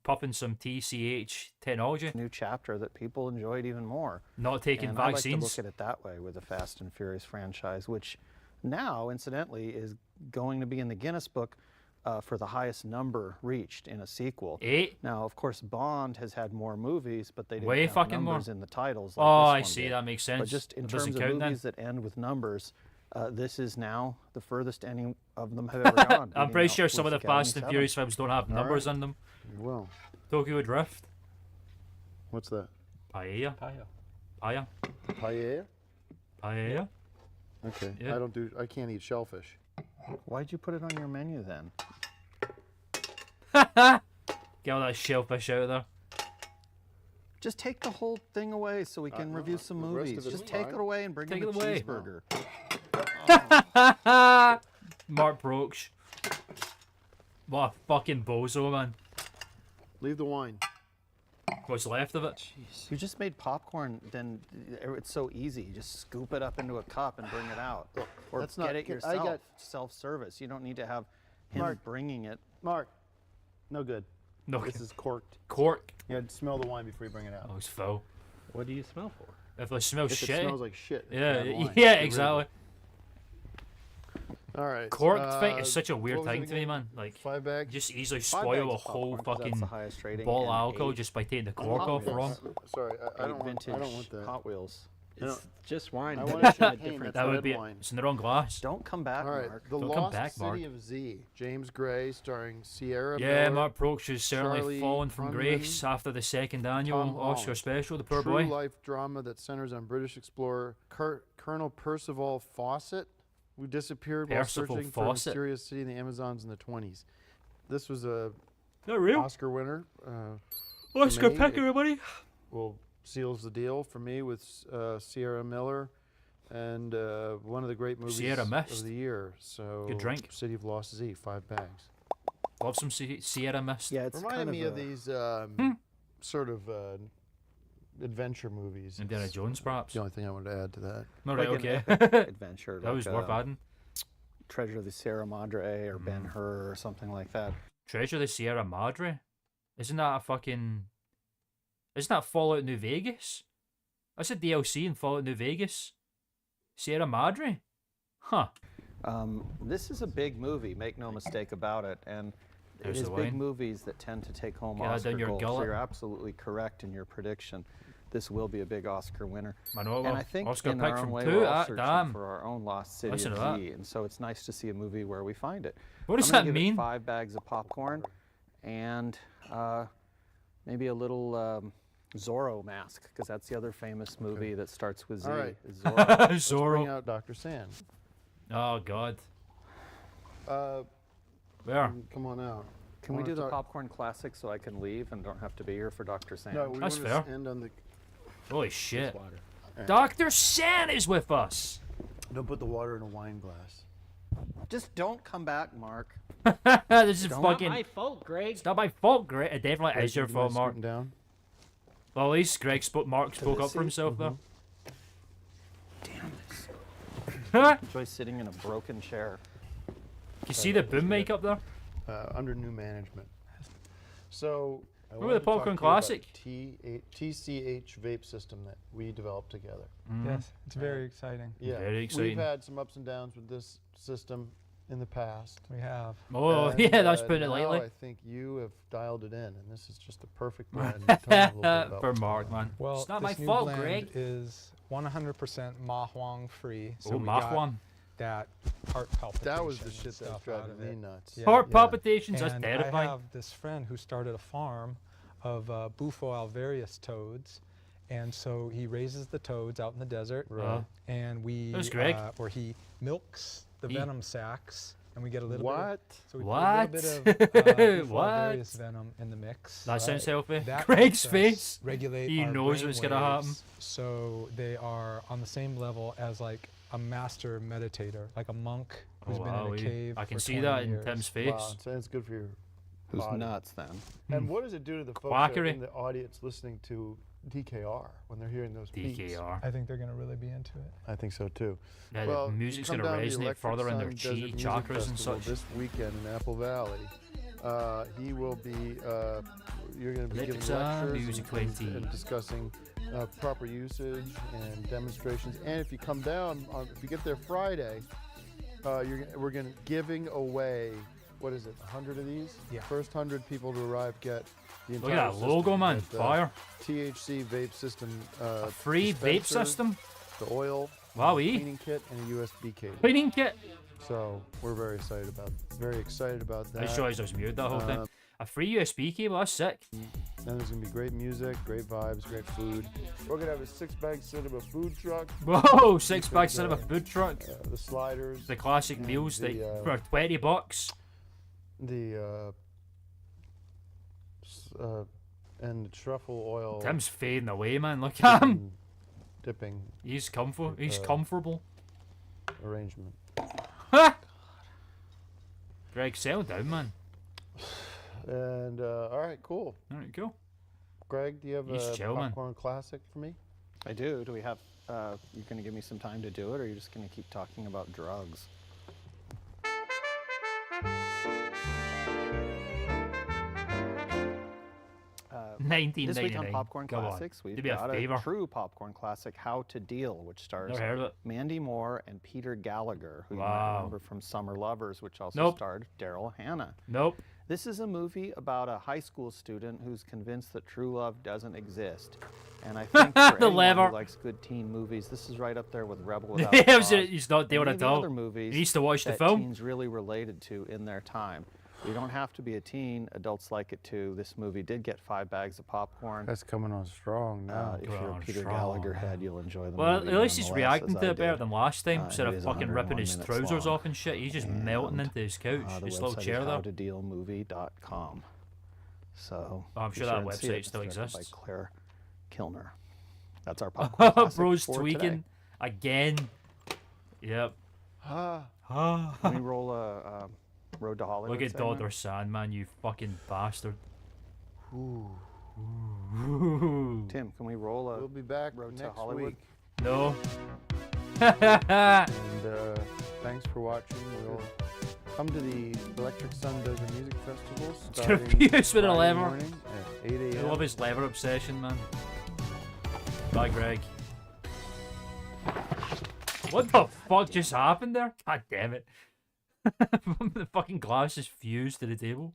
puffing some TCH technology, New chapter that people enjoyed even more. not taking And I like to vaccines. look at it that way with the Fast and Furious franchise, which now, incidentally, is going to be in the Guinness Book for the highest number reached in a sequel. 8. Now, of course, Bond has had more movies, but they didn't Way have fucking more. numbers in the titles. Like Oh, this I one see. did. That makes sense. But just in It doesn't terms of count then. movies that end with numbers, this is now the furthest any of them have ever gone. I'm beating pretty out sure some of the Police Academy Fast and 7. Furious films don't have numbers in them. Well, Tokyo Drift. what's that? Paella. Paella. Paella? Paella. Okay. Yeah. I can't eat shellfish. Why'd you put it on your menu then? Get all that shellfish out of there. Just take the whole thing away so we can review some the rest movies. of it's Just take fine. it away and bring Take in it the away. cheeseburger. Mark Brooks. What a fucking bozo, man. Leave the wine. What's left of it? You just made popcorn, then it's so easy. You just scoop it up into a cup and bring it out. Or that's get not- it I yourself, got- self-service. You don't need to have him Mark. bringing it. Mark, no good. No. This is corked. Cork. You had to smell the wine before you bring it out. Oh, it's full. What do you smell for? If it smells If it shit. smells like shit, it's Yeah, bad wine. yeah, Get rid of exactly. it. All right. Corked thing is such a weird what was it thing to me, again? man. Like, 5 bags. just easily 5 spoil a bags of whole popcorn, 'cause that's fucking the highest rating, ball of and alcohol 8 just by taking the cork Hot off Wheels. wrong. Sorry, I don't want. vintage I don't want that. Hot Wheels. It's just wine. I but want it's in a champagne. different- That's That would red be wine. it's in the wrong glass. Don't come back, All right, Mark. The Don't come Lost back, Mark. City of Z. James Gray, starring Sierra Yeah, Miller. Mark Brooks has certainly Charlie fallen from Hunnam, grace after the second annual Tom Oscar Holland. special. The poor True boy. life drama that centers on British explorer Colonel Percival Fawcett, who disappeared while Percival searching for a Fawcett. mysterious city in the Amazons in the 20s. This was a Not real. Oscar winner. Oscar me, pick, everybody. Well, seals the deal for me with Sierra Miller, and one of the great movies Sierra Mist. of the year. So Good drink. City of Lost Z, 5 bags. Love some Sierra Mist. Yeah, it's Reminded kind me of of a- these sort of adventure movies. Indiana It's Jones, perhaps. the only thing I wanted to add to that. All like right, an okay. epic adventure. That was like, worth adding. Treasure of the Sierra Madre or Ben Hur or something like that. Treasure of the Sierra Madre? Isn't that a fucking... Isn't that Fallout New Vegas? That's a DLC in Fallout New Vegas. Sierra Madre? Huh. This is a big movie, make no mistake about it, and There's it is the big wine. movies that tend to take home Get that Oscar down your gold. So gullet. you're absolutely correct in your prediction. This will be a big Oscar winner. I know it And will. I think Oscar in pick our own from way, 2? we're all Ah, searching damn. for our own lost city Listen of to that. Z, and so it's nice to see a movie where we find it. What does I'm gonna that give it mean? 5 bags of popcorn and maybe a little Zorro mask, because that's the other famous movie that starts with Z. All right. is Zorro. Let's bring Zorro. out Dr. Sand. Oh, God. Uh, Where? come on out. Can we Wanna do the talk- popcorn classic so I can leave and don't have to be here for Dr. Sand? No, we That's want fair. to end on the. Holy shit. water. Dr. San is with us. Don't put the water in a wine glass. Just don't come back, Mark. This is Don't- fucking... My fault, Greg. It's not my fault, Greg. It definitely is your Do you mind fault, Mark. scooting down? Well, at least Mark spoke this up for seat? himself, though. Enjoy sitting in a broken chair. You see the boom mic up there? Under new management. So. I Remember the wanted to talk Popcorn to you about Classic? TCH vape system that we developed together. Yes, it's very exciting. Yeah, Very exciting. We've had some ups and downs with this system in the past. We have. Oh, And, yeah, that's putting it now lightly. I think you have dialed it in, and this is just the perfect blend. Tell me a little bit about For what's Mark, going on. man. Well, It's not this my new fault, blend Greg. is 100% Mahuang free. So Oh, we got Mahuang. that heart palpitation. That was the and shit that was stuff out driving of me it. nuts. Yeah. Heart Yeah. palpitations, that's And terrifying. I have this friend who started a farm of Bufo alvarius toads, and so he raises the toads out in the desert, Right. and we There's Greg. or he milks the He- venom sacs, and we get a little What? bit. So we What? put a little bit of Bufo What? alvarius venom in the mix. That sounds healthy. That Greg's helps us face. Regulate He our knows brain what's gonna happen. waves, so they are on the same level as like a master meditator, like a monk who's been in a cave. I can for see 20 that in years. Tim's face. Wow, so it's good for your Who's body. nuts then? And what does it do to the folks that are Quackery. in the audience listening to DKR when they're hearing those beats? DKR. I think they're going to really be into it. I think so too. Yeah, Well, the music's come going to down the resonate Electric further in their Sun chi Desert Music chakras and Festival such. this weekend in Apple Valley. He will be. You're going to be giving Alexa, lectures music and 20. discussing proper usage and demonstrations. And if you come down, if you get there Friday, we're going to giving away. What is it? 100 of these. Yeah. First 100 people to arrive get the entire. Look at that system. logo, man. Get the Fire. THC vape system. A free vape dispenser, system. The oil. Wowee. Cleaning kit and a USB cable. Cleaning kit. So we're very excited about that. I just realized I was muted that whole time. A free USB cable, that's sick. Then there's gonna be great music, great vibes, great food. We're gonna have a 6-bag cinema food truck. Whoa, 6-pack cinema food truck. The sliders. The classic and meals the, that for $20. And the truffle oil. Tim's fading away, man. Look at him. Dipping. He's comfortable. Arrangement. Greg, settle down, man. And all right, cool. All right, cool. Greg, do you have He's a chill, man. popcorn classic for me? I do. Do we have? You going to give me some time to do it, or are you just going to keep talking about drugs? 1999. This week on Popcorn Come on. Classics, we've Do me a got favor. a true popcorn classic, How to Deal, which stars Never heard of it. Mandy Moore and Peter Gallagher, who you might Wow. remember from Summer Lovers, which also Nope. starred Daryl Hannah. Nope. This is a movie about a high school student who's convinced that true love doesn't exist. And I think for The anyone lever. who likes good teen movies, this is right up there with Rebel Without Yeah, Cause. he's not doing and it any all. other movies He needs to watch the that film. teens really related to in their time. You don't have to be a teen. Adults like it too. This movie did get 5 bags of popcorn. That's coming on strong now. If you're a on Peter strong, Gallagher man. head, you'll enjoy the Well, movie. at least he's nonetheless, reacting as to I it better did. than last time. It Instead of is fucking ripping 101 his minutes trousers long. off and shit, he's just melting into his couch. The His little website chair is there. howtodealmovie.com. So Oh, I'm be sure that and see website it. still It's directed exists. By Claire Kilner. That's our popcorn classic Bro's for tweaking today. again. Yep. Can we roll a Road to Hollywood? Look at segment? Dr. Sandman, you fucking bastard. Ooh. Ooh. Tim, can we roll a We'll be back Road to next Hollywood? week. No. And thanks for watching. We'll come to the Electric Sun Desert Music Festival starting Confused with a Friday lever. morning at 8 I a.m. love his lever obsession, man. Bye, Greg. What the fuck just happened there? God damn it. The fucking glass is fused to the table.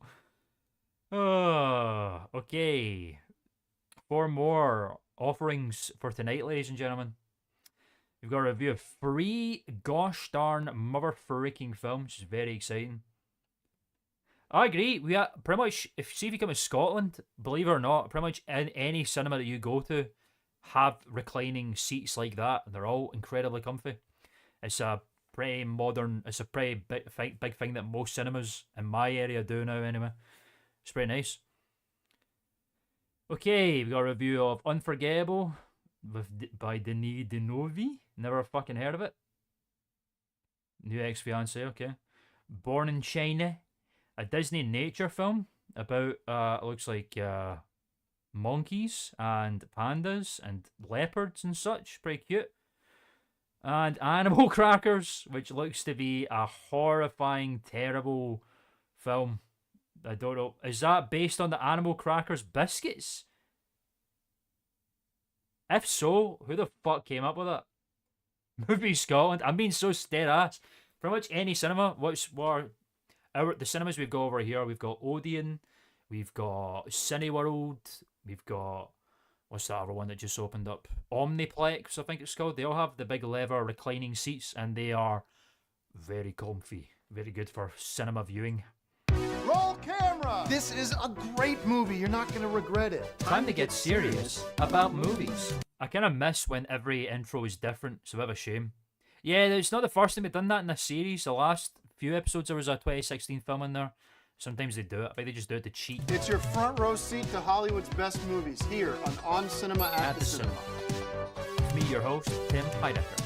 Oh, okay. 4 more offerings for tonight, ladies and gentlemen. We've got a review of 3 gosh darn mother freaking films, which is very exciting. I agree. We are pretty much, if you come to Scotland, believe it or not, pretty much in any cinema that you go to have reclining seats like that. They're all incredibly comfy. It's a pretty modern, it's a pretty big thing that most cinemas in my area do now anyway. It's pretty nice. Okay, we got a review of Unforgettable by Denis Denovi. Never fucking heard of it. New ex-fiance, okay. Born in China, a Disney nature film about, it looks like monkeys and pandas and leopards and such. Pretty cute. And Animal Crackers, which looks to be a horrifying, terrible film. I don't know. Is that based on the Animal Crackers biscuits? If so, who the fuck came up with that? Movie Scotland. I'm being so dead ass. Pretty much any cinema. The cinemas we've got over here? We've got Odeon. We've got Cineworld. We've got, what's that other one that just opened up? Omniplex, I think it's called. They all have the big leather reclining seats, and they are very comfy. Very good for cinema viewing. Roll camera! This is a great movie. You're not going to regret it. Time to get serious about movies. I kind of miss when every intro is different. It's a bit of a shame. Yeah, it's not the first time we've done that in this series. The last few episodes there was a 2016 film in there. Sometimes they do it. I think they just do it to cheat. It's your front row seat to Hollywood's best movies here on Cinema at the Cinema. With me, your host, Tim Heidecker.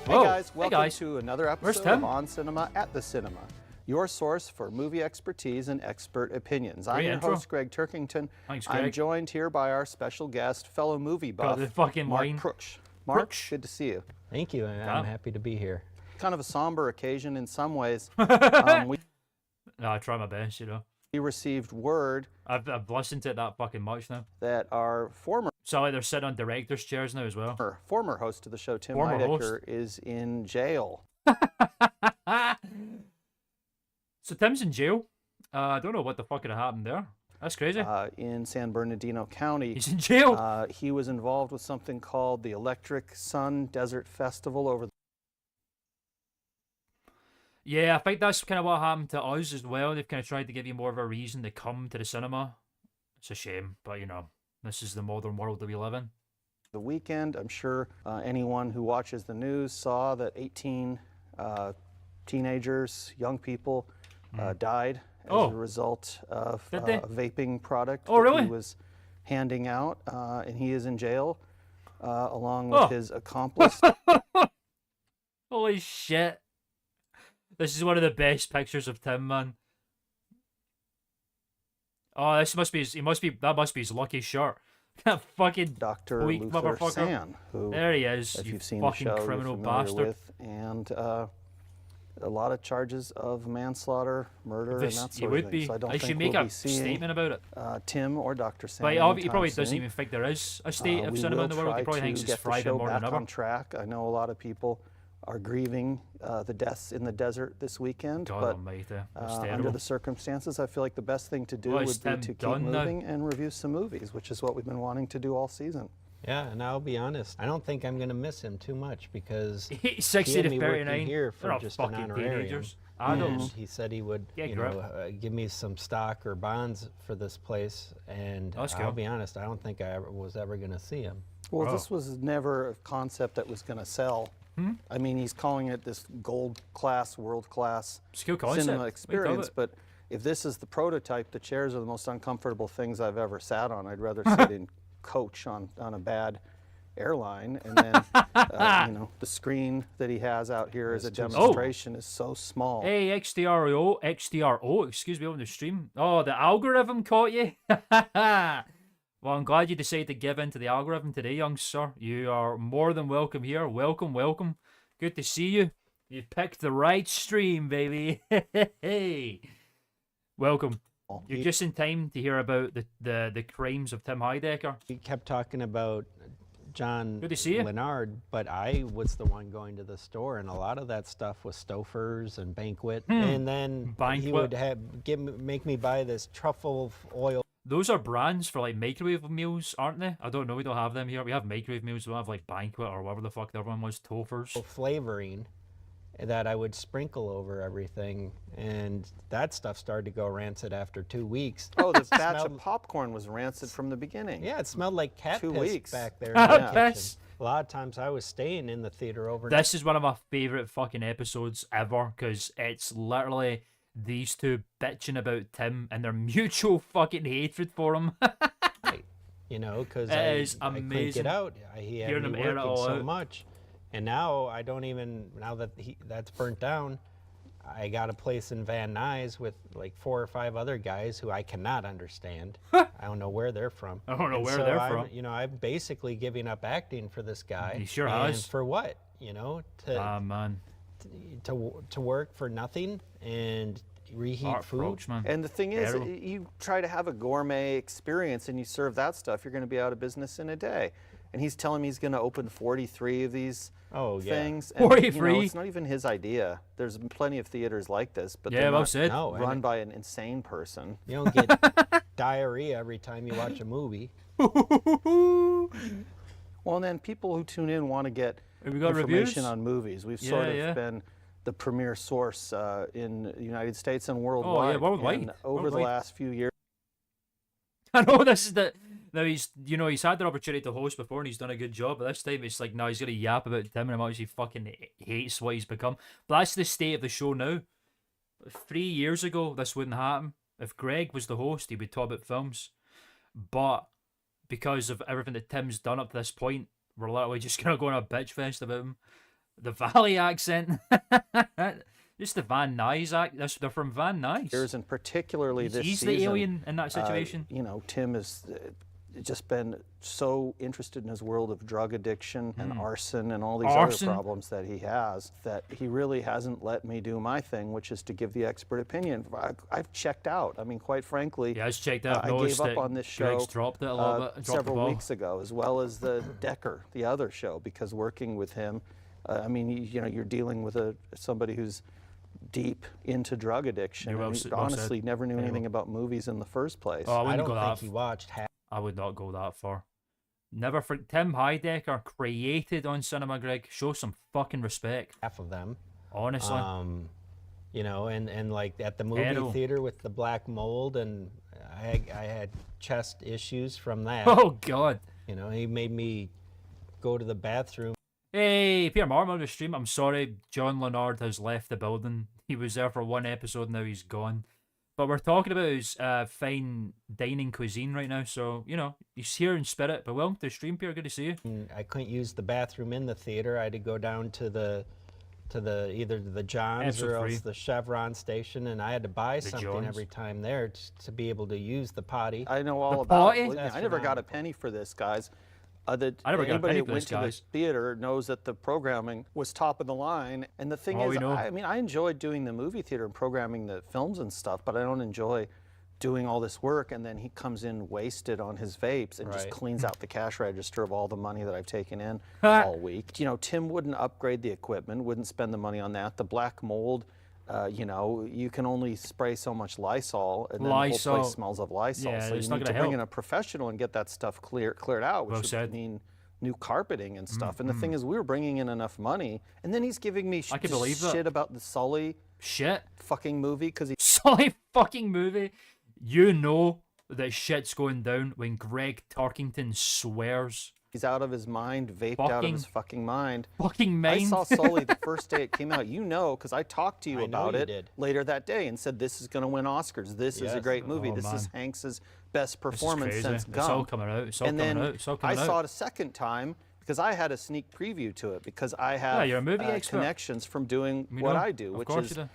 Hey guys, welcome to another Where's episode Tim? of On Cinema at the Cinema, your source for movie expertise and expert opinions. I'm Great your intro. host, Greg Turkington. Thanks, I'm Greg. joined here by our special guest, fellow movie buff, the fucking Mark line. Proosh. Mark, Proosh. good to see you. Thank you, and I'm happy to be here. Kind of a somber occasion in some ways. No, I try my best, you know. We received word I've listened to it that fucking much now. that our So like they're sitting on director's chairs now as well. former host of the show, Tim Former Heidecker, is in jail. So Tim's in jail. I don't know what the fuck could have happened there. That's crazy. In San Bernardino County. He's in jail. He was involved with something called the Electric Sun Desert Festival over Yeah, I think that's kind of what happened to us as well. They've kind of tried to give you more of a reason to come to the cinema. It's a shame, but you know, this is the modern world that we live in. the weekend. I'm sure anyone who watches the news saw that 18 teenagers, young people, died as a result of a vaping product that really? he was handing out, and he is in jail along with his accomplice. Holy shit. This is one of the best pictures of Tim, man. Oh, this must be that must be his lucky shot. That fucking Dr. weak Luther motherfucker. San, who, There he is, if you you've seen fucking the show, criminal you're familiar bastard. with, and a lot of charges of manslaughter, murder, This- and that he sort would of thing. be. So I don't I should think make we'll a be seeing statement about it. Tim or Dr. San. But he anytime probably doesn't soon. even think there is a state of We cinema will in the world. He try probably to thinks it's get the thriving show more back than ever. on track. I know a lot of people are grieving the deaths in the desert this weekend, God but almighty, that's under terrible. the circumstances, I feel like the best thing to do Well, would is be Tim to keep done now? moving and review some movies, which is what we've been wanting to do all season. Yeah, and I'll be honest, I don't think I'm going to miss him too much because He's 60 he to had me working 39. here They're for all just an fucking honorarium. teenagers. And Adults. he said he would, Get you grip. know, give me some stock or bonds for this place, and That's I'll cool. be honest, I don't think I was ever going to see him. Well, Oh. this was never a concept that was going to sell. I mean, he's calling it this gold class, world class It's a cool concept. cinema We love experience. it. But if this is the prototype, the chairs are the most uncomfortable things I've ever sat on. I'd rather sit in coach on a bad airline. And then, you know, the screen that he has out here as a demonstration is so small. Hey, XDRO, excuse me, on the stream. Oh, the algorithm caught you? Well, I'm glad you decided to give in to the algorithm today, young sir. You are more than welcome here. Welcome, welcome. Good to see you. You picked the right stream, baby. Hey, welcome. You're just in time to hear about the crimes of Tim Heidecker. He kept talking about John Good to see you. Leonard, but I was the one going to the store, and a lot of that stuff was Stouffer's and Banquet. And then he Banquet. would make me buy this truffle oil Those are brands for like microwave meals, aren't they? I don't know. We don't have them here. We have microwave meals. We don't have like Banquet or whatever the fuck the other one was, Tofers. flavoring that I would sprinkle over everything, and that stuff started to go rancid after 2 weeks. Oh, the batch of Smelled- popcorn was rancid from the beginning. Yeah, it smelled like cat 2 piss weeks. back there in Cat the kitchen. piss? A lot of times I was staying in the theater overnight. This is one of my favorite fucking episodes ever because it's literally these two bitching about Tim and their mutual fucking hatred for him. You know, because It I is couldn't amazing get out. He had hearing me him air it working all so out. much, and now I don't even. Now that that's burnt down, I got a place in Van Nuys with like 4 or 5 other guys who I cannot understand. I don't know where they're from. I don't know And where so they're I'm, from. You know, I'm basically giving up acting for this guy. He sure and has. For what? You know, Ah, man. to work for nothing and reheat Art food. approach, man. And the thing is, Terrible. you try to have a gourmet experience and you serve that stuff, you're going to be out of business in a day. And he's telling me he's going to open 43 of these Oh, yeah. things. And, you know, 43? it's not even his idea. There's plenty of theaters like this, but Yeah, they're well not said. No, and run by an insane person. you don't get diarrhea every time you watch a movie. Well, and then people who tune in want to get Have we got information reviews? on movies. We've Yeah, sort of yeah. been the premier source in the United States and worldwide. Oh, yeah, worldwide. And over the Worldwide. last few years, I know this is the. Now he's had the opportunity to host before and he's done a good job. But this time it's like now he's gonna yap about Tim and how much he fucking hates what he's become. But that's the state of the show now. 3 years ago, this wouldn't happen. If Greg was the host, he would talk about films. But because of everything that Tim's done up to this point, we're literally just gonna go on a bitch fest about him. The Valley accent, just the Van Nuys act. They're from Van Nuys. and particularly this He's season, the alien in that situation. you know, Tim is just been so interested in his world of drug addiction and arson and all these Arson? other problems that he has, that he really hasn't let me do my thing, which is to give the expert opinion. I've checked out. I mean, quite frankly, Yeah, it's checked out. I gave up on this show Greg's dropped it a little bit. Dropped the several ball. weeks ago, as well as the Decker, the other show, because working with him, I mean, you know, you're dealing with somebody who's deep into drug addiction. Yeah, well and said, he well honestly said. never knew Yeah, anything well- about movies in the first place. Oh, I I wouldn't don't go think that. he watched half. I would not go that far. Never for Tim Heidecker created on cinema, Greg. Show some fucking respect. Half of them. Honestly. You know, and like at the movie Terrible. theater with the black mold, and I had chest issues from that. Oh God. You know, he made me go to the bathroom. Hey, Peter Martin on the stream. I'm sorry, John Leonard has left the building. He was there for one episode, now he's gone. But we're talking about his fine dining cuisine right now, so, you know, he's here in spirit. But welcome to the stream, Peter. Good to see you. And I couldn't use the bathroom in the theater. I had to go down to the either the John's Episode or 3. else the Chevron station, and I had to buy something John's. every time there to be able to use the potty. I know all The about potty? it. Believe me, That's I never got a phenomenal. penny for this, guys. I never got a Anybody penny that for went this, to guys. the theater knows that the programming was top of the line. And the thing Oh, is, we know. I mean, I enjoyed doing the movie theater and programming the films and stuff, but I don't enjoy doing all this work and then he comes in wasted on his vapes and just Right. cleans out the cash register of all the money that I've taken in all week. You know, Tim wouldn't upgrade the equipment, wouldn't spend the money on that. The black mold, you know, you can only spray so much Lysol and then the whole Lysol. place smells of Lysol. Yeah, so it's you not need to gonna bring help. in a professional and get that stuff cleared out, which Well would said. mean new carpeting and stuff. And the Mm-hmm. thing is, we were bringing in enough money, and then he's giving me I can just believe that. shit about the Sully Shit. fucking movie because Solid fucking movie. You know that shit's going down when Greg Tarkington swears. he's out of his mind, vaped out of Fucking his fucking mind. Fucking mind. I saw Sully the first day it came out. You know, because I talked to you I know about you it did. later that day and said this is going to win Oscars. This is a Yes. great movie. Oh, this is man. Hanks's best This is performance crazy. since It's all Gump. coming out. It's all and coming then out. It's all I coming out. saw it a second time because I had a sneak preview to it because I have you're a movie expert. connections from doing We what know. I do, Of which course is you do.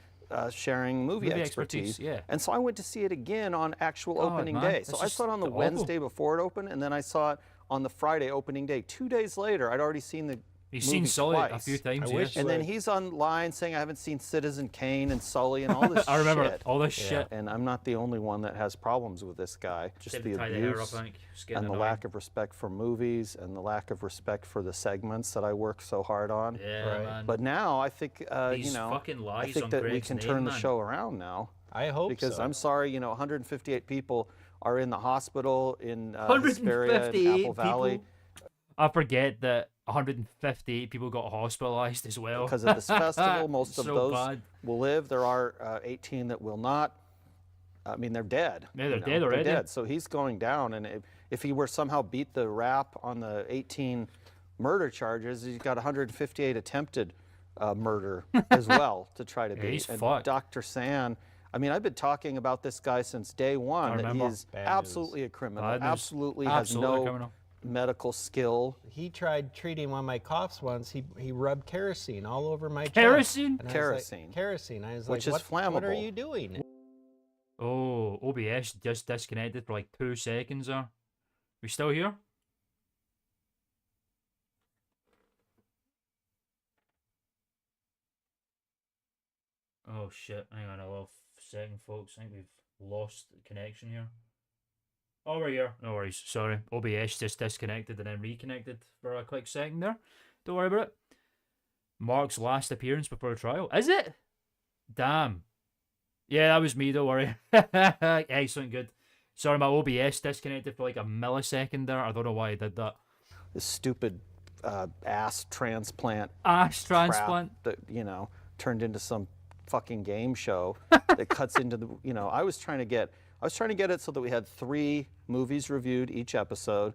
sharing movie Movie expertise. expertise, yeah. And so I went to see it again on actual God, opening man, day. that's So I just saw it on the awful. Wednesday before it opened, and then I saw it on the Friday opening day. 2 days later, I'd already seen the He's movie seen Sully a twice. few times, I yeah. wish- And then Right. he's online saying I haven't seen Citizen Kane and Sully and all this I remember shit. all this Yeah. shit. And I'm not the only one that has problems with this guy. Just Time the to tie the hair abuse up, I think. It's getting and the annoying. lack of respect for movies and the lack of respect for the segments that I work so hard on. Yeah, Right. man. But now I think, These you know, fucking I lies think on that we Greg's can name, turn the man. show around now. I hope Because so. I'm sorry, you know, 158 people are in the hospital in Hesperia and 158 Apple Valley people. I forget that 158 people got hospitalized as well. because of this festival. Most of So those bad. will live. There are 18 that will not. I mean, they're dead. Yeah, they're you know, dead already. They're dead. So he's going down, and if he were somehow beat the rap on the 18 murder charges, he's got 158 attempted murder as well to try to beat. he's and fucked. Dr. San. I mean, I've been talking about this guy since day one. That he remember. is Bad absolutely a criminal. Bad news. Absolutely has Absolutely no criminal. medical skill. He tried treating one of my coughs once. He rubbed kerosene all over my chest. Kerosene? And I was like- Kerosene. kerosene. I was Which like, is What are flammable. you doing? Oh, OBS just disconnected for like 2 seconds there. We still here? Oh shit, hang on a little second, folks. I think we've lost the connection here. Oh, we're here. No worries. Sorry. OBS just disconnected and then reconnected for a quick second there. Don't worry about it. Mark's last appearance before the trial. Is it? Damn. Yeah, that was me, don't worry. Excellent, good. Sorry, my OBS disconnected for like a millisecond there. I don't know why I did that. This stupid ass transplant Ass crap transplant. that, you know, turned into some fucking game show that cuts into the, you know, I was trying to get it so that we had 3 movies reviewed each episode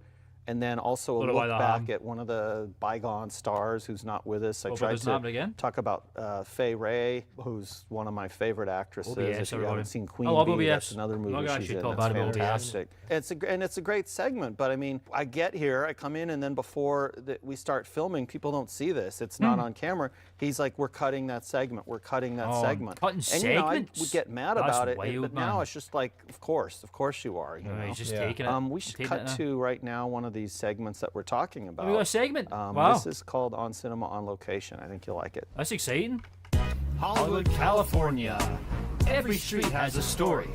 and then also a What look about the back ham? at one of the bygone stars who's not with us. I What about tried this ham to again? talk about Faye Ray, who's one of my favorite actresses. OBS, if you everybody. haven't seen Queen I love Bee, OBS. that's another I'm movie not gonna she's actually in. talk That's bad about OBS. fantastic. It's a great segment, but I mean, I get here, I come in, and then before we start filming, people don't see this. It's not on camera. He's like, we're cutting that segment. We're cutting that Oh, segment. cutting and you know, I segments? would get mad That's about it, wild, but now man. it's just like, of course you are. You know? He's just Yeah. taking it. We should taking it cut now. to right now one of these segments that we're talking about. We got a segment. Wow, This is called On Cinema on Location. I think you'll like it. that's exciting. Hollywood, California. Every street has a story,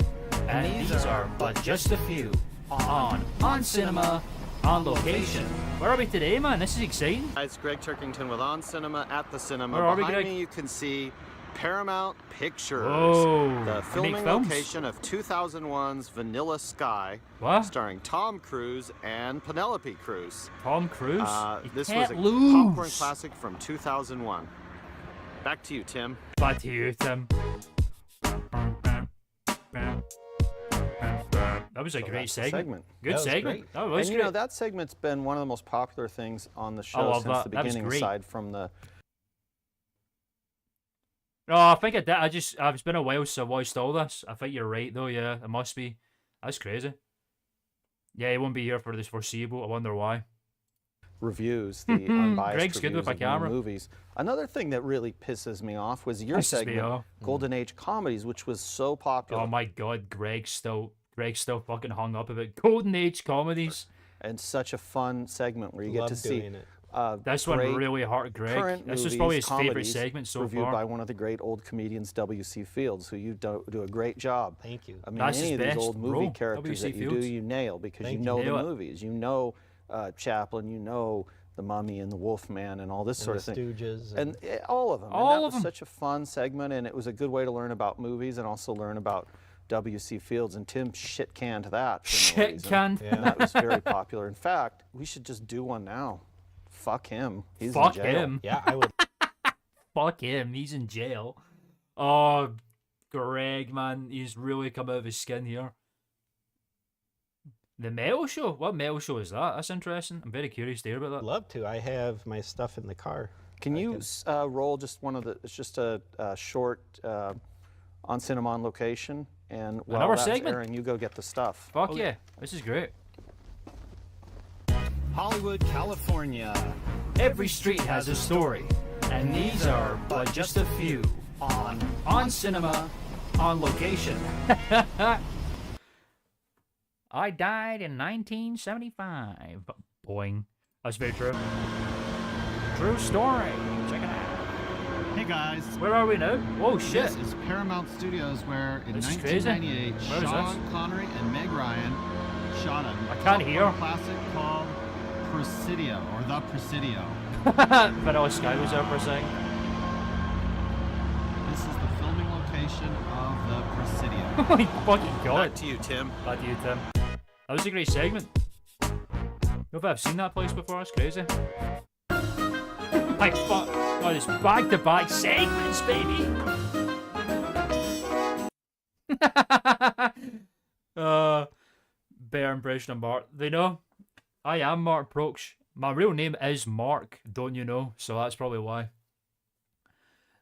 and these are but just a few. On Cinema, on Location. Where are we today, man? This is exciting. Hi, it's Greg Turkington with On Cinema at the Cinema. Where are we, Behind Greg? me you can see Paramount Pictures, Whoa, the they make filming films? location of 2001's Vanilla Sky, What? starring Tom Cruise and Penelope Cruz. Tom Cruise? You This was can't a lose. popcorn classic from 2001. Back to you, Tim. Back to you, Tim. That was a great that's the segment. segment. Good That was segment. great. That was And you great. know, that segment's been one of the most popular things on the show love since that. the That was beginning, great. aside from the Oh, I think I did. It's been a while since I watched all this. I think you're right, though. Yeah, it must be. That's crazy. Yeah, he won't be here for this foreseeable. I wonder why. reviews, the unbiased Greg's good reviews with my of new camera. movies. Another thing that really pisses me off was your Pisses me segment, off. Golden Age Comedies, which was so popular. Oh my God, Greg's still fucking hung up about Golden Age comedies. And such a fun segment where you get Love to see doing it. This one great really hurt Greg. current This is movies, probably his favorite comedies, segment so reviewed far. by one of the great old comedians, W.C. Fields, who you do a great job. Thank you. I mean, That's any his of these best old movie role, characters W.C. that you Fields. do, you nail because Thank you you. know Nail the it. movies. You know Chaplin, you know the Mummy and the Wolfman and all this And sort the of thing. Stooges. And all of them. All and that of was them. such a fun segment, and it was a good way to learn about movies and also learn about W.C. Fields. And Tim shit-canned that. For no reason. Shit-canned? And that was very popular. In fact, we should just do one now. Fuck him. He's Fuck in jail. him. yeah, I would. Fuck him. He's in jail. Oh, Greg, man, he's really come out of his skin here. The metal show? What metal show is that? That's interesting. I'm very curious to hear about that. Love to. I have my stuff in the car. Can you roll just one of the? It's just a short on cinema on location, and while Another that's segment? airing, you go get the stuff. Fuck yeah. This is great. Hollywood, California. Every street has a story, and these are but just a few. On Cinema, on Location. I died in 1975. Boing. That's very true. True story. Check it out. Hey guys. Where are we now? Oh shit. This is Paramount Studios where in This is crazy. 1998 Where is Sean this? Connery and Meg Ryan shot a I can't hear. popcorn classic called Presidio or The Presidio. Vanilla Sky was there for a second. This is the filming location of The Presidio. Oh my fucking god. Back to you, Tim. Back to you, Tim. That was a great segment. I don't know if I've seen that place before. That's crazy. Like, fuck. Oh, it's back-to-back segments, baby. Bear impression of Mark. They know I am Mark Proksch. My real name is Mark, don't you know? So that's probably why.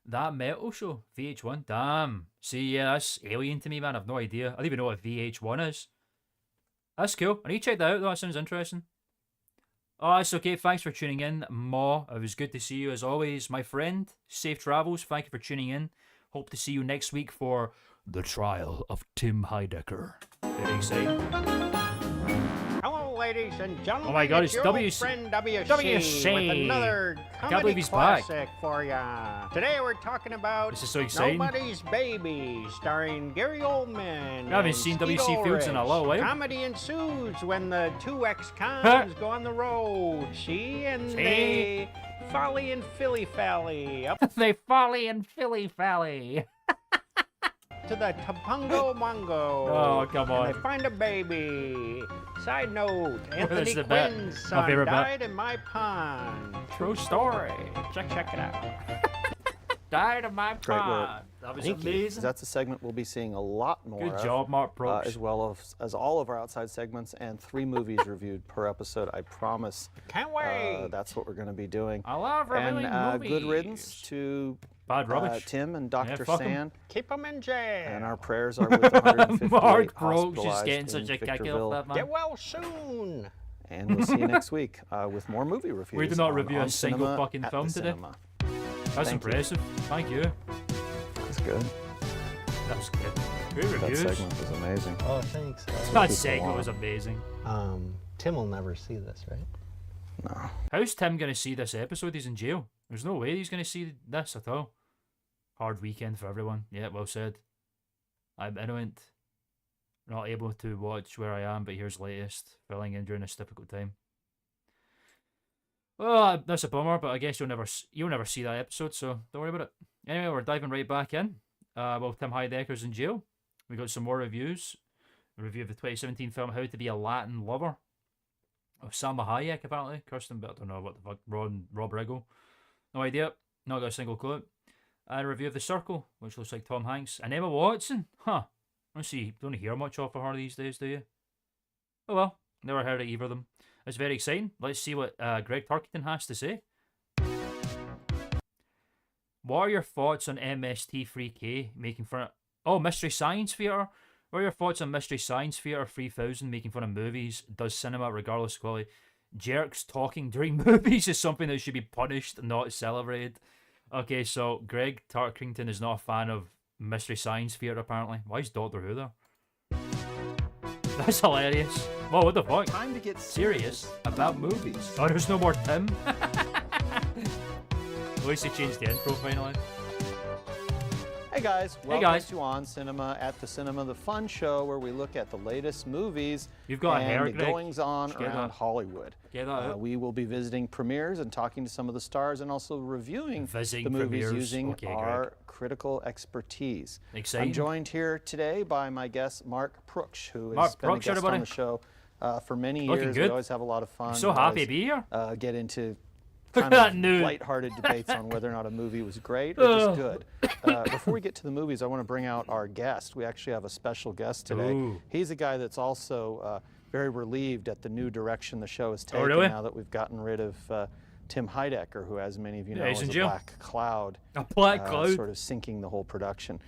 That metal show, VH1. Damn. See, yeah, that's alien to me, man. I've no idea. I don't even know what VH1 is. That's cool. I need to check that out, though. That sounds interesting. Oh, it's okay. Thanks for tuning in, Ma. It was good to see you as always, my friend. Safe travels. Thank you for tuning in. Hope to see you next week for The Trial of Tim Heidecker. Very exciting. Hello, ladies and gentlemen. Oh my God, it's your WC old friend WC, WC. with another Can't comedy believe he's back. classic for ya. Today we're talking about This is so exciting. Nobody's Baby, starring Gary Oldman. I haven't and seen Skeet WC Fields in a Ulrich. little while. Comedy ensues when the two ex-cons go on the road. They folly and filly-fally up They folly and filly-fally. to the Tapungo Mongo. Oh, come on. And they find a baby. Side note, Anthony the bet? Quinn's My son favorite bet. died in my pond. True story. Check it out. Died of my Great work. pod. That was amazing. That's a segment we'll be seeing a lot more Good of, job, Mark Brooks. as well as all of our outside segments and 3 movies reviewed per episode. I promise. Can't wait. That's what we're going to be doing. I love reviewing And good movies. riddance to Bad rubbish. Tim and Dr. fuck 'em. San. Keep them in jail. And our prayers are with the 158 Mark Brooks is hospitalized getting such in a kick out Victorville. of that, man. Get well soon. And we'll see you next week with more movie reviews. We did not on review a On single Cinema fucking at film the today. Cinema. That's Thank you. impressive. Thank you. That's good. That was good. Good That reviews. segment was amazing. Oh, thanks. That segment was amazing. Tim will never see this, right? No. How's Tim going to see this episode? He's in jail. There's no way he's going to see this at all. Hard weekend for everyone. Yeah, well said. I'm innocent. Not able to watch Where I Am, but here's latest. Filling in during this difficult time. Well, that's a bummer, but I guess you'll never see that episode, so don't worry about it. Anyway, we're diving right back in. Well, Tim Heidecker's in jail. We got some more reviews. A review of the 2017 film How to Be a Latin Lover. Of Salma Hayek, apparently. Kirsten, but I don't know what the fuck. Rob Riggle. No idea. Not got a single clue. And a review of The Circle, which looks like Tom Hanks. And Emma Watson. Huh. Don't hear much off of her these days, do you? Oh well. Never heard of either of them. It's very exciting. Let's see what Greg Turkington has to say. What are your thoughts on MST3K making fun of... Oh, Mystery Science Theater? What are your thoughts on Mystery Science Theater 3000 making fun of movies, does cinema regardless of quality? Jerks talking during movies is something that should be punished, not celebrated. Okay, so Greg Turkington is not a fan of Mystery Science Theater, apparently. Why is Doctor Who there? That's hilarious. Whoa, what the fuck? Time to get Serious about movies. Oh, there's no more Tim. At least he changed the intro finally. Hey guys, welcome guys. to On Cinema at the Cinema, the fun show where we look at the latest movies You've got and hair, the Greg. goings on Just get around that. Hollywood. Get that out. We will be visiting premieres and talking to some of the stars and also reviewing Visiting the movies premieres. using Okay, our Greg. critical expertise. Exciting. I'm joined here today by my guest Mark Prooks, who has Mark been Prooks, a guest everybody. on the show for many Looking years. good. We always have a lot of fun. I'm so We happy always, to be here. Get into Look kind at that of nude. lighthearted debates on whether or not a movie was great or just good. Before we get to the movies, I want to bring out our guest. We actually have a special guest today. Ooh. He's a guy that's also very relieved at the new direction the show has taken really? now that we've gotten rid of Tim Heidecker, who, as many of you know, he's is in a jail. black cloud. A black cloud. Sort of sinking the whole production.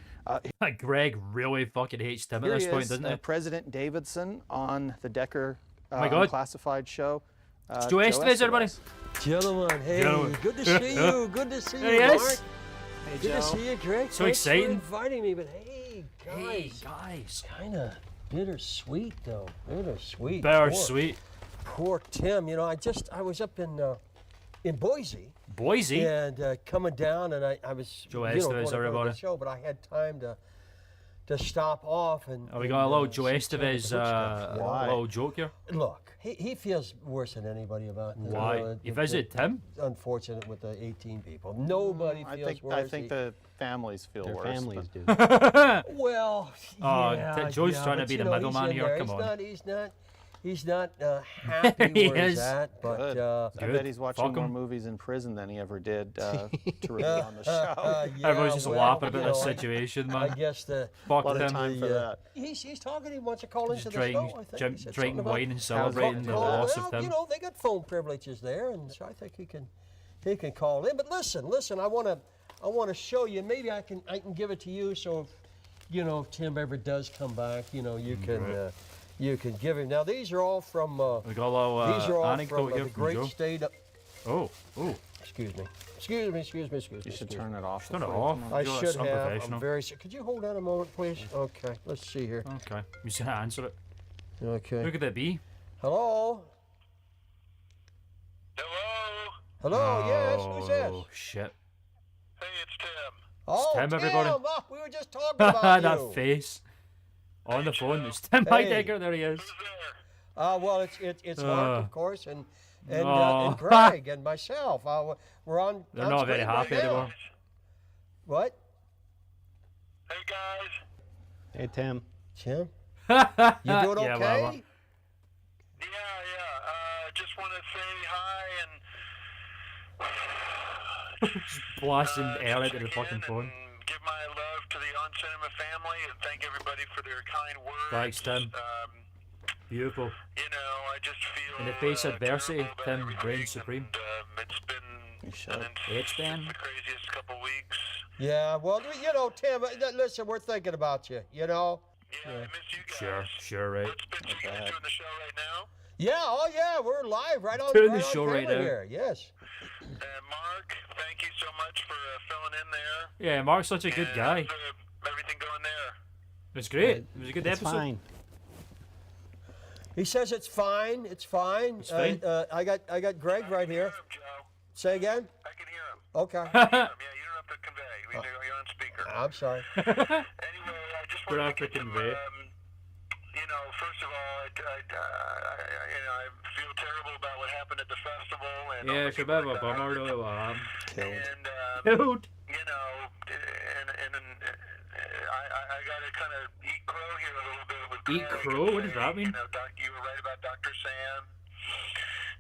Greg really fucking hates Tim at Here this he point, is, doesn't he? President Davidson on the Decker my God. Classified show. It's Joe Estevez, everybody. Gentlemen, hey, Gentlemen. good to see you. Good to see There you, he Mark. is. Good to see you, Greg. So Thanks exciting. for inviting me, but hey, guys. Hey, guys. Kind of bittersweet, though. Bittersweet. Bittersweet. Poor Tim. You know, I was up in Boise. Boise? And coming down, and I was Joe going to Estevez, go to everybody. the show, but I had time to stop off and. Oh, we got a little Joe see some of the Estevez good stuff. little joke here. Look, he feels worse than anybody about this. Why? You visited Tim? Unfortunate with the 18 people. Nobody feels worse. I think the families feel Their worse. families do. Well, Oh, yeah, Joe's yeah, trying to but be you the know, middleman he's in here. there. Come on. He's not happy He where he's is. at, but Good. I Good. bet he's watching Fuck more 'em. movies in prison than he ever did to review on the show. yeah, Everyone's just well, laughing about you this know, situation, I man. guess A Fuck lot of them. time for that. he's talking. He wants to call into Just the show. drinking, I think. He said drinking something about- wine and celebrating the Call- loss well, of Tim. You know, they got phone privileges there, and so I think he can call in. But listen, I want to show you. Maybe I can give it to you. So if Tim ever does come back, you can give him. Now these are all from. We got a little these are all anecdote from here the from great Joe. state of. Oh. Excuse me. You should turn it off. Turn it before you off. come on. I Joe, should that's have. unprofessional. I'm very. Could you hold on a moment, please? Okay. Let's see here. Okay. I'm just gonna answer it. Okay. Who could that be? Hello. Hello. Yes. Who's this? Oh shit. Oh, Tim, everybody. Oh, we were just talking about That you. face. On the phone, it's Tim Hey. Heidecker. There he is. Well, it's Mark, of course, and Oh. Greg and myself. We're on. They're on not very screen right happy now. anymore. What? Hey, Tim. Tim? You doing Yeah, okay? well. Just want to say hi and Just blasting air into the check fucking in phone. and give my love to the On Cinema family and thank everybody for their kind words. Thanks, Tim. Beautiful. You know, I just feel In the face of adversity, terrible about Tim everything, reigns supreme. and, it's been It's just been. the craziest couple weeks. Yeah, well, you know, Tim, listen, we're thinking about you, you know? Yeah, I miss you guys. Sure, right. What's been you guys doing the show right now? Yeah, oh yeah, we're live right on, Doing the right on show right camera now. here. Yes. And Mark, thank you so much for filling in there. Yeah, Mark's such a good guy. How's everything going there? It was great. It was a good It's episode. fine. He says it's fine. It's fine. It's fine. I got Greg right here. Say again. I can hear him. Okay. Yeah, you don't have to convey. You're on speaker. I'm sorry. Anyway, I just Don't wanted have to to get some, convey. you know, first of all, I feel terrible about what happened at the festival. And all Yeah, the it's a people bit of a that bummer, died. though. Killed. And, Killed. you know, I got to kind of eat crow here a little bit with Eat Greg crow? and What does say, that mean? You know, you were right about Dr. Sam.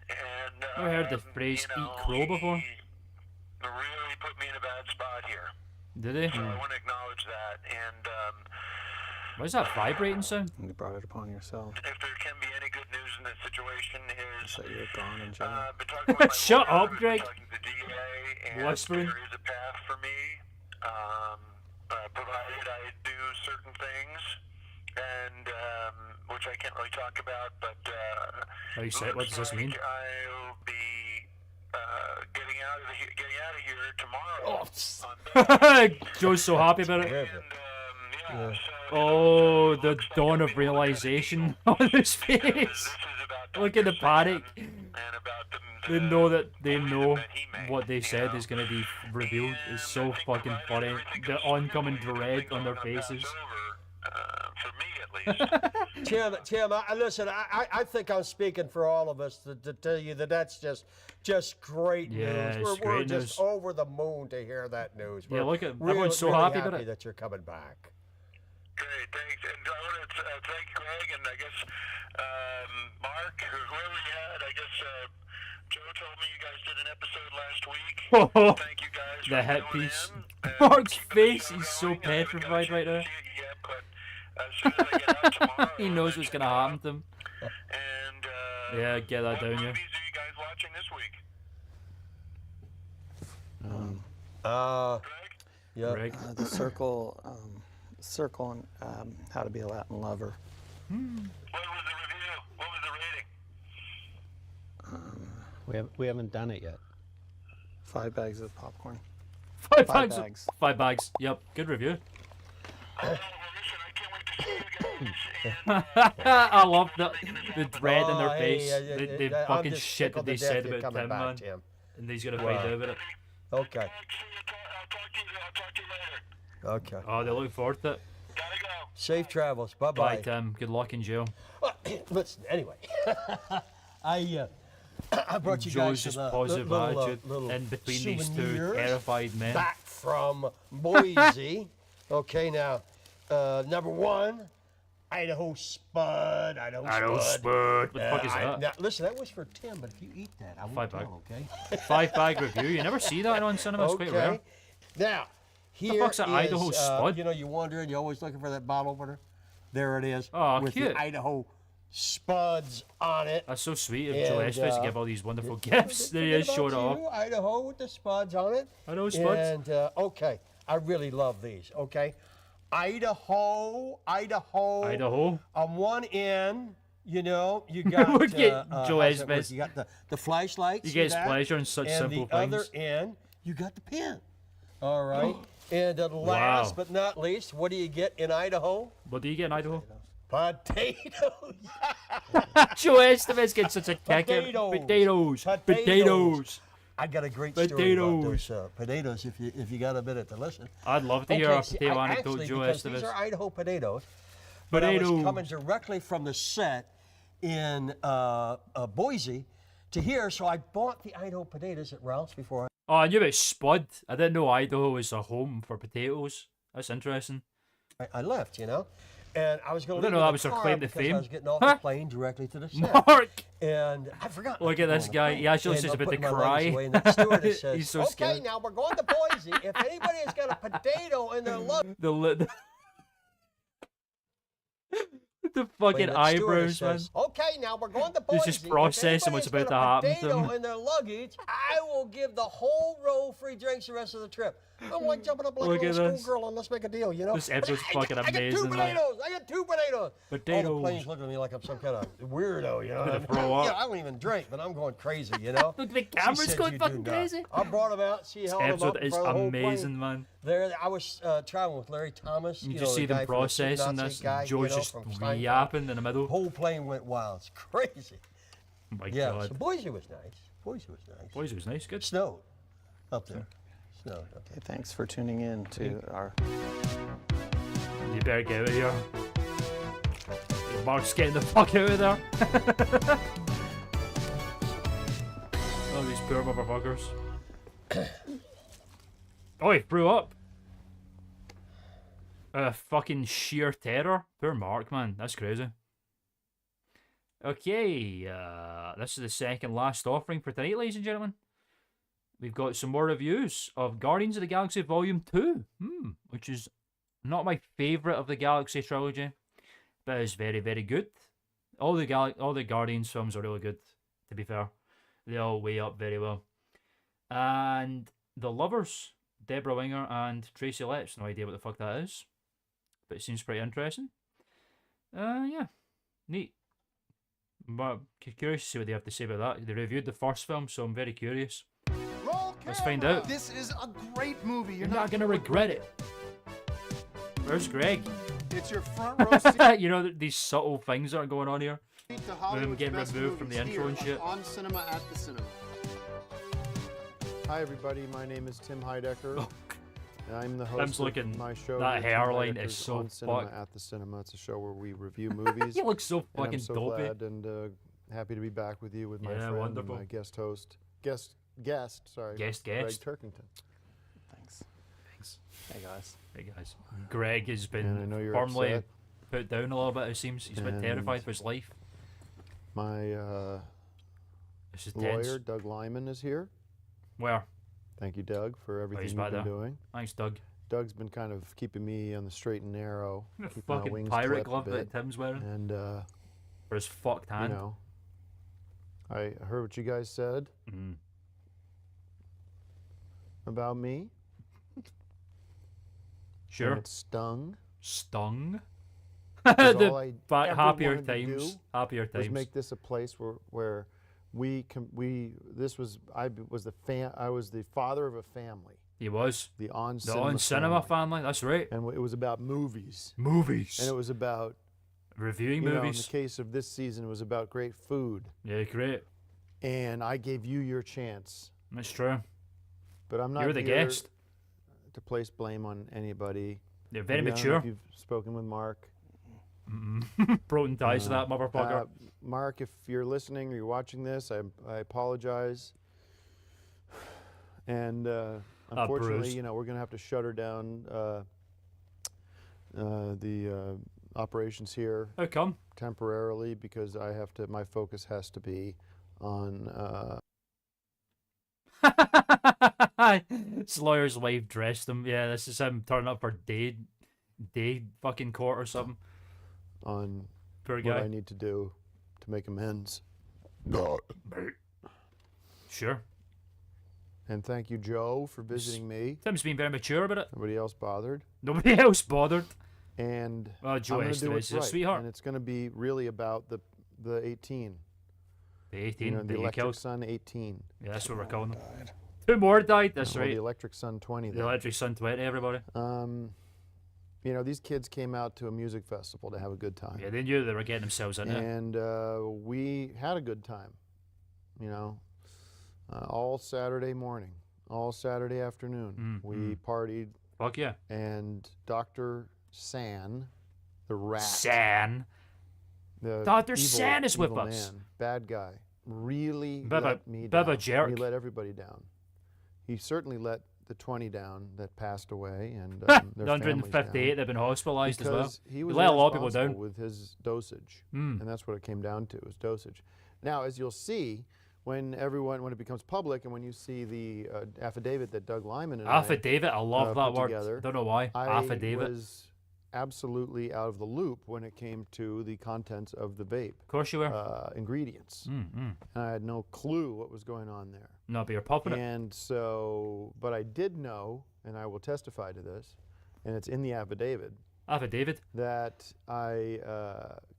And, I've heard the phrase you know, eat crow before. he really put me in a bad spot here. Did he? So I want to acknowledge that. And What is that vibrating sound? You brought it upon yourself. if there can be any good news in this situation is So you're gone in general. I've been talking with my Shut lawyer, up, I've been Greg. talking to the DA, and Whispering. there is a path for me, provided I do certain things, and which I can't really talk about, but How you say it? What does this mean? I'll be getting out of here tomorrow. Joe's so happy about it. Yeah. Oh, the dawn of realization on his face. Look at the panic. They know that they know what they said is going to be revealed. It's so fucking funny. The oncoming dread on their faces. For me, at least. Tim, listen, I think I'm speaking for all of us to tell you that that's just great Yeah, news. it's We're great just news. over the moon to hear that news. Yeah, We're look at- really, everyone's so really happy about it. that you're coming back. Great, thanks. And I want to thank Greg and I guess Mark, or whoever you had. I guess Joe told me you guys did an episode last week. Oh, Thank you guys the for hit filling piece. in. Mark's face, he's so petrified right now. Yeah, but as soon as I get out tomorrow, He knows what's going to happen to him. and Yeah, get that what down, movies yeah. are you guys watching this week? Yeah. Greg. The Circle, and How to Be a Latin Lover. What was the review? What was the rating? We haven't done it yet. 5 bags of popcorn. Five Five bags. bags. 5 bags. Yep, good review. Oh, well, listen, I can't wait to see you guys. And, I love the dread in their Oh, face. hey, The I'm fucking just shit that tickled they to death said you're about coming Tim, back, man. Tim. And he's going to find out about it. Okay. I'll talk to you later. Okay. Oh, they're looking forward to it. Gotta go. Safe travels. Bye, Bye-bye. Tim. Good luck in jail. Listen, anyway, I brought you Joe's guys just some positive little, attitude little in between these two souvenirs terrified men. back from Boise. Okay, now, number one, Idaho Spud. Idaho Spud. What the fuck is that? Now, listen, that was for Tim, but if you eat that, I won't 5 bag. tell, okay? 5 bag review. You never see that on cinema. It's quite rare. Now, here fuck's an is, Idaho Spud? You know, you're wondering, you're always looking for that bottle opener. There it is. Oh, with cute. the Idaho Spuds on it. That's so sweet of Joe And, Estes to give all these wonderful gifts. There he is, Forget showing it about off. you, Idaho with the Spuds on it. Idaho Spuds. And, okay, I really love these, okay? Idaho. Idaho. On one end, you know, you got Look at Joe how's that work? Estes. You got the flashlights. He see gets that? pleasure in such and simple the other things. end, you got the pen. All right. And last Wow. but not least, what do you get in Idaho? What do you get in Idaho? Potatoes. Joe Estes gets such a kick out. Potatoes. Potatoes. I got a great story about Potatoes. those potatoes. If you got a minute to listen. I'd love to hear a see, potato I anecdote, actually, Joe because Estes. these are Idaho potatoes. But I was Potatoes. coming directly from the set in Boise to here, so I bought the Idaho potatoes at Ralph's before. Oh, I knew about Spud. I didn't know Idaho was a home for potatoes. That's interesting. I left, you know. And I was going I to don't leave know in that the was her car claim to because fame. I was getting off Huh? the plane directly to the set. Mark! And I forgot. Look at this guy. He actually And says I'm about to putting my legs cry. away, and that stewardess says, He's so okay, scared. now we're going to Boise. If anybody has got a potato in their luggage, The fucking that eyebrows, stewardess man. says, okay, now we're going to He's Boise. just processing what's If about to anybody's happen got to a him. potato in their luggage, I will give the whole row free drinks the rest of the trip. I'm like jumping up like Look a at little this. schoolgirl and let's make a deal, you know? This episode's fucking I got two amazing, man. potatoes. I got 2 potatoes. All Potatoes. the planes looking at me like I'm some kind of weirdo, you know? Gonna throw up. Yeah, I don't even drink, but I'm going crazy, you know? Look, the She camera's said, going "You fucking do not." crazy. I brought them out. She This held them up episode in is front of the whole amazing, plane. man. There, I was traveling with Larry Thomas. You know, just the see them guy from the processing Nazi this. guy, Joe's you know, just from Steinfeld. yapping in the middle. The whole plane went wild. It's crazy. Oh my Yeah, god. so Boise was nice. Boise was nice. Boise was nice, good. Snowed up there. Snowed up there. Okay, thanks for tuning in to our. You better get out of here. Mark's getting the fuck out of there. Oh, these poor motherfuckers. Oh, he threw up. Fucking sheer terror. Poor Mark, man. That's crazy. Okay, this is the second last offering for tonight, ladies and gentlemen. We've got some more reviews of Guardians of the Galaxy Volume 2, which is not my favourite of the Galaxy trilogy, but it's very, very good. All the Guardians films are really good, to be fair. They all weigh up very well. And The Lovers, Deborah Winger and Tracy Letts. No idea what the fuck that is, but it seems pretty interesting. Yeah, neat. But curious to see what they have to say about that. They reviewed the first film, so I'm very curious. Let's find out. This is a great movie. You're not gonna regret it. Where's Greg? It's your front row seat You know these subtle things that are going on here. to With him Hollywood's getting best removed from the movies intro and here shit. on Cinema at the Cinema. Hi, everybody. My name is Tim Heidecker. And I'm the Tim's host looking- of my show. that Tim hairline Heidecker's is so on Cinema fucked. at the Cinema. It's a show where we review movies. He looks so and fucking I'm so dopey. glad and happy to be back with you with my Yeah, friend wonderful. and my guest, sorry, Guest. Greg Turkington. Thanks. Thanks. Hey guys. Hey guys. Greg has And I been know you're firmly upset. put down a little bit, it seems. He's been And terrified for his life. My This is lawyer, tense. Doug Lyman, is here. Where? Thank you, Doug, for everything he's you've back been there. doing. Thanks, Doug. Doug's been kind of keeping me on the straight and narrow, The keeping my fucking wings pirate clipped glove a that bit. Tim's wearing. And For his fucked you hand. know, I heard what you guys said about me. Sure. And it stung. Stung? 'Cause The all I ever happier wanted to times. do Happier was times. make this a place where I was the father of a family. He was. The on The On Cinema family, that's right. And it was about movies. Movies. And it was about reviewing you know, in movies. the case of this season, it was about great food. Yeah, great. And I gave you your chance. That's true. But I'm not You're the here guest. to place blame on anybody. You're very Maybe I don't know mature. if you've spoken with Mark. Broken ties to that motherfucker. Mark, if you're listening or you're watching this, I apologize. And unfortunately, Bruce. you know, we're going to have to shutter down the operations here. How come? Temporarily, because my focus has to be on His lawyer's wife dressed him. Yeah, this is him turning up for day fucking court or something. on Poor what guy. I need to do to make amends. Sure. And thank you, Joe, for visiting me. Tim's been very mature about it. Nobody else bothered. Nobody else bothered. And Well, Joe I'm gonna is do what's a right. sweetheart. And it's going to be really about the 18. The 18 You know, that the you Electric killed. Sun 18. Yeah, that's what we're calling them. 2 more died. That's Well, right. The Electric Sun 20. The then. Electric Sun 20, everybody. You know, these kids came out to a music festival to have a good time. Yeah, they knew they were getting themselves in it. And we had a good time, you know, all Saturday morning, all Saturday afternoon. We partied. Fuck yeah. And Dr. San, the rat. San. The Dr. evil- San is with evil us. Man, bad guy. Really Bit of a- let me bit of down. a jerk. He let everybody down. He certainly let the 20 down that passed away, and The their families 158 down they've been hospitalized as well. because he was let a lot of people irresponsible down. with his dosage, Mm. and that's what it came down to, was dosage. Now, as you'll see, when it becomes public, and when you see the affidavit that Doug Lyman and Affidavit, I love that put word. together, I don't know why. I Affidavit. was absolutely out of the loop when it came to the contents of the vape. Of course you were. Ingredients. And I had no clue what was going on there. No, but you're popping it. And so, but I did know, and I will testify to this, and it's in the affidavit, Affidavit. that I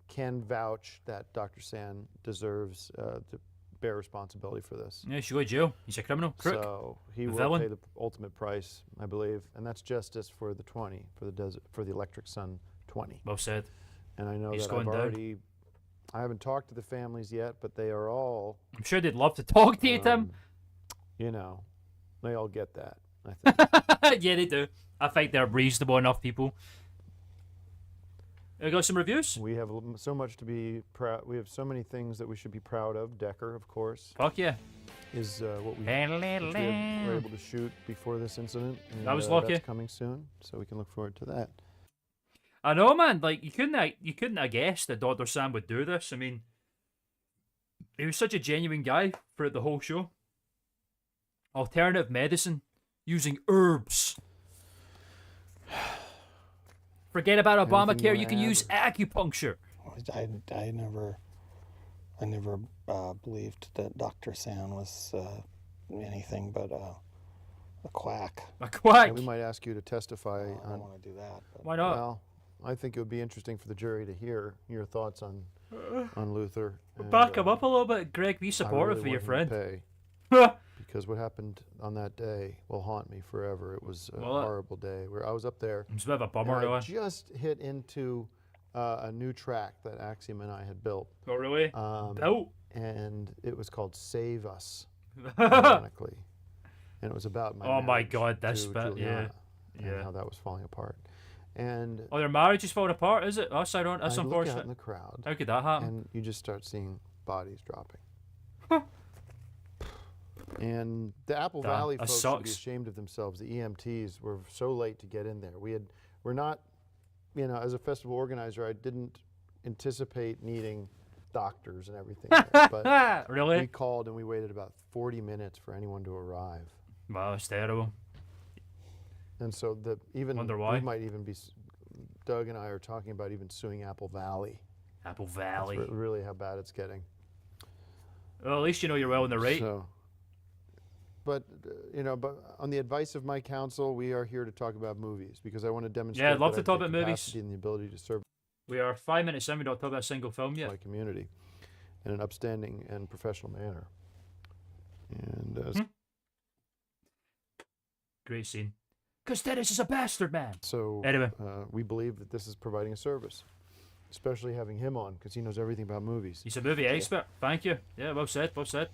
can vouch that Dr. San deserves to bear responsibility for this. Yeah, he should go to jail. He's a criminal. Crook. So he A will villain. pay the ultimate price, I believe, and that's justice for the 20, for the Electric Sun 20. Well said. And I know He's that going I've down. already, I haven't talked to the families yet, but they are all, I'm sure they'd love to talk to you, Tim. you know, they all get that, I think. Yeah, they do. I think they're reasonable enough people. We got some reviews? We have so much to be proud. We have so many things that we should be proud of. Decker, of course, Fuck yeah. is what we were able to shoot before this incident. And, That was lucky. That's coming soon, so we can look forward to that. I know, man. Like you couldn't have guessed that Dr. Sam would do this. I mean, he was such a genuine guy throughout the whole show. Alternative medicine, using herbs. Forget about Anything you Obamacare. wanna You can add? use acupuncture. I never believed that Dr. San was anything but a quack. A quack. And we might ask you to testify I on. don't want to do that. But Why not? Well, I think it would be interesting for the jury to hear your thoughts on Luther. and, Back him up a little bit, Greg. Be I supportive really of your want him friend. to pay, because what happened on that day will haunt me forever. It was a Well, horrible day where I was up there. It's a bit of a and bummer, I though. just hit into a new track that Axiom and I had built. Oh, really? Oh. And it was called Save Us, ironically. And it was about my Oh my marriage God, this to bit, Juliana yeah. and how that was falling apart. And Oh, their marriage is falling apart, is it? That's ironic. That's I look out unfortunate. in the crowd, How could that happen? and you just start seeing bodies dropping. And the Apple Damn, Valley that folks should be sucks. ashamed of themselves. The EMTs were so late to get in there. We're not, as a festival organizer, I didn't anticipate needing doctors and everything there, but Really? we called and we waited about 40 minutes for anyone to arrive. Wow, it's terrible. And so Wonder why? we might even be, Doug and I are talking about even suing Apple Valley. Apple Valley. That's really how bad it's getting. Well, at least you know you're well in the right. So, but on the advice of my counsel, we are here to talk about movies because I want to demonstrate. Yeah, I'd love that to I have talk the about movies. capacity and the ability to serve We are 5 minutes in. We don't talk about a single film yet. my community in an upstanding and professional manner. And Great scene. Because Dennis is a bastard, man. so Anyway. we believe that this is providing a service, especially having him on because he knows everything about movies. He's a movie expert. Thank you. Yeah, well said. Well said.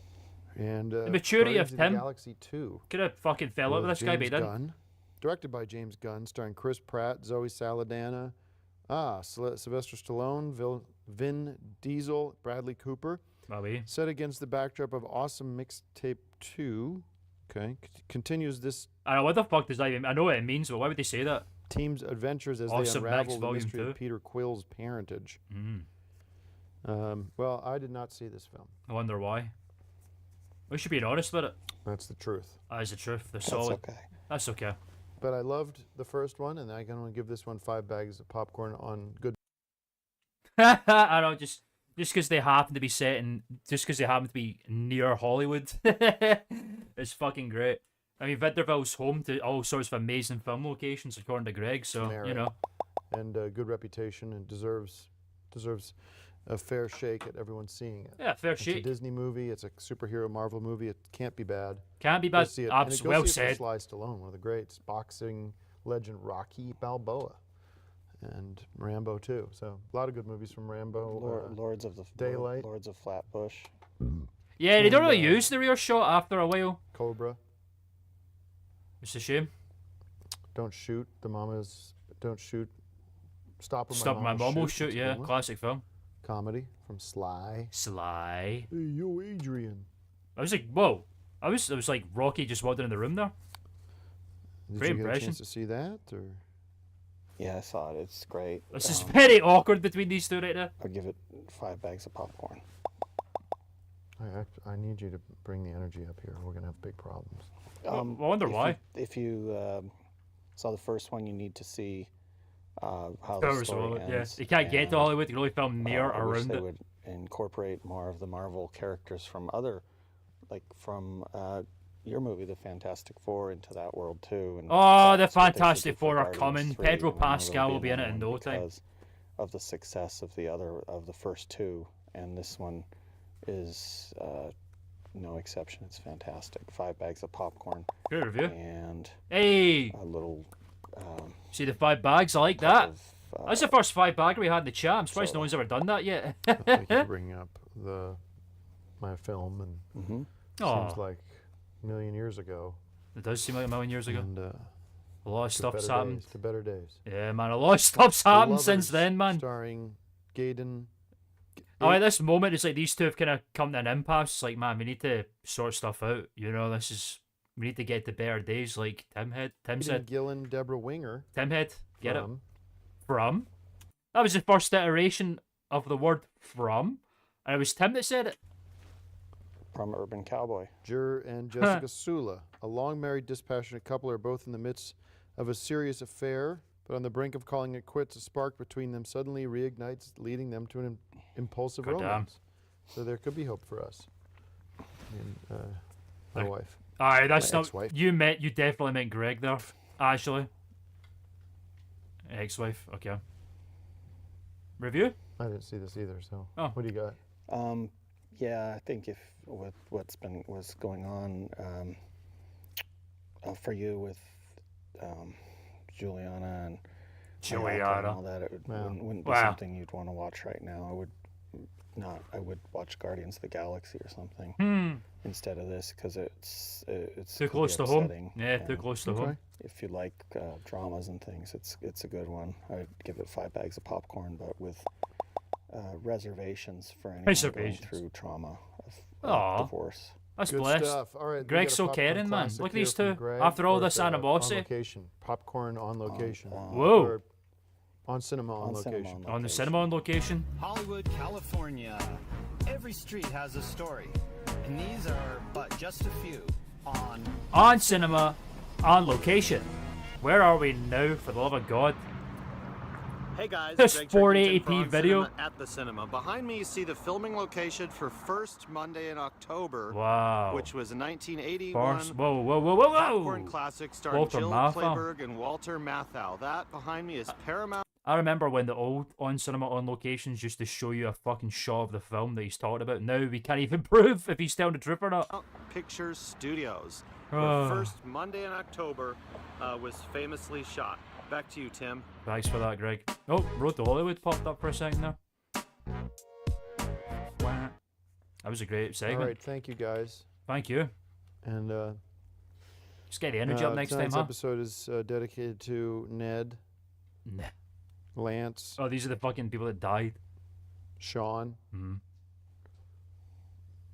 And The maturity Guardians of the Tim. Galaxy 2. Could have fucking fell out with this guy, but he James didn't. Gunn, directed by James Gunn, starring Chris Pratt, Zoe Saldana, Sylvester Stallone, Vin Diesel, Bradley Cooper. Maybe. Set against the backdrop of Awesome Mixtape 2. Okay, continues this I know what the fuck does that even. I know what it means, but why would they say that? team's adventures as Awesome they Max unravel the Volume mystery 2. of Peter Quill's parentage. Mm. Well, I did not see this film. I wonder why. We should be honest with it. That's the truth. That is the truth. They're that's solid. okay. That's okay. But I loved the first one, and I can only give this one 5 bags of popcorn on good. I know, just because they happen to be set in, just because they happen to be near Hollywood, it's fucking great. I mean, Victorville's home to all sorts of amazing film locations, according to Greg. So merit and a good reputation, and deserves a fair shake at everyone seeing it. Yeah, fair it's shake. It's a Disney movie. It's a superhero Marvel movie. It can't be bad. Can't be Go bad. see it. Well see it said. for Sly Stallone, one of the greats, boxing legend Rocky Balboa, and Rambo too. So a lot of good movies from Rambo. Lords of the Daylight. Lords of Flatbush. Yeah, they don't really And, use the rear shot after a while. Cobra. It's a shame. Don't shoot. The mamas. Don't shoot. Stop when Stop my mom will shoot. That's a Yeah, good one. classic film. Comedy from Sly. Sly. Hey, yo, Adrian. I was like, whoa. It was like Rocky just walked in the room there. Did Great you get a impression. chance to see that, or? Yeah, I saw it. It's great. This is very awkward between these two right now. I'd give it 5 bags of popcorn. I need you to bring the energy up here. We're gonna have big problems. I wonder why. If you saw the first one, you need to see how the Towers story Hollywood, ends. yeah. You can't get to and, Hollywood. You can only film near or I wish around they it. would incorporate more of the Marvel characters from other, like from your movie, The Fantastic Four, into that world too. And Oh, the that's what they should Fantastic do for Four are Guardians coming. 3, Pedro when they're gonna Pascal will be in it in another no one time. because of the success of the first two, and this one is no exception. It's fantastic. 5 bags of popcorn. Good review. And Hey, a little. see the 5 bags? I like that. of, That's the first 5 bagger we had in the chat. I'm surprised no one's ever done that yet. Thank you for bringing up my film, and Aw. seems like a million years ago. It does seem like a million years ago. And, a lot of to stuff's better happened. days, to better days. Yeah, man, a lot of stuff's The happened since Lovers, then, man. Starring Gaydon. Oh, at this moment, it's like these two have kind of come to an impasse. It's like, man, we need to sort stuff out. You know, we need to get to better days, like Tim Gaydon said. Gillen, Deborah Winger. Tim had, get it? from- From? That was the first iteration of the word from. And it was Tim that said it. From Urban Cowboy. Jur and Jessica Sula, a long-married, dispassionate couple, are both in the midst of a serious affair, but on the brink of calling it quits, a spark between them suddenly reignites, leading them to an impulsive Goddamn. romance. So there could be hope for us. And my wife. Aye, that's My not. ex-wife. You definitely meant Greg there. Ashley. Ex-wife, okay. Review? I didn't see this either, so Oh. what do you got? Yeah, I think if with what's going on for you with Juliana and Ayaka and all that, it wouldn't be something you'd want to watch right now. I would watch Guardians of the Galaxy or something instead of this, because it's Too could close be to home. upsetting, Yeah, too and close to home. If you like dramas and things, it's a good one. I'd give it 5 bags of popcorn, but with reservations for anyone going through trauma Aw. of divorce. That's Good blessed. stuff. All right, we Greg's got a so popcorn caring, man. classic Look at here these from two. Greg After all for this the- animosity. On location. Popcorn on location. Whoa. Or on cinema on location. On the cinema on location. Hollywood, California. Every street has a story, and these are but just a few On cinema, on location. Where are we now, for the love of God? Hey guys, This Greg 480p Turkington for On video. Cinema at the cinema. Behind me you see the filming location for First Monday in October. Wow. Which was a 1981 First, whoa. popcorn classic starring Walter Jill Matthau. Clayburgh and Walter Matthau. That behind me is Paramount I remember when the old on cinema on locations used to show you a fucking shot of the film that he's talking about. Now we can't even prove if he's telling the truth or not. Pictures Studios. Oh. Where First Monday in October was famously shot. Back to you, Tim. Thanks for that, Greg. Oh, Road to Hollywood popped up for a second there. Wah. That was a great segment. All right, thank you guys. Thank you. And Just get the energy up next time, tonight's huh? episode is dedicated to Ned, Nah. Lance, Oh, these are the fucking people that died. Sean, Mhm.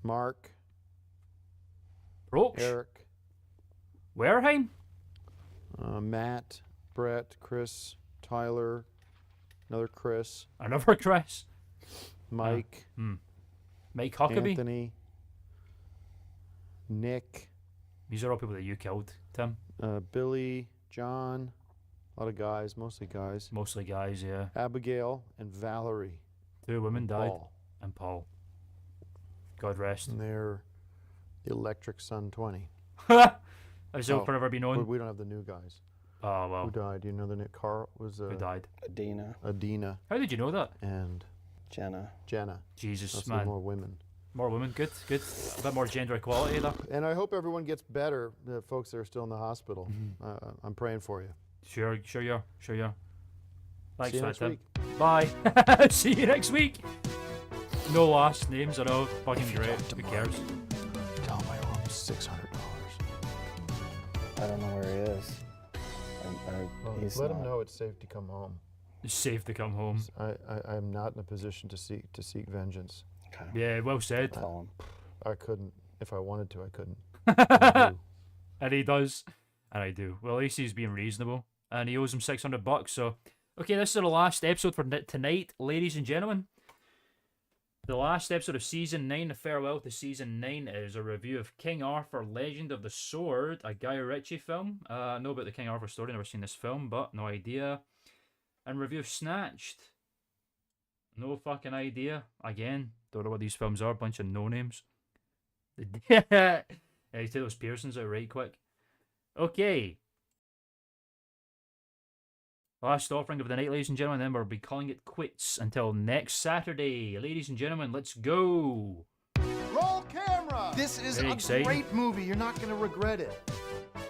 Mark, Roach. Eric, Wareheim. Matt, Brett, Chris, Tyler, another Chris, Another Chris. Mike, Mike Huckabee. Anthony, Nick, These are all people that you killed, Tim. Billy, John, a lot of guys, mostly guys. Mostly guys, yeah. Abigail and Valerie. 2 women and died. Paul. And Paul. God rest. And they're the Electric Sun 20. Has it forever been known? We don't have the new guys. Oh, well. Who died? Do you know the name? Carl was. Who died? Adina. How did you know that? And Jenna. Jesus, That's man. more women. More women. Good, good. A bit more gender equality there. And I hope everyone gets better, the folks that are still in the hospital. I'm praying for you. Sure you are. Thanks See you for next that, week. Tim. Bye. See you next week. No last names, I know. Fucking great. Who cares? Tell him I owe him $600. I don't know where he is. He's Let him not- know it's safe to come home. It's safe to come home. I'm not in a position to seek vengeance. Yeah, well said. I couldn't. If I wanted to, I couldn't. And he does. And I do. Well, at least he's being reasonable. And he owes him $600. So, okay, this is the last episode for tonight, ladies and gentlemen. The last episode of Season 9, the farewell to Season 9, is a review of King Arthur, Legend of the Sword, a Guy Ritchie film. I know about the King Arthur story, never seen this film, but no idea. And review of Snatched. No fucking idea. Again, don't know what these films are, bunch of no-names. Yeah, you take those piercings out right quick. Okay. Last offering of the night, ladies and gentlemen, then we'll be calling it quits until next Saturday. Ladies and gentlemen, let's go. Roll camera! This is Very a exciting. great movie. You're not going to regret it.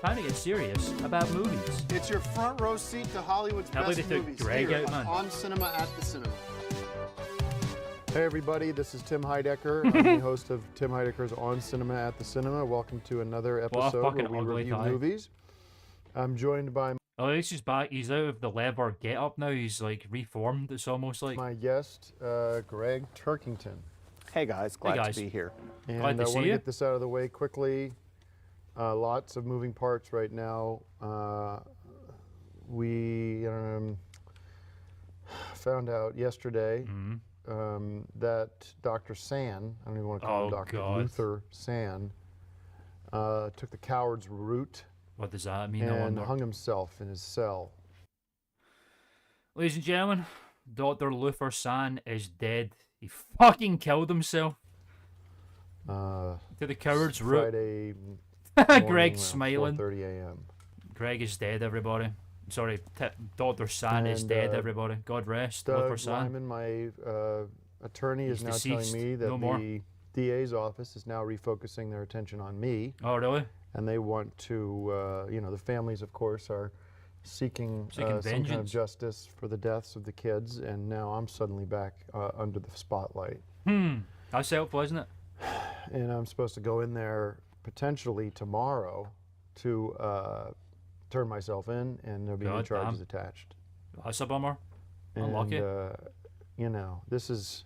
Time to get serious about movies. It's your front row seat to Hollywood's Can't believe best they took movies Greg here out, man. on Cinema at the Cinema. Hey everybody, this is Tim Heidecker. I'm the host of Tim Heidecker's On Cinema at the Cinema. Welcome to another What a episode fucking where we ugly review tie. movies. I'm joined by Oh, at least he's back. He's out of the leather get-up now. He's like reformed. It's almost like. my guest, Greg Turkington. Hey guys, glad guys. to be here. And Glad to I see want to you. get this out of the way quickly. Lots of moving parts right now. We found out yesterday that Dr. San, I don't even want to call him Oh, Dr. God. Luther San, took the coward's route What does that mean? I and wonder. hung himself in his cell. Ladies and gentlemen, Dr. Luther San is dead. He fucking killed himself. To the coward's route. Friday Greg's smiling. 4:30 a.m. Greg is dead, everybody. Sorry, Dr. San is And, dead, everybody. God rest. Doug Luther San. Lyman, my attorney, He's is now deceased. telling me that No more. the DA's office is now refocusing their attention on me. Oh, really? And they want to, the families, of course, are seeking some kind of vengeance. justice for the deaths of the kids, and now I'm suddenly back under the spotlight. That's helpful, isn't it? And I'm supposed to go in there potentially tomorrow to turn myself in, and there'll be no God charges damn. attached. That's a bummer. And, Unlucky. this is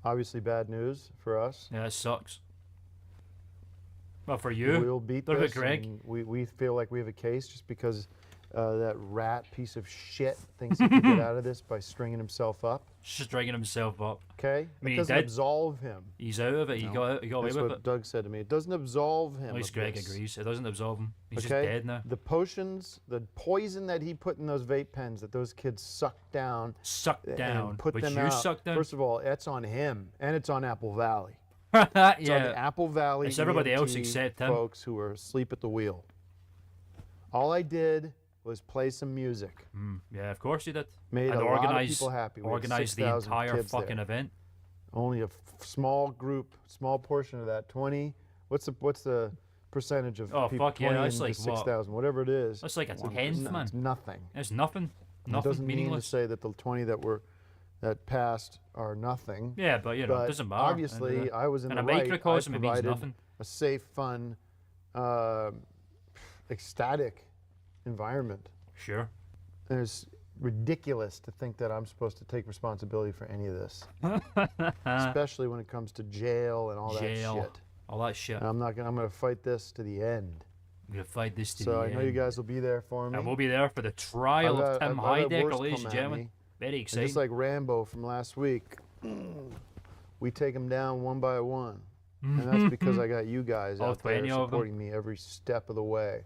obviously bad news for us. Yeah, it sucks. Well, for you. We'll beat What about this. Greg? And we feel like we have a case just because that rat piece of shit thinks he can get out of this by stringing himself up. Just dragging himself up. Okay? I mean, It he doesn't did. absolve him. He's out of it. He No. got away That's with what it. Doug said to me. It doesn't absolve him. At least of Greg this. agrees. It doesn't absolve him. He's just Okay? dead now. The potions, the poison that he put in those vape pens that those kids sucked down. Sucked down. And put But them you out. sucked down? First of all, that's on him, and it's on Apple Valley. yeah. It's on the Apple Valley It's everybody else EMT except him. folks who are asleep at the wheel. All I did was play some music. Yeah, of course he did. Made and a lot of organize, people happy. We had organize the 6,000 entire kids fucking there. event. Only a small group, small portion of that. 20. What's the percentage of Oh, people? fuck yeah, 20 that's into like what? 6,000, whatever it is. That's like a It's tenth, man. It's nothing. It's nothing. It Nothing doesn't mean to meaningless. say that the 20 that passed are nothing. Yeah, but you know, it doesn't matter. Obviously, I was in In the a right. microcosm, I it means provided nothing. a safe, fun, ecstatic environment. Sure. And it's ridiculous to think that I'm supposed to take responsibility for any of this, especially when it comes to jail and all Jail. that shit. All that shit. And I'm going to fight this to the end. I'm gonna fight this to So the I know you end. guys will be there for me. And we'll be there for the trial of Tim I've had Heidecker, worse ladies come and at gentlemen. me. Very And exciting. just like Rambo from last week, we take them down one by one. And that's because I got you guys All out there 20 of them? supporting me every step of the way.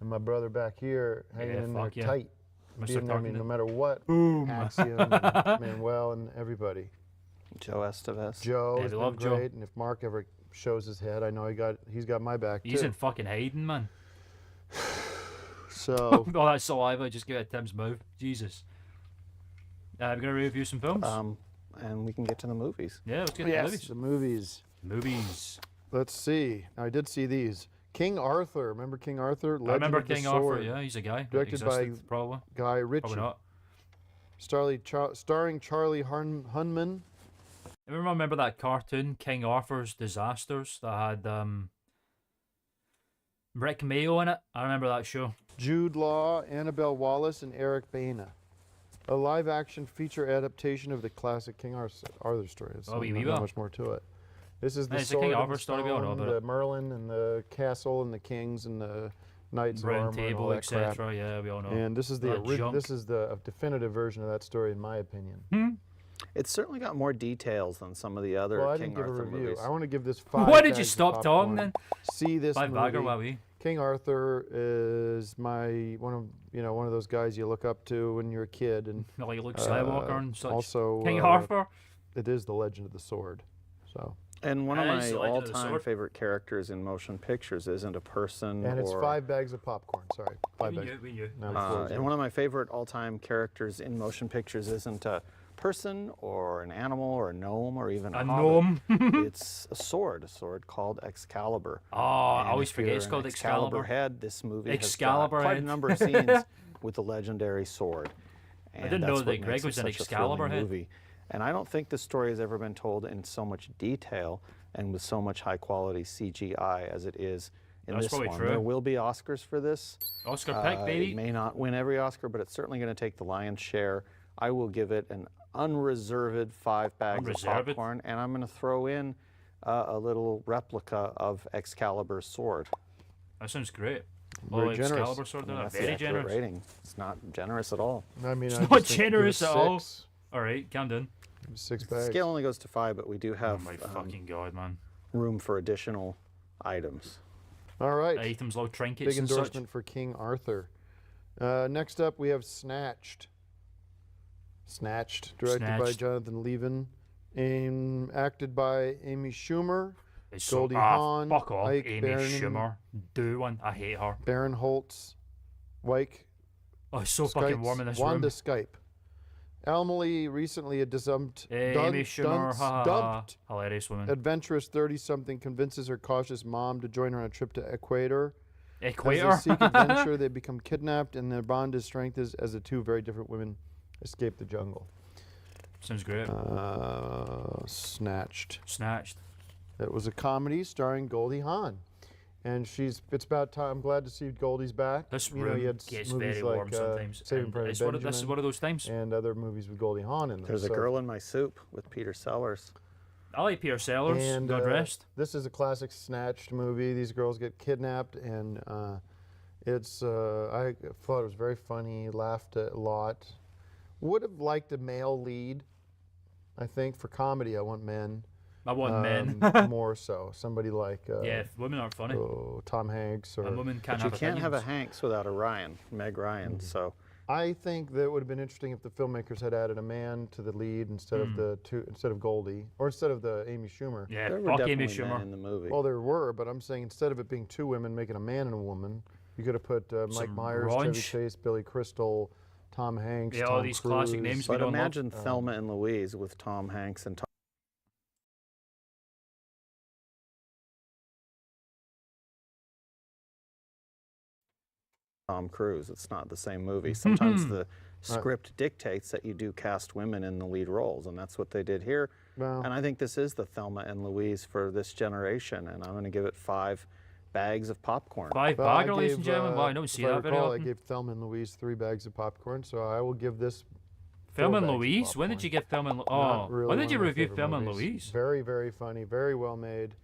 And my brother back here hanging Yeah, in there fuck yeah. tight. Mr. Being there, I mean, Tarkington. no matter what. Boom. Axiom, and Manuel, and everybody. Joe Estevez. Joe Yeah, has we been love Joe. great, and if Mark ever shows his head, I know he's got my back He's too. in fucking hiding, man. So All that saliva just get out of Tim's mouth. Jesus. We're gonna review some films. And we can get to the movies. Yeah, let's get to the movies. the movies. Movies. Let's see. I did see these. King Arthur. Remember King Arthur? I remember Legend of the King Arthur. Sword. Yeah, he's a guy. that Directed by existed, probably. Guy Ritchie. Probably not. Starring Charlie Hunman. Everyone remember that cartoon, King Arthur's Disasters, that had Rick Mayo in it? I remember that show. Jude Law, Annabelle Wallace, and Eric Bana. A live-action feature adaptation of the classic King Arthur story. It's Oh, we not will. much more to it. This is the It's a sword King and Arthur the story, we all know stone, about the Merlin and the castle and the kings and the knights of Round armor and all table, that crap. etc. Yeah, we all know. And this is the That junk. this is the definitive version of that story, in my opinion. It's certainly got more details than some of the other Well, I King didn't give a Arthur review. movies. I want to give this 5. Why did you bags of stop talking popcorn. then? See this 5 bagger, movie. wowee. King Arthur is one of those guys you look up to when you're a kid, and Like Luke Skywalker and such. also King Arthur. It is the Legend of the Sword. So. And one of That is my the Legend of the all-time Sword. favorite characters in motion pictures isn't a person And it's or 5 bags of popcorn. Sorry, 5 bags. We knew. No, and one of my favorite all-time characters in motion pictures isn't a person or an animal or a gnome or even a hobbit. gnome. It's a sword called Excalibur. Oh, I And always if forget you're it's an called Excalibur Excalibur. head. This movie Excalibur has got quite a head. number of scenes with the legendary sword. And didn't know that's that what Greg makes it was an such a Excalibur thrilling head. movie. And I don't think the story has ever been told in so much detail and with so much high-quality CGI as it is in That's this probably one. true. There will be Oscars for this. Oscar pick, baby. It may not win every Oscar, but it's certainly going to take the lion's share. I will give it an unreserved 5 bags of popcorn, and I'm going to throw in a little replica of Excalibur's sword. That sounds great. Very generous. Excalibur sword, And there, that's very the accurate generous. rating. It's not generous at all. I mean, It's I not just think give it generous at all. 6. All right, calm down. 6 The bags. scale only goes to 5, but we do Oh have my fucking god, man. room for additional items. All right. Items, little trinkets Big and such. endorsement for King Arthur. Next up, we have Snatched. Snatched, directed by Snatched. Jonathan Levin, and acted by Amy Schumer, It's Goldie so, Hawn, fuck off, Ike Amy Baron, Schumer. Do one. I hate her. Baron Holtz, Wyke. Oh, it's so fucking warm in this Wanda room. Skype. Emily recently a dumped, Amy Schumer, ha ha ha. dumped Hilarious woman. adventurous 30-something convinces her cautious mom to join her on a trip to Equator. Equator? As they seek adventure, they become kidnapped, and their bond is strengthened as the two very different women escape the jungle. Sounds great. Snatched. Snatched. It was a comedy starring Goldie Hawn. And it's about time. I'm glad to see Goldie's back. This you room had gets movies very like, warm sometimes. Saving and Private this Benjamin is one of those times. and other movies with Goldie Hawn in them. There's a So- Girl in My Soup with Peter Sellers. I like Peter Sellers. And God rest. this is a classic Snatched movie. These girls get kidnapped, and it's. I thought it was very funny. Laughed a lot. Would have liked a male lead. I think for comedy, I want men. I want men. More so. Somebody like. Yeah, if women aren't funny. Tom Hanks or. A woman can't But you have can't have a opinions. Hanks without a Ryan, Meg Ryan. So I think that would have been interesting if the filmmakers had added a man to the lead instead of instead of Goldie or instead of the Amy Schumer. Yeah, there were fuck Amy definitely men Schumer. in the movie. Well, there were, but I'm saying instead of it being 2 women, making a man and a woman, you could have put Mike Some Myers, raunch. Chevy Chase, Billy Crystal, Tom Hanks, Yeah, Tom all these classic Cruise. names we But don't love. imagine Thelma and Louise with Tom Hanks and Tom Cruise. It's not the same movie. Sometimes the script dictates that you do cast women in the lead roles, and that's what they did here. Well, And I think this is the Thelma and Louise for this generation, and I'm going to give it 5 bags of popcorn. 5 well, I bagger, ladies and gave, gentlemen. Wow, I don't see if I that very recall, often. I gave Thelma and Louise 3 bags of popcorn, so I will give this. Thelma 4 and bags of Louise? When did popcorn. you get Thelma and Not Oh, really when one did you of my review favorite Thelma and movies. Louise? Very, very funny, very well made.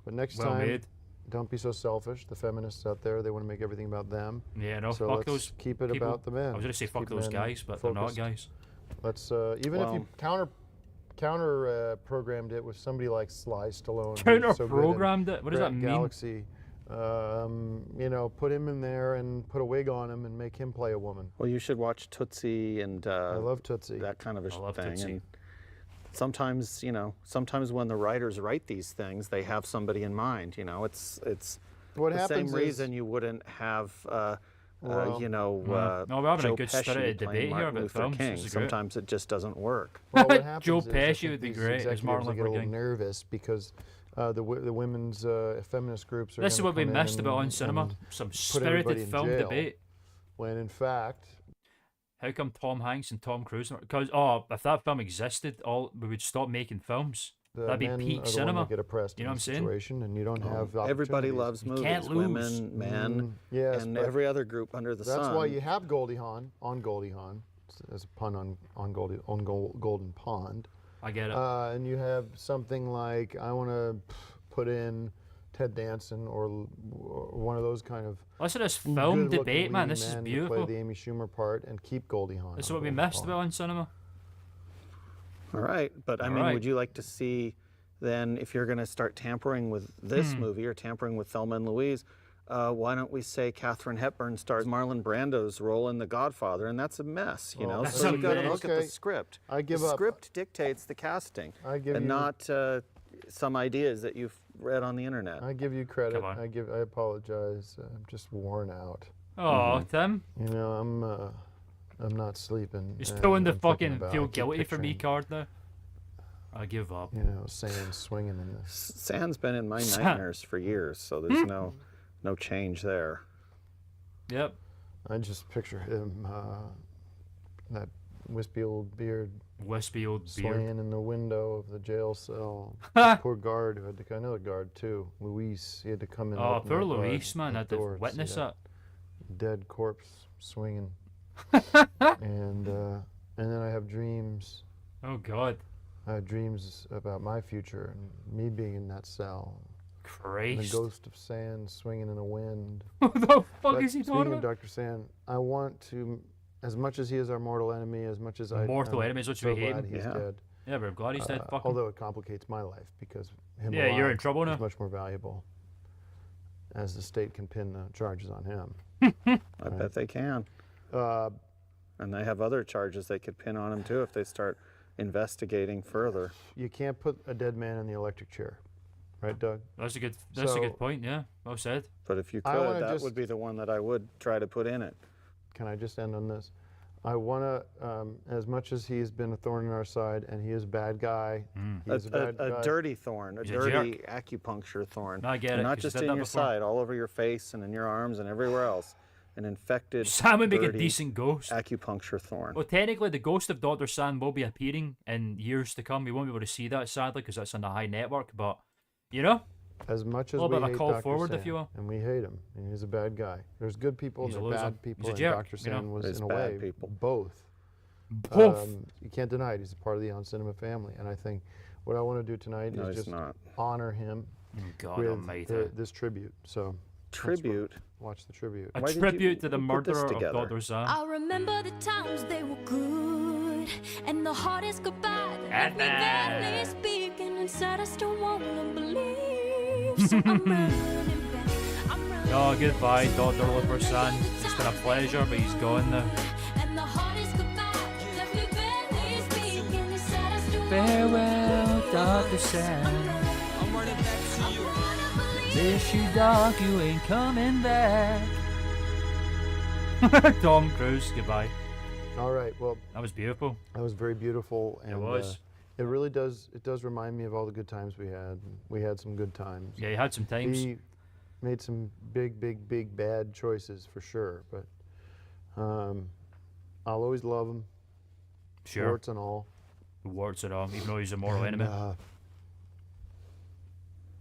But next Well time, made. don't be so selfish. The feminists out there, they want to make everything about them. Yeah, no, So fuck let's those keep it people. about the men. I was going to say Let's fuck keep those men guys, but they're not focused. guys. Let's even if you counter programmed it with somebody like Sly Stallone. who's Counter so good in programmed it? What does that Grand mean? Galaxy. You know, put him in there and put a wig on him and make him play a woman. Well, you should watch Tootsie and I love Tootsie. that kind of a I love thing. Tootsie. And sometimes, you know, sometimes when the writers write these things, they have somebody in mind. You know, it's What the happens same is- reason you wouldn't have, Well, you know, No, we're having a Joe good Pesci spirited playing debate here Martin about Luther films. King. This is great. Sometimes it just doesn't work. Well, what happens Joe is I Pesci think would be these great as executives, Martin they get a Luther little King. nervous because the women's feminist groups are. This is gonna what we come in missed about On and- Cinema. and Some put everybody spirited in film jail, debate. When in fact, How come Tom Hanks and Tom Cruise? Because if that film existed, we would stop making films. the That'd be men peak are the cinema. one that get oppressed You know in what I'm this saying? situation, and you don't have. Everybody opportunities. loves movies. can't lose. Women, men, Yes, and but every other group under the sun. that's why you have Goldie Hawn on Goldie Hawn, as a pun on Golden Pond. I get it. And you have something like I want to put in Ted Danson or one of those kind of. Listen to this film good-looking debate, man. leading This is men to beautiful. Play the Amy Schumer part and keep Goldie Hawn. This is on what we Goldie missed Hawn. about in cinema. All right, but I mean, right. would you like to see then, if you're going to start tampering with this movie or tampering with Thelma and Louise, why don't we say Katharine Hepburn stars Marlon Brando's role in The Godfather, and that's a mess, you know? that's So a you got to mess. look at the Okay. script. I give the up. script dictates the casting, I give and you- not some ideas that you've read on the internet. I give you credit. Come on. I apologize. I'm just worn out. Oh, Tim. You know, I'm not sleeping. He's and pulling the I'm thinking fucking about- feel I keep guilty for me picturing, card now. I give up. You know, sand swinging in this. Sand's been in my nightmares for years, so there's no change there. Yep. I just picture him, that wispy old beard, Wispy old beard. swaying in the window of the jail cell. Poor guard who had to, another guard too, Luis. He had to come in. Oh, open poor the guard Luis, man. I had to door see witness that that. dead corpse swinging. and then I have dreams. Oh, God. I have dreams about my future and me being in that cell. And the Christ. ghost of Sand swinging in the wind. What the fuck But is he speaking talking of about? Dr. Sand, I want to, as much as he is our mortal enemy, as much as I'm Mortal enemy is what you so hate glad him. he's Yeah. dead. Yeah, but I'm glad he's dead. Fuck him. Although it complicates my life because him Yeah, you're alive in trouble now. is much more valuable, as the state can pin the charges on him. I bet they can. And they have other charges they could pin on him too if they start investigating further. You can't put a dead man in the electric chair, right, Doug? That's a good point, yeah. Well said. But if you I wanna could, that just- would be the one that I would try to put in it. Can I just end on this? I want to, as much as he's been a thorn in our side, and he is a bad guy, he is a bad guy. A dirty thorn, a He's a dirty acupuncture thorn. No, I get And it, not 'cause just he's in done your that before. side, all over your face and in your arms and everywhere else. An infected, Sam would make a dirty decent ghost. acupuncture thorn. Well, technically, the ghost of Dr. Sand will be appearing in years to come. We won't be able to see that, sadly, because that's on the high network. But, you know, As much as little we bit of a hate call Dr. forward, Sand, if you will. and we hate him, and he's a bad guy. There's good people He's and a there's loser. bad people, He's a and jerk, Dr. you know? Sand was, There's in a bad way, people. both. Both. You can't deny it. He's a part of the On Cinema family, and I think what I want to do tonight No, is he's just not. honor him God with almighty. this tribute. So Tribute? watch the tribute. A Why did you tribute to the put this murderer of together? Dr. Sand. I remember the times they were good, and the hardest goodbye that left me barely speaking. Inside I still wanna believe, so I'm running back. I'm running Oh, goodbye, Dr. Oliver Sand. It's been a pleasure, but he's gone now. and the hardest goodbye left me barely speaking. Inside I still Farewell, Dr. Sand. I'm running back to you. Miss you, Doc, you ain't coming back. Tom Cruise, goodbye. All right. Well, That was beautiful. that was very beautiful, and was. it really does. It does remind me of all the good times we had. We had some good times. Yeah, you had some times. He made some big, big, big bad choices for sure, but I'll always love him. Sure. Warts and all. Warts and all, even though he's a mortal And, enemy.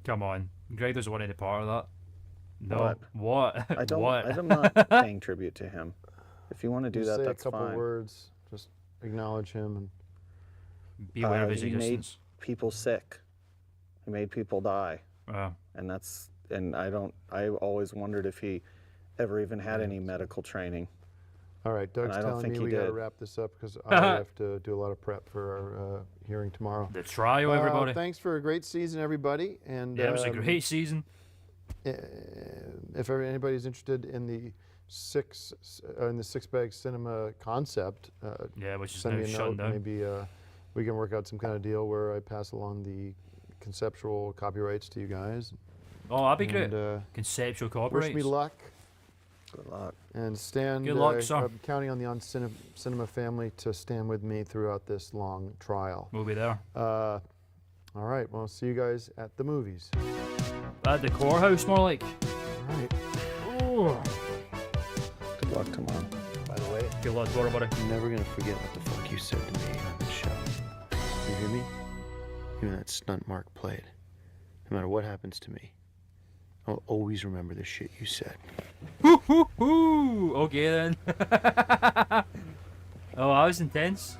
Come on. Greg doesn't want any part of that. No. What? I don't. What? I'm not paying tribute to him. If you want to do Just that, say that's a couple fine. words. Just acknowledge him and Be aware of his he made existence. people sick. He made people die. Wow. And that's. And I don't. I always wondered if he ever even had any medical training. All right, Doug's I don't telling think me he we got to did. wrap this up because I have to do a lot of prep for our hearing tomorrow. The trial, everybody. Thanks for a great season, everybody. And Yeah, it was a great season. If anybody's interested in the six bag cinema concept, Yeah, which is send now me a shut note. down. Maybe we can work out some kind of deal where I pass along the conceptual copyrights to you guys. Oh, that'd be great. And, Conceptual wish copyrights. me luck. Good luck. And stand. Good luck, sir. I'm counting on the On Cinema family to stand with me throughout this long trial. We'll be there. All right. Well, see you guys at the movies. At the courthouse, more like. All right. Oh. Good luck tomorrow. By the way, Good luck, everybody. I'm never gonna forget what the fuck you said to me on the show. You hear me? Even that stunt Mark played. No matter what happens to me, I'll always remember the shit you said. Hoo hoo hoo! Okay then. Oh, that was intense.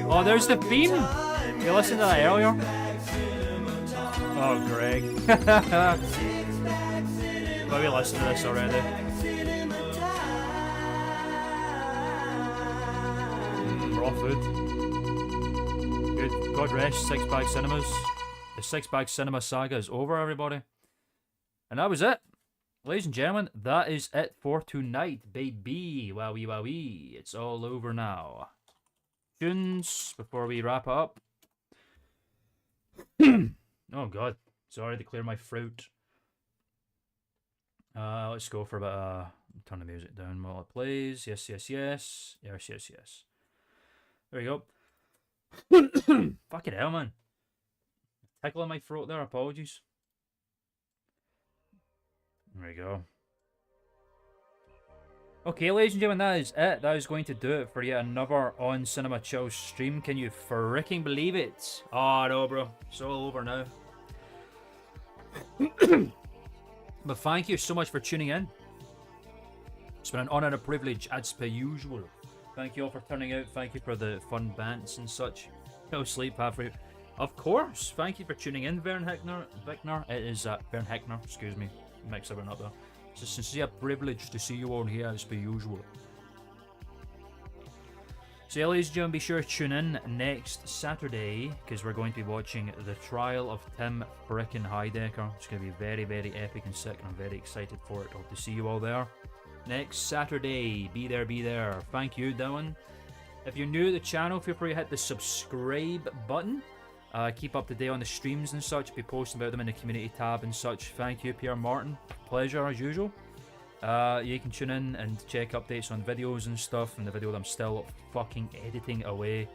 Oh, there's the theme. You listened to that earlier? Oh, Greg. But we listened to this already. Raw food. Good. God rest Six Bag Cinemas. The Six Bag Cinema saga is over, everybody. And that was it. Ladies and gentlemen, that is it for tonight, baby. Wowee wowee. It's all over now. Tunes before we wrap up. Oh god. Sorry to clear my throat. Let's go for about turn the music down while it plays. Yes, yes, yes. Yes, yes, yes. There we go. Fucking hell, man. Tickle in my throat there, apologies. There we go. Okay, ladies and gentlemen, that is it. That is going to do it for yet another On Cinema Chill stream. Can you freaking believe it? Oh, no, bro. It's all over now. But thank you so much for tuning in. It's been an honour and a privilege, as per usual. Thank you all for turning out. Thank you for the fun bants and such. No sleep halfway. Of course. Thank you for tuning in, Vern Heckner. It is Vern Heckner, excuse me. Mix everyone up there. It's a sincere privilege to see you all here, as per usual. So yeah, ladies and gentlemen, be sure to tune in next Saturday, because we're going to be watching The Trial of Tim frickin' Heidecker. It's going to be very, very epic and sick, and I'm very excited for it. Hope to see you all there. Next Saturday, be there, be there. Thank you, Dylan. If you're new to the channel, feel free to hit the subscribe button. Keep up to date on the streams and such. Be posting about them in the community tab and such. Thank you, Pierre Martin. Pleasure as usual. You can tune in and check updates on videos and stuff. And the video that I'm still fucking editing away.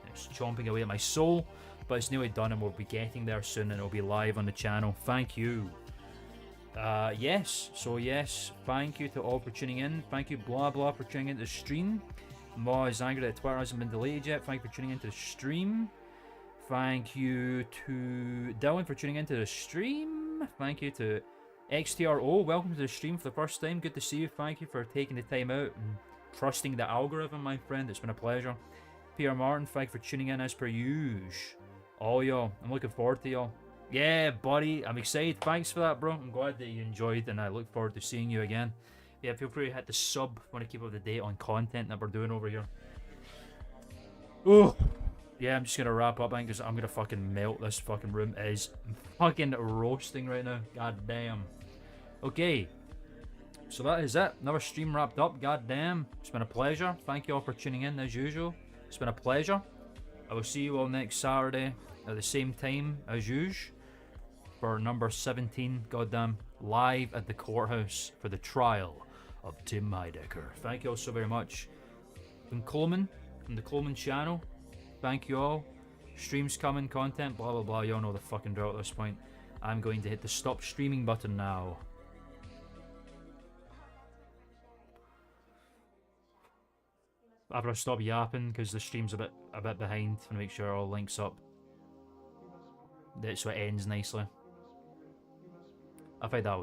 It's chomping away at my soul. But it's nearly done and we'll be getting there soon and it'll be live on the channel. Thank you. Yes. So yes, thank you to all for tuning in. Thank you, blah blah, for tuning into the stream. Ma is angry that Twitter hasn't been deleted yet. Thank you for tuning into the stream. Thank you to Dylan for tuning into the stream. Thank you to XTRO. Welcome to the stream for the first time. Good to see you. Thank you for taking the time out and trusting the algorithm, my friend. It's been a pleasure. Pierre Martin, thank you for tuning in as per usual. All y'all. I'm looking forward to y'all. Yeah, buddy. I'm excited. Thanks for that, bro. I'm glad that you enjoyed and I look forward to seeing you again. Yeah, feel free to hit the sub. Want to keep up to date on content that we're doing over here. Oh. Yeah, I'm just gonna wrap up, I think, because I'm gonna fucking melt. This fucking room is fucking roasting right now. God damn. Okay. So that is it. Another stream wrapped up. God damn. It's been a pleasure. Thank you all for tuning in as usual. It's been a pleasure. I will see you all next Saturday at the same time as usual for number 17. Goddamn. Live at the courthouse for the trial of Tim Heidecker. Thank you all so very much. From Klman, from the Klman channel. Thank you all. Streams coming, content, blah blah blah. You all know the fucking drill at this point. I'm going to hit the stop streaming button now. After I stop yapping, because the stream's a bit behind, to make sure it all links up. So it ends nicely. I think that would